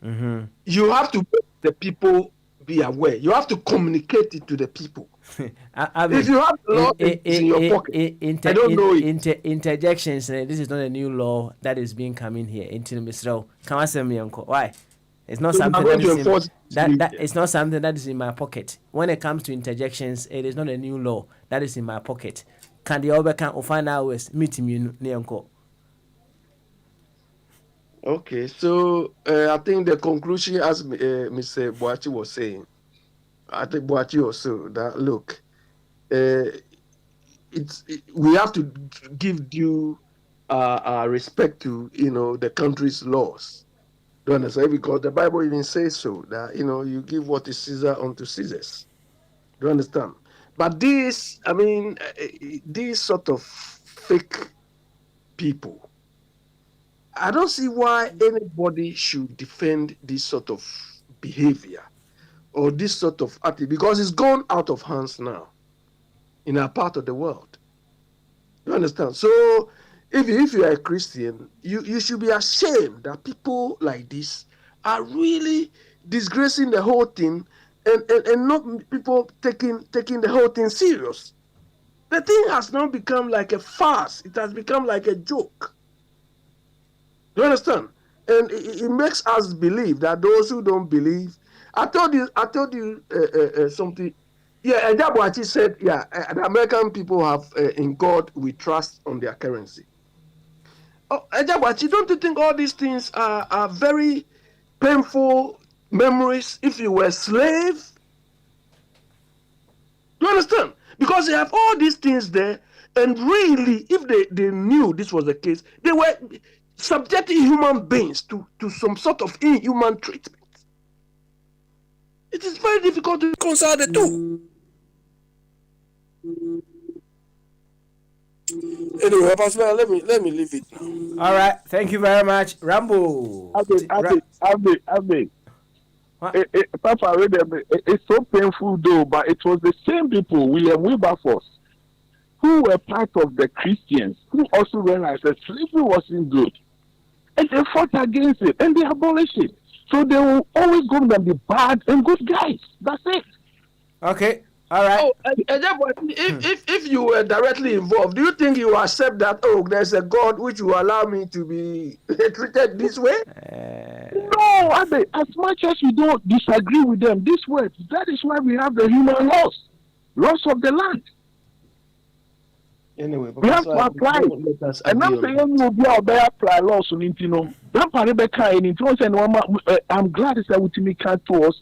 you have to make the people be aware. You have to communicate it to the people. If you have law in your pocket, I don't know it. Interjections. This is not a new law that is being coming here into Mr. Why? It's not something it's not something that is in my pocket. When it comes to interjections, it is not a new law that is in my pocket. Can the other can find out ways meet me near. Okay, so I think the conclusion, as Mr. Boachi was saying, I think Boachi also that look, we have to give due respect to the country's laws. Do you understand? Because the Bible even says so that you give what is Caesar unto Caesars. Do you understand? But these sort of fake people, I don't see why anybody should defend this sort of behavior or this sort of attitude, because it's gone out of hands now in our part of the world. You understand? So if you are a Christian, you should be ashamed that people like this are really disgracing the whole thing and not people taking the whole thing serious. The thing has now become like a farce. It has become like a joke. You understand? And it makes us believe that those who don't believe. I told you something. Yeah, Ejabuachi said, the American people have in God we trust on their currency. Oh, Ejabuachi, don't you think all these things are very painful memories if you were a slave? You understand? Because they have all these things there, and really, if they knew this was the case, they were subjecting human beings to some sort of inhuman treatment. It is very difficult to reconcile the two. Anyway, Pastor, let me leave it now. All right, thank you very much, Rambo. Abe. Papa, it's so painful though, but it was the same people, William Wilberforce, who were part of the Christians, who also realized that slavery wasn't good. And they fought against it, and they abolished it. So they will always go to be bad and good guys. That's it. Okay. All right. Oh, if you were directly involved, do you think you accept that, there's a God which will allow me to be treated this way? No, Abe, as much as you don't disagree with them, this words, that is why we have the human laws of the land. Anyway, we have to apply. And I'm saying you will be able to apply laws on it, I'm glad it's that we can't to us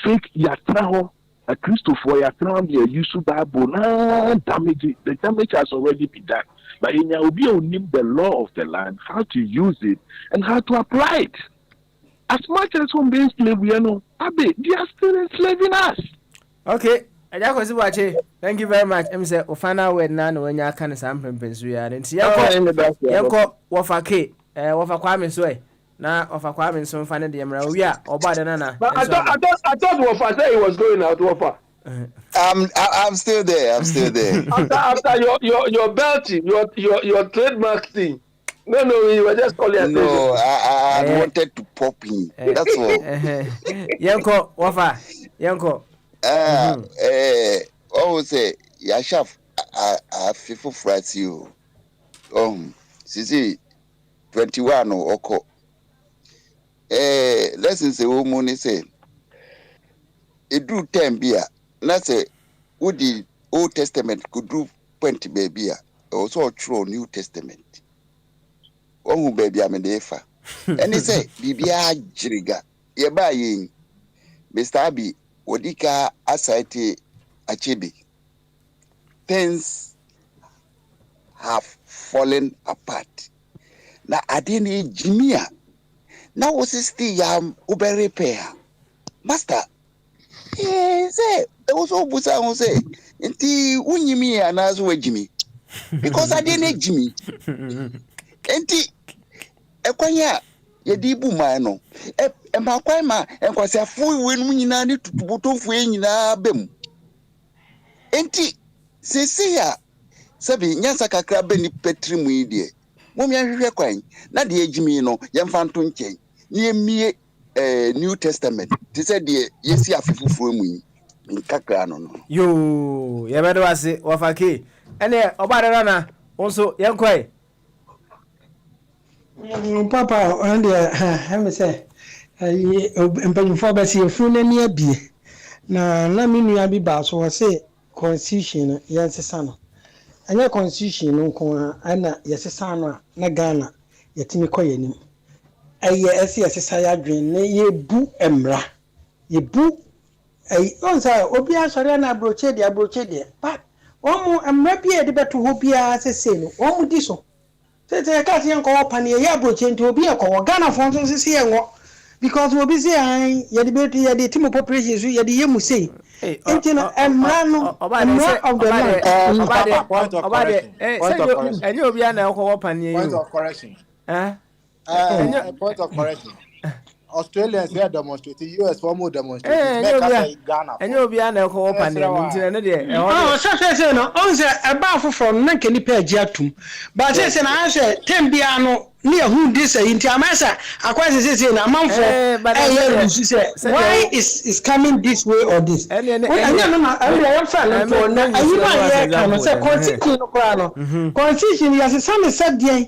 fake yatraho. A Christopher Yatram, use Bible, the damage has already been done. But in Yaubio need the law of the land, how to use it and how to apply it. As much as home being slave, Abe, they are still enslaving us. Okay. Thank you very much. I'm saying, Ofana, when none when you can sample Pensuya, and see, Yanko, Wafake, Wafakwame Sway. Now, Wafakwame, so finding the Emerald, or Badanana. But I thought Wafa said he was going out, Wafa. I'm still there. after your belting, your trademark thing. No, you were just calling. No, I wanted to pop in. That's all. Yanko, Wafa, Yanko. Always say, Yashaf, I feel for you. Sisi 21 Oko. lessons a woman say it do 10 beer. That's a would the Old Testament could do 20 baby. Also true New Testament. One baby I'm defa. And they say Bibia Jiriga. Ye buying Mr. Abi Odika Asite Achibi. Things have fallen apart. Now I didn't Jimia. Now was still Uber repair. Master. Say there was all Busa who say Inti Unyimi and as well Jimmy. Because I didn't Jimmy. Inti Equania Yedibu Mano. And Maquima and was a full win winning to Buto Fuina Bem. Inti Cecilia Sabi Yansaka Crabeni Petri Muidi. Mumia Requine, not the Jimmy no, Yamfanton Chain. Near me New Testament. They said the yes, ya fufu mu in kakra no. Yo, ya bedo ase wafaki. Ene obare rana onso yankwai. Papa and me say mpanyimfo ba se efu na ni abie. Na me nua bi ba so wo say constitution yensesa no. Anya constitution no ko ana yesesa no na Ghana yetimi koyanim. Eye yesesa ya dwen na yebu emra. Yebu onsa obi asori na abroche de but omu emra bi e de beto ho bia sese no omu di so tete ka se enko opane ye abroche nti obi ekọ Ghana fon so sese enwo because obi say an ye de beto ye de timo population so ye de yemu say enti no emra no emra of the land point of correction any obi na ekọ opane ye point of correction point of correction Australians here demonstrating, US for more demonstrating. Ghana. And you'll be an alcohol panel. Oh, say no. On the above from Nankani Pajatum. But yes, and I said, Tembiano near who this in Tiamasa. I quite say in a month for why is coming this way or this? And I Constitution, yes, a son said, Nay,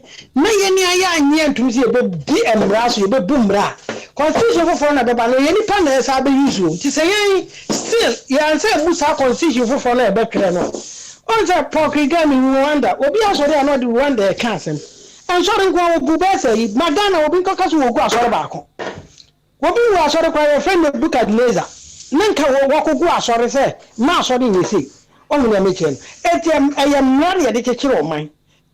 to see a big and brass, you boom bra. Constitution for na beba no yeni pa na esa be use ti say still ya say busa constitution for na be kre no on say pokriga mi Rwanda obi asori na di Rwanda e kan sem en so rin kwa obu be say magana obi nkaka so ogu asori ba ko obi wo asori kwa e friend buka laser nanka wo kogu asori say na asori ni say onu na me chen etem ayam nware ye de kekere o man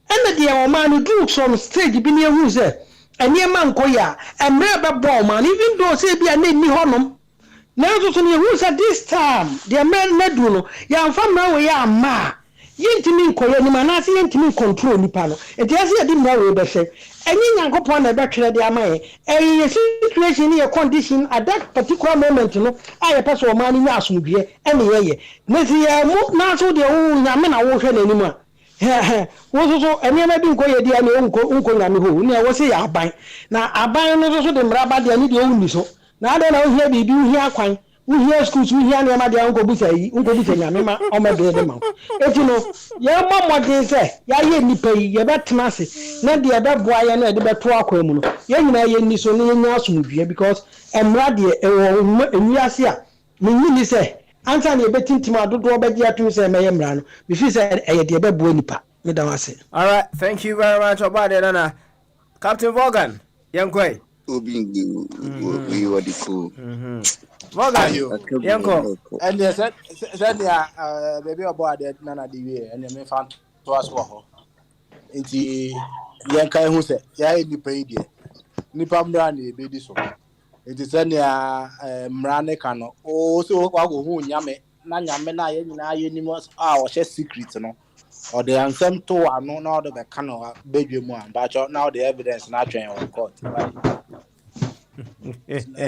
ene de o man no do some stage bi na ehu say anye man koya emre be ball man even though say bia na ni honom na so ne who said this time the men na do no ya mfa mra we ya ma yintimi nkoya ni mana se yintimi control ni pa no enti ase ya di mra we be hwe enyi nyankopon na be twere de amaye ye situation ye condition at that particular moment no aye person o man ni asomdue ene ye na si ya mu na so de wo nyame na wo hwe na nimu a so eniema bi nkoye dia na nko nyame ho ni wo se ya aban na aban no so de mraba dia ni de onni so na ade na ohia bibi ohia akwan ohia schools ohia na ma dia nko busa nyame ma o ma de ma eti no ye momode se ya ye nipa yi ye betena se na de be boa ye na de beto akwa mu no ye nyina ye ni so ne nya asomdue because emra de enwiase a menyi se Ansa ni betintima dodo obedi atum se meye mra no me fi se eye de be bo nipa me da wase. All right, thank you very much obade nana. Captain Morgan yankwai Obingi we were the cool. Morgan yanko and they said baby obade nana di we and me fan to aso ho enti yankai hu se ya nipa yi de nipa mra na ebe di so it is any mrane kano o so kwa go hu nyame na nyame na ye nyina ye ni mo o she secret no or the ansem to ano na the kano bedwe mu an ba cho now the evidence na twen on court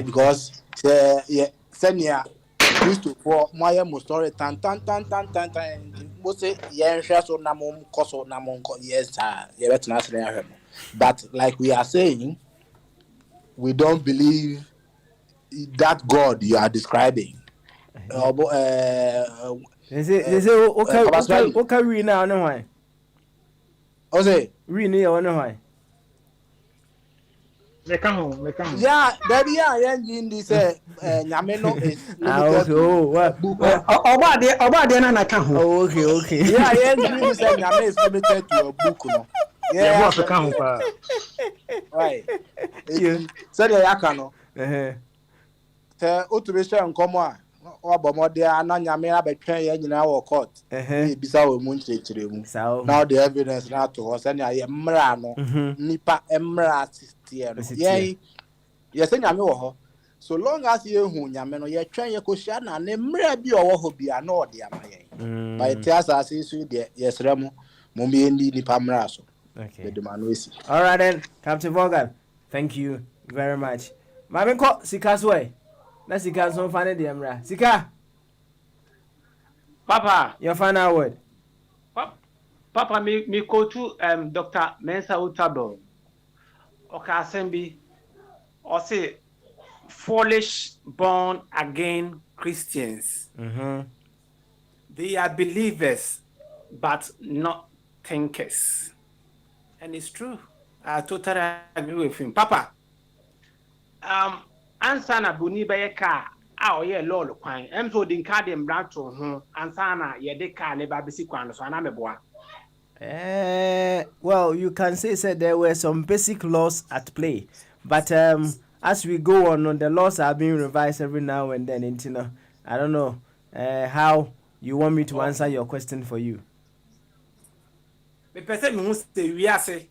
because senia used to for my mo story tan mo say ye nhwe so na mo koso na mo yes ye betina se na but like we are saying we don't believe that God you are describing. They say okay we now no why. O say we ni o no why. Yeah, that yeah, in this Nyameno is limited to book. Obade na ka ho. Oh, okay. Yeah, in this Nyame is limited to a book, no. Yeah, boss ka ho pa. Right. So the yakano. Te utubisha nkomo a obomode ana Nyame abetwen ya nyina wo court. E bisa wo mu nchechiremu. Now the evidence na to us na ye mra no nipa emra assistie no. Yes, Nyame wo ho. So long as you hu Nyame no ye twen ye kohia na ne mra bi owo ho bia na ode amayen. By tias asisu de yesremu mo bi ndi nipa mra so. Okay. All right then, Captain Morgan. Thank you very much. Mami ko Sika's way. Na Sika so find the emra. Sika. Papa, your final word. Papa, me go to Dr. Mensa Utabo. Oka Sembi. Or say foolish born again Christians. They are believers but not thinkers. And it's true. I totally agree with him. Papa, ansana buni baye ka a oye lolo kwan. Emso din ka dem brato ho ansana ye de ka ne ba bisi kwan so na meboa. Well, you can say there were some basic laws at play. But as we go on, the laws are being revised every now and then. And, I don't know how you want me to answer your question for you. Me pese me say we ase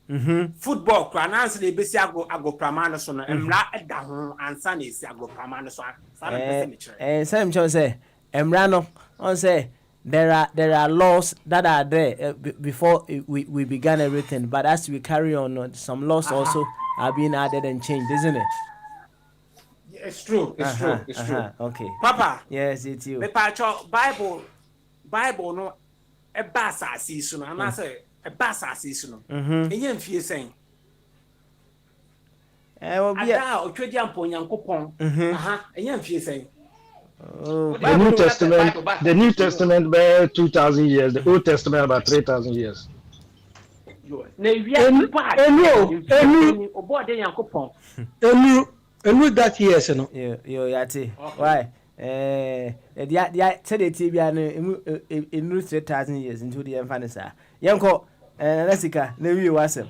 football kwa na anse le besi agopramano so no emra eda ho ansa na esi agopramano so sa na pese me kire same chon say emra no on say there are laws that are there before we began everything, but as we carry on some laws also are being added and changed, isn't it? It's true. It's true. Okay, Papa. Yes, it's you. Me pacho Bible no e basa asisu no na say a bass assistant. Eyan fie sen. Obi ada otwedi ampo nyankopon. Eyan fie sen. The New Testament about 2,000 years, the Old Testament about 3,000 years. Na wi pa. Enu obode nyankopon. Enu that years no. Yo yati. Why? Dia said the tibia no enu 3,000 years into the emphasize. Yanko Nasika, never wasem.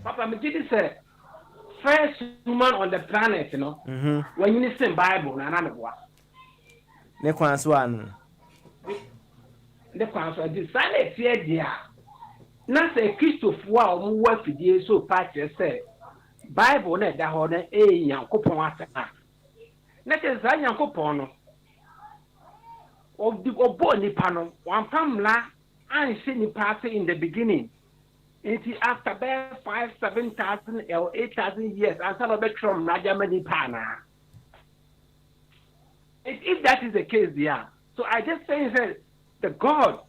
Papa, me did say first woman on the planet, you know. When you listen Bible, and I'm what. Ne kwanswan. Ne kwanswan. The silence here, dear. Na say Christopher, wow, work for the so patch say Bible ne da ho na Yankopon asa. Na say Yankopon no. Obo nipa no, wan pamla and see the party in the beginning. It is after 5,000-7,000 or 8,000 years and some of the from Najamani Pana. If that is the case, yeah. So I just say that the God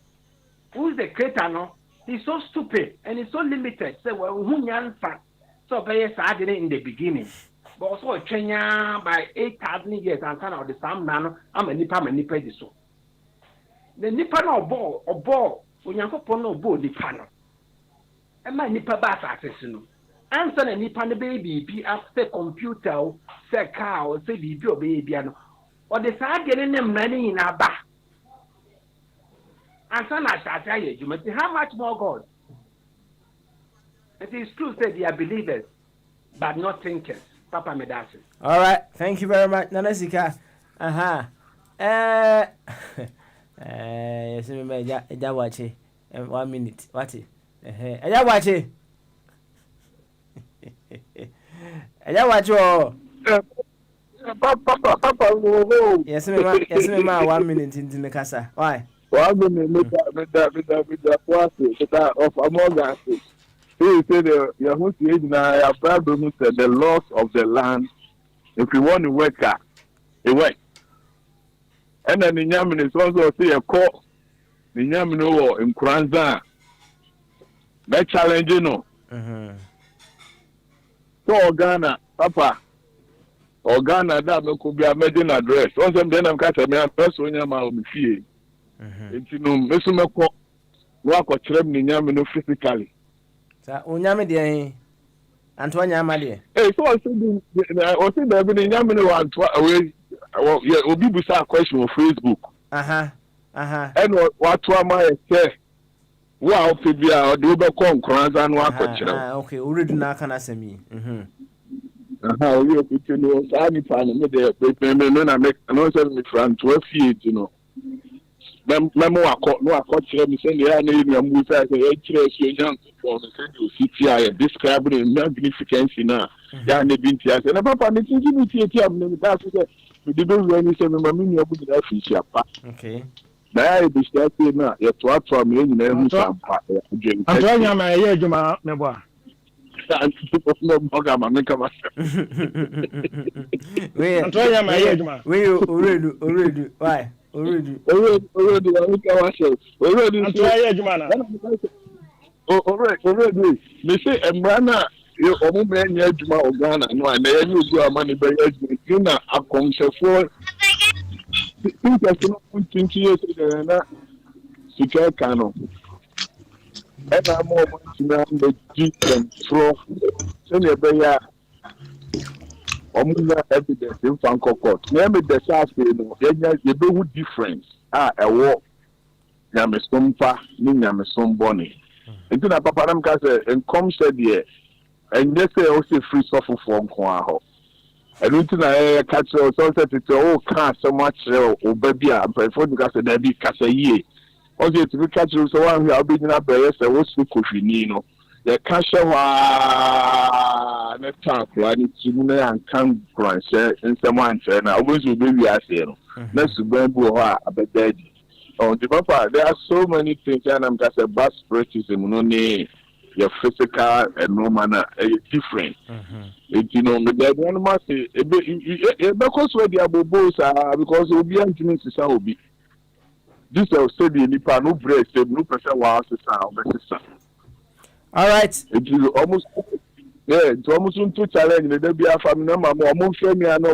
who is the creator, no, he's so stupid and he's so limited. So who answer? So very sad in the beginning. But also a Kenya by 8,000 years and kind of the same man, I'm a nipa so. The nipa no ball. Onyankopon no bo nipa no e ma nipa ba access no answer na nipa no be after computer say car say bibi obebia no o de saa de ne mrani na ba answer na shata ye juma. How much more God? It is true that they are believers but not thinkers. Papa Medasi. All right, thank you very much Nana Sika. Yes, me ja watch 1 minute. What it? Ja watch it. Ja watch oh. Papa. Yes, me ma 1 minute in the casa. Why? Well, I'm going to of Amorgan. He said, the laws of the land. If you want to work, you work. And then the Yamin is also say a court. The Yamin in Kranza. That challenge, you know. So, Ghana, Papa, or Ghana, that could be a meeting address. Once I'm done, I'm catching me a person in my fear. It's you know, Messumako, work or Trem Yamin physically. So, Unyami, Antoine Amade. Hey, so I said that when Yamini will be a question on Facebook. And what am I say? Wow, Fibia, do the concurrence and walk. Okay, already now can I say me. How you know, I'm finding me there, but I make another me from 12 feet, you know. Memo, I caught him saying, yeah, name your move as a young for the CTI, describing magnificence in a young Bintias, and about the thinking that's the debate when you say, Mamma, with that fish. Okay. Now, I be starting now, you talk from me in every time. I'm trying to my ear, Juma, Meboa. I'm trying my ear, Juma. We already. Why? Already. Already. They say, Embrana, you almost man, Yajuma or Ghana, no, and then you do a money by Yajuna, a concert for 20 years ago, Secure Cano. And I'm more the Jeep and throw. Send your bear. Evidence in Franco Court. Maybe the South, you know, difference. A war. Yamisompa, Ninamasum Into the Papadam Casa and come said, yeah, and they say also free suffer from Quaho. And into the catch or sunset, it's all cast so much or baby, but for the Casa, there be Casa ye. Also, to be catching so one who are beating up by us, I was with Cofinino. The Cashawa network, right? It's and come crunch and someone said, I always will be as here. Next to Bambo, a bed. Oh, the papa, there are so many things, and I'm just a bad spiritism, no name. Your physical and no manner different. You know, the one must say, because where the abobos are, because it will be anti society. This will say the Nipa no breast, no pressure was sister. All right. It is almost it's almost to challenge the Debia family number more me and no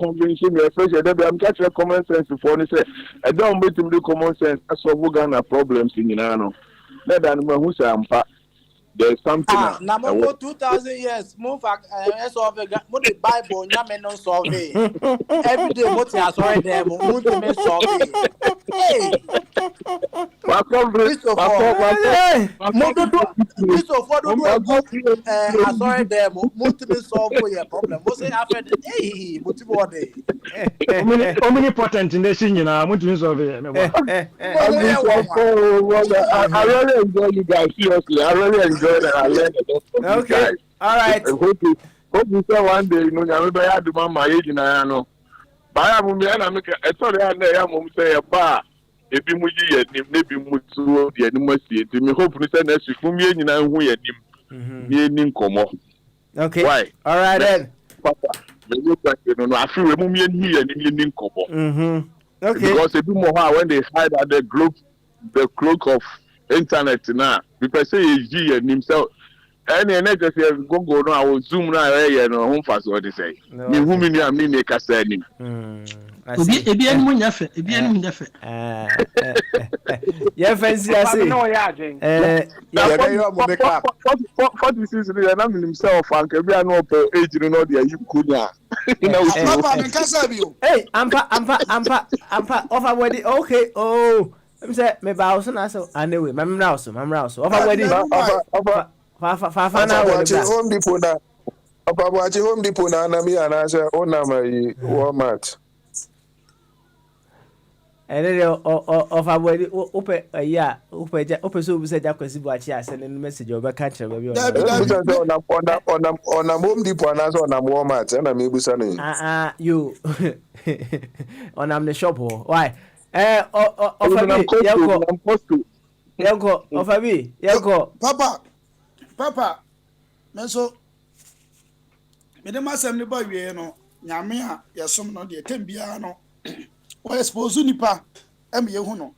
convincing me, especially I'm catching common sense before they say I don't bet him the common sense as for Ghana problems in Yano. Let than who say I'm there's something. Number 2,000 years. Move back. Solve the Bible. Yamen no solve every day. What I saw there. Move to me solve. Hey. I saw there. Move to me solve your problem. What's it after? Hey, what you want? Omnipotent in the scene, you know. I'm going to solve it. I really enjoy you guys. Seriously, I really enjoy. I learned a lot from you guys. All right. I hope you say one day, you know, I'm going to do my age in I know. But I am going to make a story and I am going to say a bar. If you must maybe Mutsu, the animosity, me hope to send us to me and I who are him. Okay. Why? All right then. Papa, you know, I feel me and he and in Komo. Okay. Because if you more when they hide at the cloak of internet now, because say he and himself. Any just go no, I will zoom now. No, home fast what they say. Me who me am me make a saying. Ebi enu nyafe, ebi enu nyafe. Yeah, fancy I say. What this is really am himself and can be an open age you know there you could now. Hey, ampa over wedding. Okay. Oh, I'm say me bow so na so anyway. I'm rouse. Over wedding. Fafana Home Depot na. Papa wachi Home Depot na na mi anase ona mai Walmart. Ene of abodi ope ya ope so bi se jakwasi bu achi ase ne message obeka kire ba bi ona Home Depot anase ona Walmart na me busa no. You ona am the shop ho. Why? Ofabi yako Ofabi yako Papa, meso me dem asem ne ba wie no nyame a yesom no de tem bia no o expose nipa em ye hu no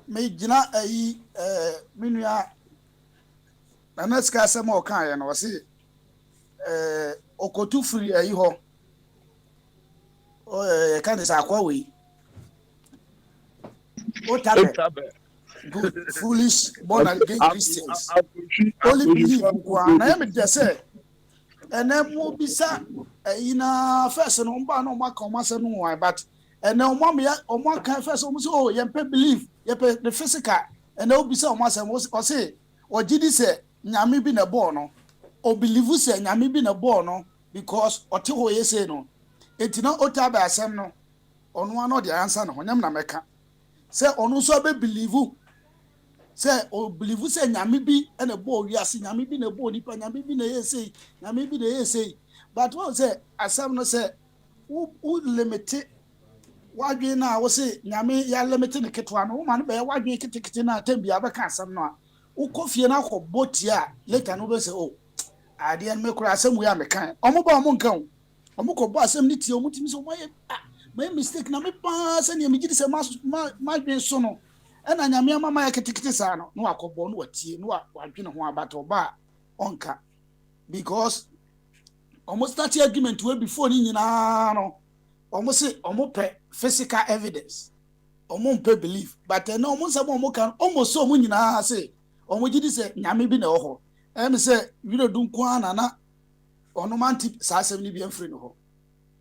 me gina ayi menua na naska asem o kan ye no se okotu free ayi ho o kan sa akwa we o tabe foolish born again Christians. Only believe one. I am just say and then mo bisa ina first no mba no maka o mase no why but and then o mo kan first o mo say oh yempe believe yempe the physical and then obisa o mase o say o gidi say nyame bi na ball no o believe say nyame bi na ball no because o te ho yese no etina o ta ba asem no ono ano the answer no nyam na meka say ono so be believe say o believe say nyame bi na ball wi ase nyame bi na ball nipa nyame bi na yese nyame bi na yese but what say asem no say who limit wadwe na wo say nyame ya limit ne ketwa no ma no be wadwe kitikiti na tambi abeka asem no a wo kofie na akobotia later no be say oh ade en me kura asem wi amekan omo ba omo nkan omo ko bo asem ni tie omo timi so my mistake na me pa se ne me gidi se ma dwen so no na nyame mama ya kitikiti sa no no akobo no watie no wadwe ne ho abato ba onka because almost start argument we before ni nyina no almost say almost pe physical evidence almost pe belief but no almost say almost kan almost so mu nyina say almost gidi say nyame bi na ho em say we do nko ana ono man tip sa asem ni bi amfiri no ho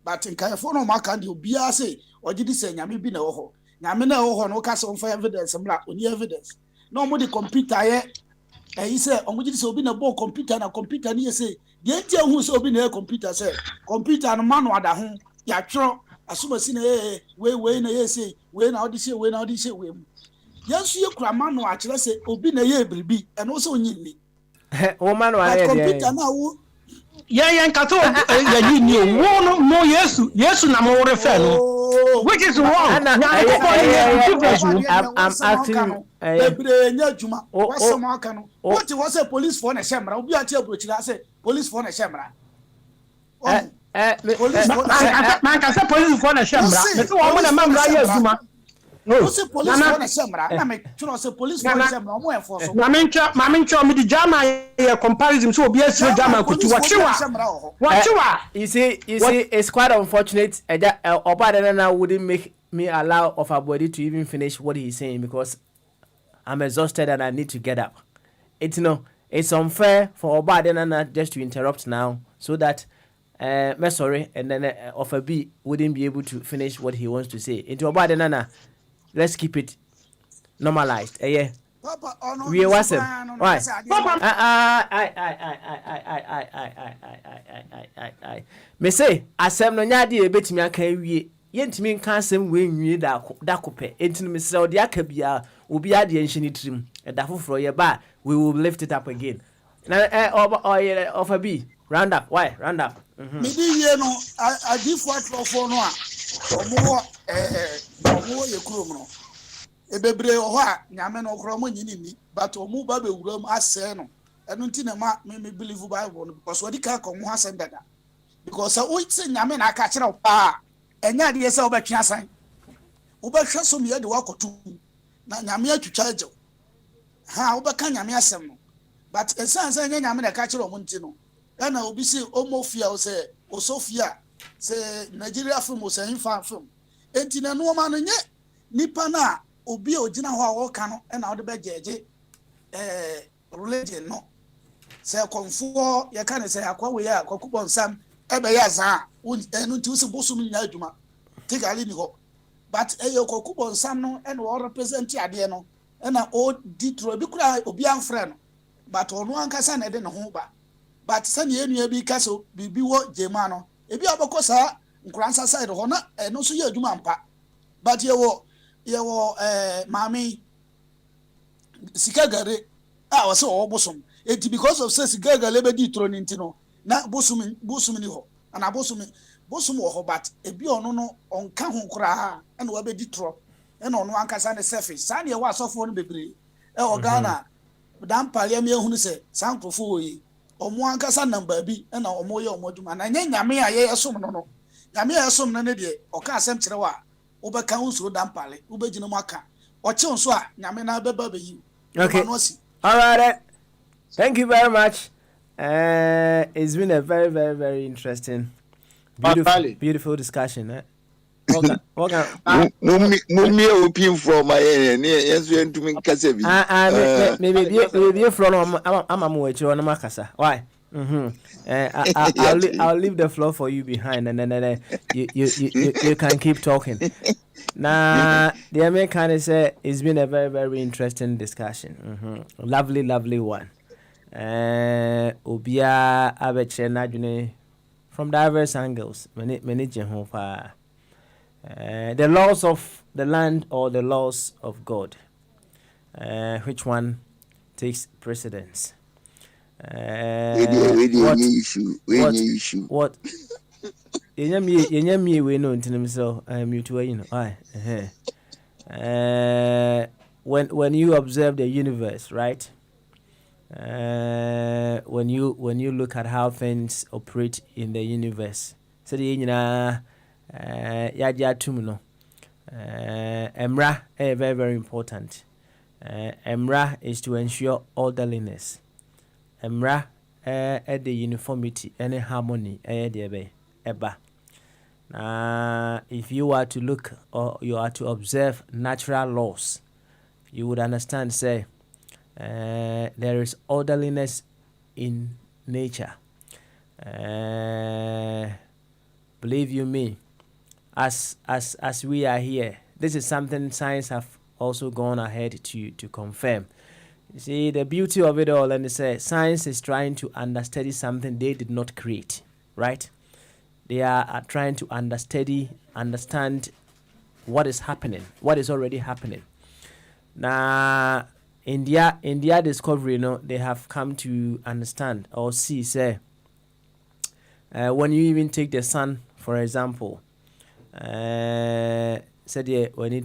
but nkai fo no maka ndi obia say o gidi say nyame bi na ho nyame na ho no ka say on for evidence mla oni evidence no mo di computer ye he say on gidi say obi na bo computer na computer ni say the ntia hu say obi na computer say computer no manu ada ho ya tro asuma si na we na ye say we na odi say we na odi say we yesu ye kura manu a kire say obi na ye bribi e no say onyi ni o manu a ye computer na wo yeah nkato ya ni wo no yesu na mo refer no which is wrong. I'm acting. What was a police for a shamra? We are say police for a shamra. Police for a shamra. No, police for a shamra. I make police for a shamra. Mamincho, me the Jama comparison to be a Jama could watch you see, it's quite unfortunate. Oba wouldn't make me allow of our body to even finish what he's saying because I'm exhausted and I need to get up. It's unfair for Oba just to interrupt now so that sorry and then Offer B wouldn't be able to finish what he wants to say. Into Oba let's keep it normalized. Yeah. Papa, we was him. Why? Me say asem no nya de ebetimi aka wie yentimi nka asem we nwie da kope entinu me say odi aka bia obi ade enhini trim da foforo ye ba we will lift it up again na of a B round up why round up me di ye no adifo atrofo no a omo ye kurom no ebebre ho a nyame no kro mo nyini ni but omo ba be wuram ase no enu nti na me believe Bible no because what ka ko ho asem dada because o say nyame na aka kire pa enya de say obetwe asan obehwe so me de wakotu na nyame atwitwa agye ha obeka nyame asem no but esan say nyame na ka kire o nti no na obi say omofia o say osofia say Nigeria film o say infa film enti na no ma no nye nipa na obi ogina ho a wo ka no na wo de bejeje religion no say konfo ye ka ne say akwa we ya kwakubon sam ebe ya za enu nti usi bosum nya adwuma tigali ni ho but eyo kwakubon sam no na wo represent ade no na o ditro bi kura obi amfre no but onu ankasa na de ne ho ba but sani enu bi kaso bibi wo jema no ebi abakosa nkransa side ho na eno so ye adwuma mpa but ye wo mami sikagare wase o bosom eti because of say sikagare be ditro ni ntino na bosom ni ho ana bosom wo ho but ebi ono no onka ho kura na wa be ditro na ono ankasa ne surface sani ye wa asofo no bebre o Ghana dan pale me ehunu se sankrofo yi omo ankasa namba bi na omo ye omo duma na nyame a ye som no nyame a ye som no ne de o ka asem kire wa obeka unso dampale ubegina maka oche unso a nyame na beba be yi okay all right thank you very much it's been a very very very interesting beautiful discussion Mummy opin from my yes we to me kase bi maybe from amamu e chiro na makasa why I'll leave the floor for you behind, and then you can keep talking. Nah, the American say it's been a very, very interesting discussion. Lovely one. Obia abeche nadwene from diverse angles. Many Jehovah. The laws of the land or the laws of God. Which one takes precedence? What yenyami we no ntinam so mute we no when you observe the universe, right? When you look at how things operate in the universe, so the yadia tum no emra very, very important. Emra is to ensure orderliness. Emra the uniformity and harmony the eba. If you are to look or you are to observe natural laws, you would understand, say, there is orderliness in nature. Believe you me, as we are here, this is something science have also gone ahead to confirm. You see, the beauty of it all, and they say science is trying to understudy something they did not create, right? They are trying to understand what is happening, what is already happening. Now, India discovery, they have come to understand or see, say, when you even take the sun, for example, said when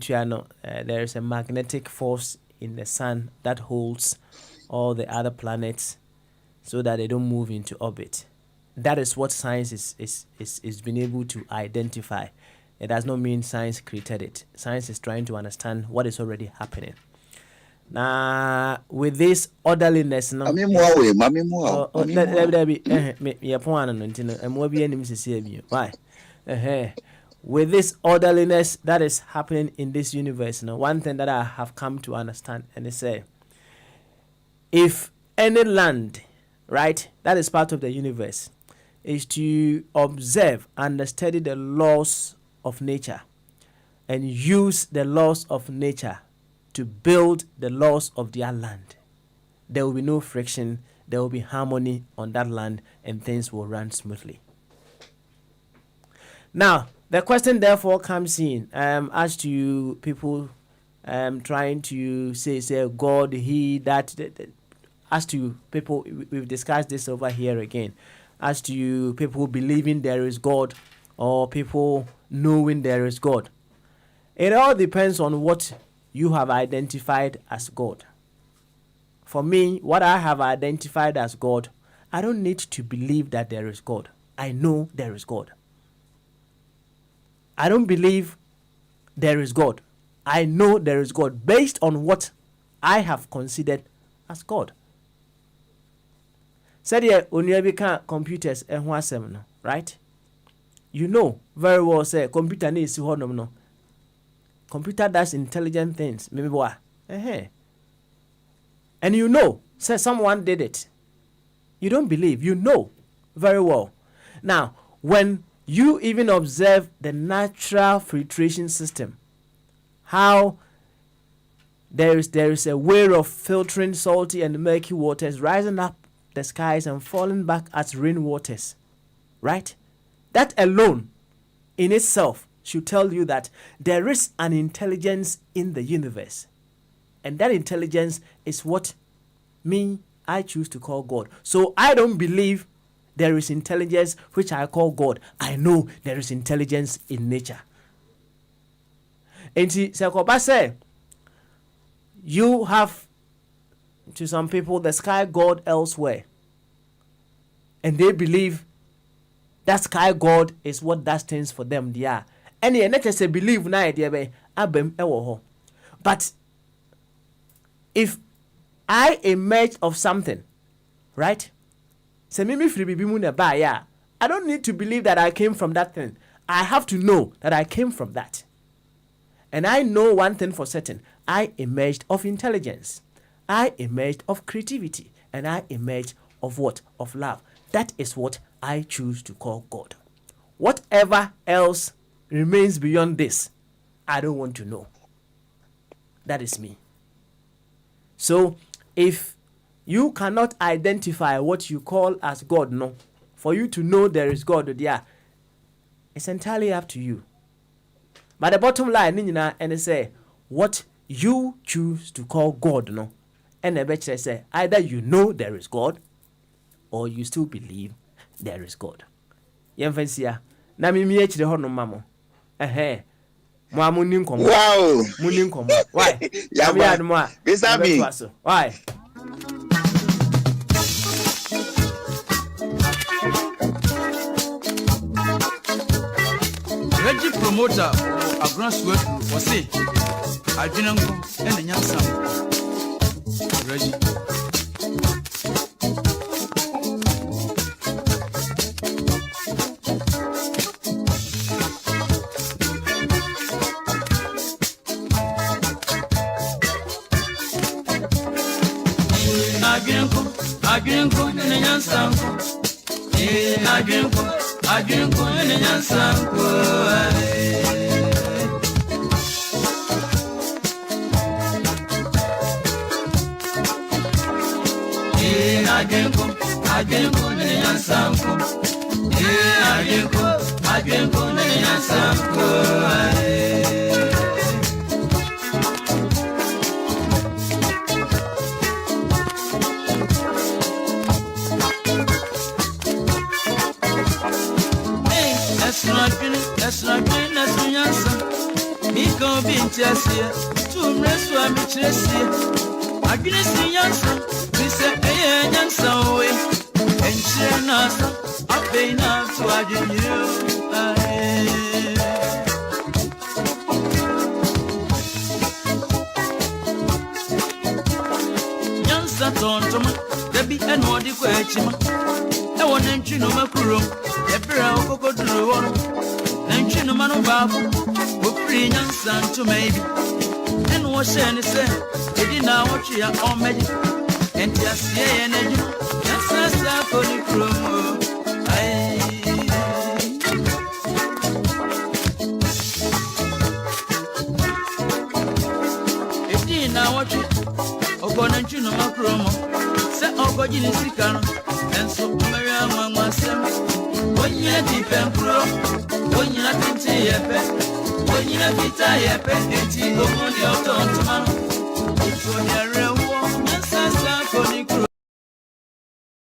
there is a magnetic force in the sun that holds all the other planets so that they don't move into orbit. That is what science is being able to identify. It does not mean science created it. Science is trying to understand what is already happening. Now, with this orderliness, with this orderliness that is happening in this universe, one thing that I have come to understand, and they say, if any land, right, that is part of the universe, is to observe and study the laws of nature and use the laws of nature to build the laws of their land, there will be no friction, there will be harmony on that land, and things will run smoothly. Now, the question therefore comes in as to people trying to say God, he, that, as to people, we've discussed this over here again, as to people believing there is God or people knowing there is God. It all depends on what you have identified as God. For me, what I have identified as God, I don't need to believe that there is God. I know there is God. I don't believe there is God. I know there is God based on what I have considered as God. Said here, when you become computers and right? You know very well, say computer needs to no. Computer does intelligent things. Maybe what? And you know, say someone did it. You don't believe. You know very well. Now, when you even observe the natural filtration system, how there is a way of filtering salty and murky waters rising up the skies and falling back as rain waters, right? That alone in itself should tell you that there is an intelligence in the universe. And that intelligence is what I choose to call God. So I don't believe there is intelligence which I call God. I know there is intelligence in nature. And Sekoba say, you have to some people the sky god elsewhere, and they believe that sky god is what that stands for them. They are, and they not say believe na idea be abem ewo ho. But if I emerge of something, right? Say me free bibi mu na ba ya. I don't need to believe that I came from that thing. I have to know that I came from that. And I know one thing for certain. I emerged of intelligence. I emerged of creativity. And I emerged of what? Of love. That is what I choose to call God. Whatever else remains beyond this, I don't want to know. That is me. So, if you cannot identify what you call as God, no, for you to know there is God there, it's entirely up to you. But the bottom line, and say, what you choose to call God, no, and the better say, either you know there is God, or you still believe there is God. Yemfensia, na mimi echi de hono mamo. Mo amunin komo. Wow. Munin komo. Why? Yaba. Bisabi. Why? Reggie promoter Agron Sweat for say Adinango and the Nyansa. Reggie. Agrinko and the Nyansa. Agrinko and the Nyansa. Agrinko and the Nyansa. Agrinko and the Nyansa. That's not good, that's my answer. Me go be in Chessia, to rest where me Chessia. I get a answer, we say, hey, answer away. And she knows I pay now to argue you. Yansa Tontoma, there be an order question. I want to know my crew, a brown cocoa drew. Nanchino mano babu, who free Yansan to maybe. And what Shani said, they did not watch your own magic. And just say, and you, just as that for the crew. If you now watch it, Ogonanchino Macromo, set Ogogin Sicano, and so Marian was them. When you're deep and pro. When you're not into your pet, when you're not into your pet,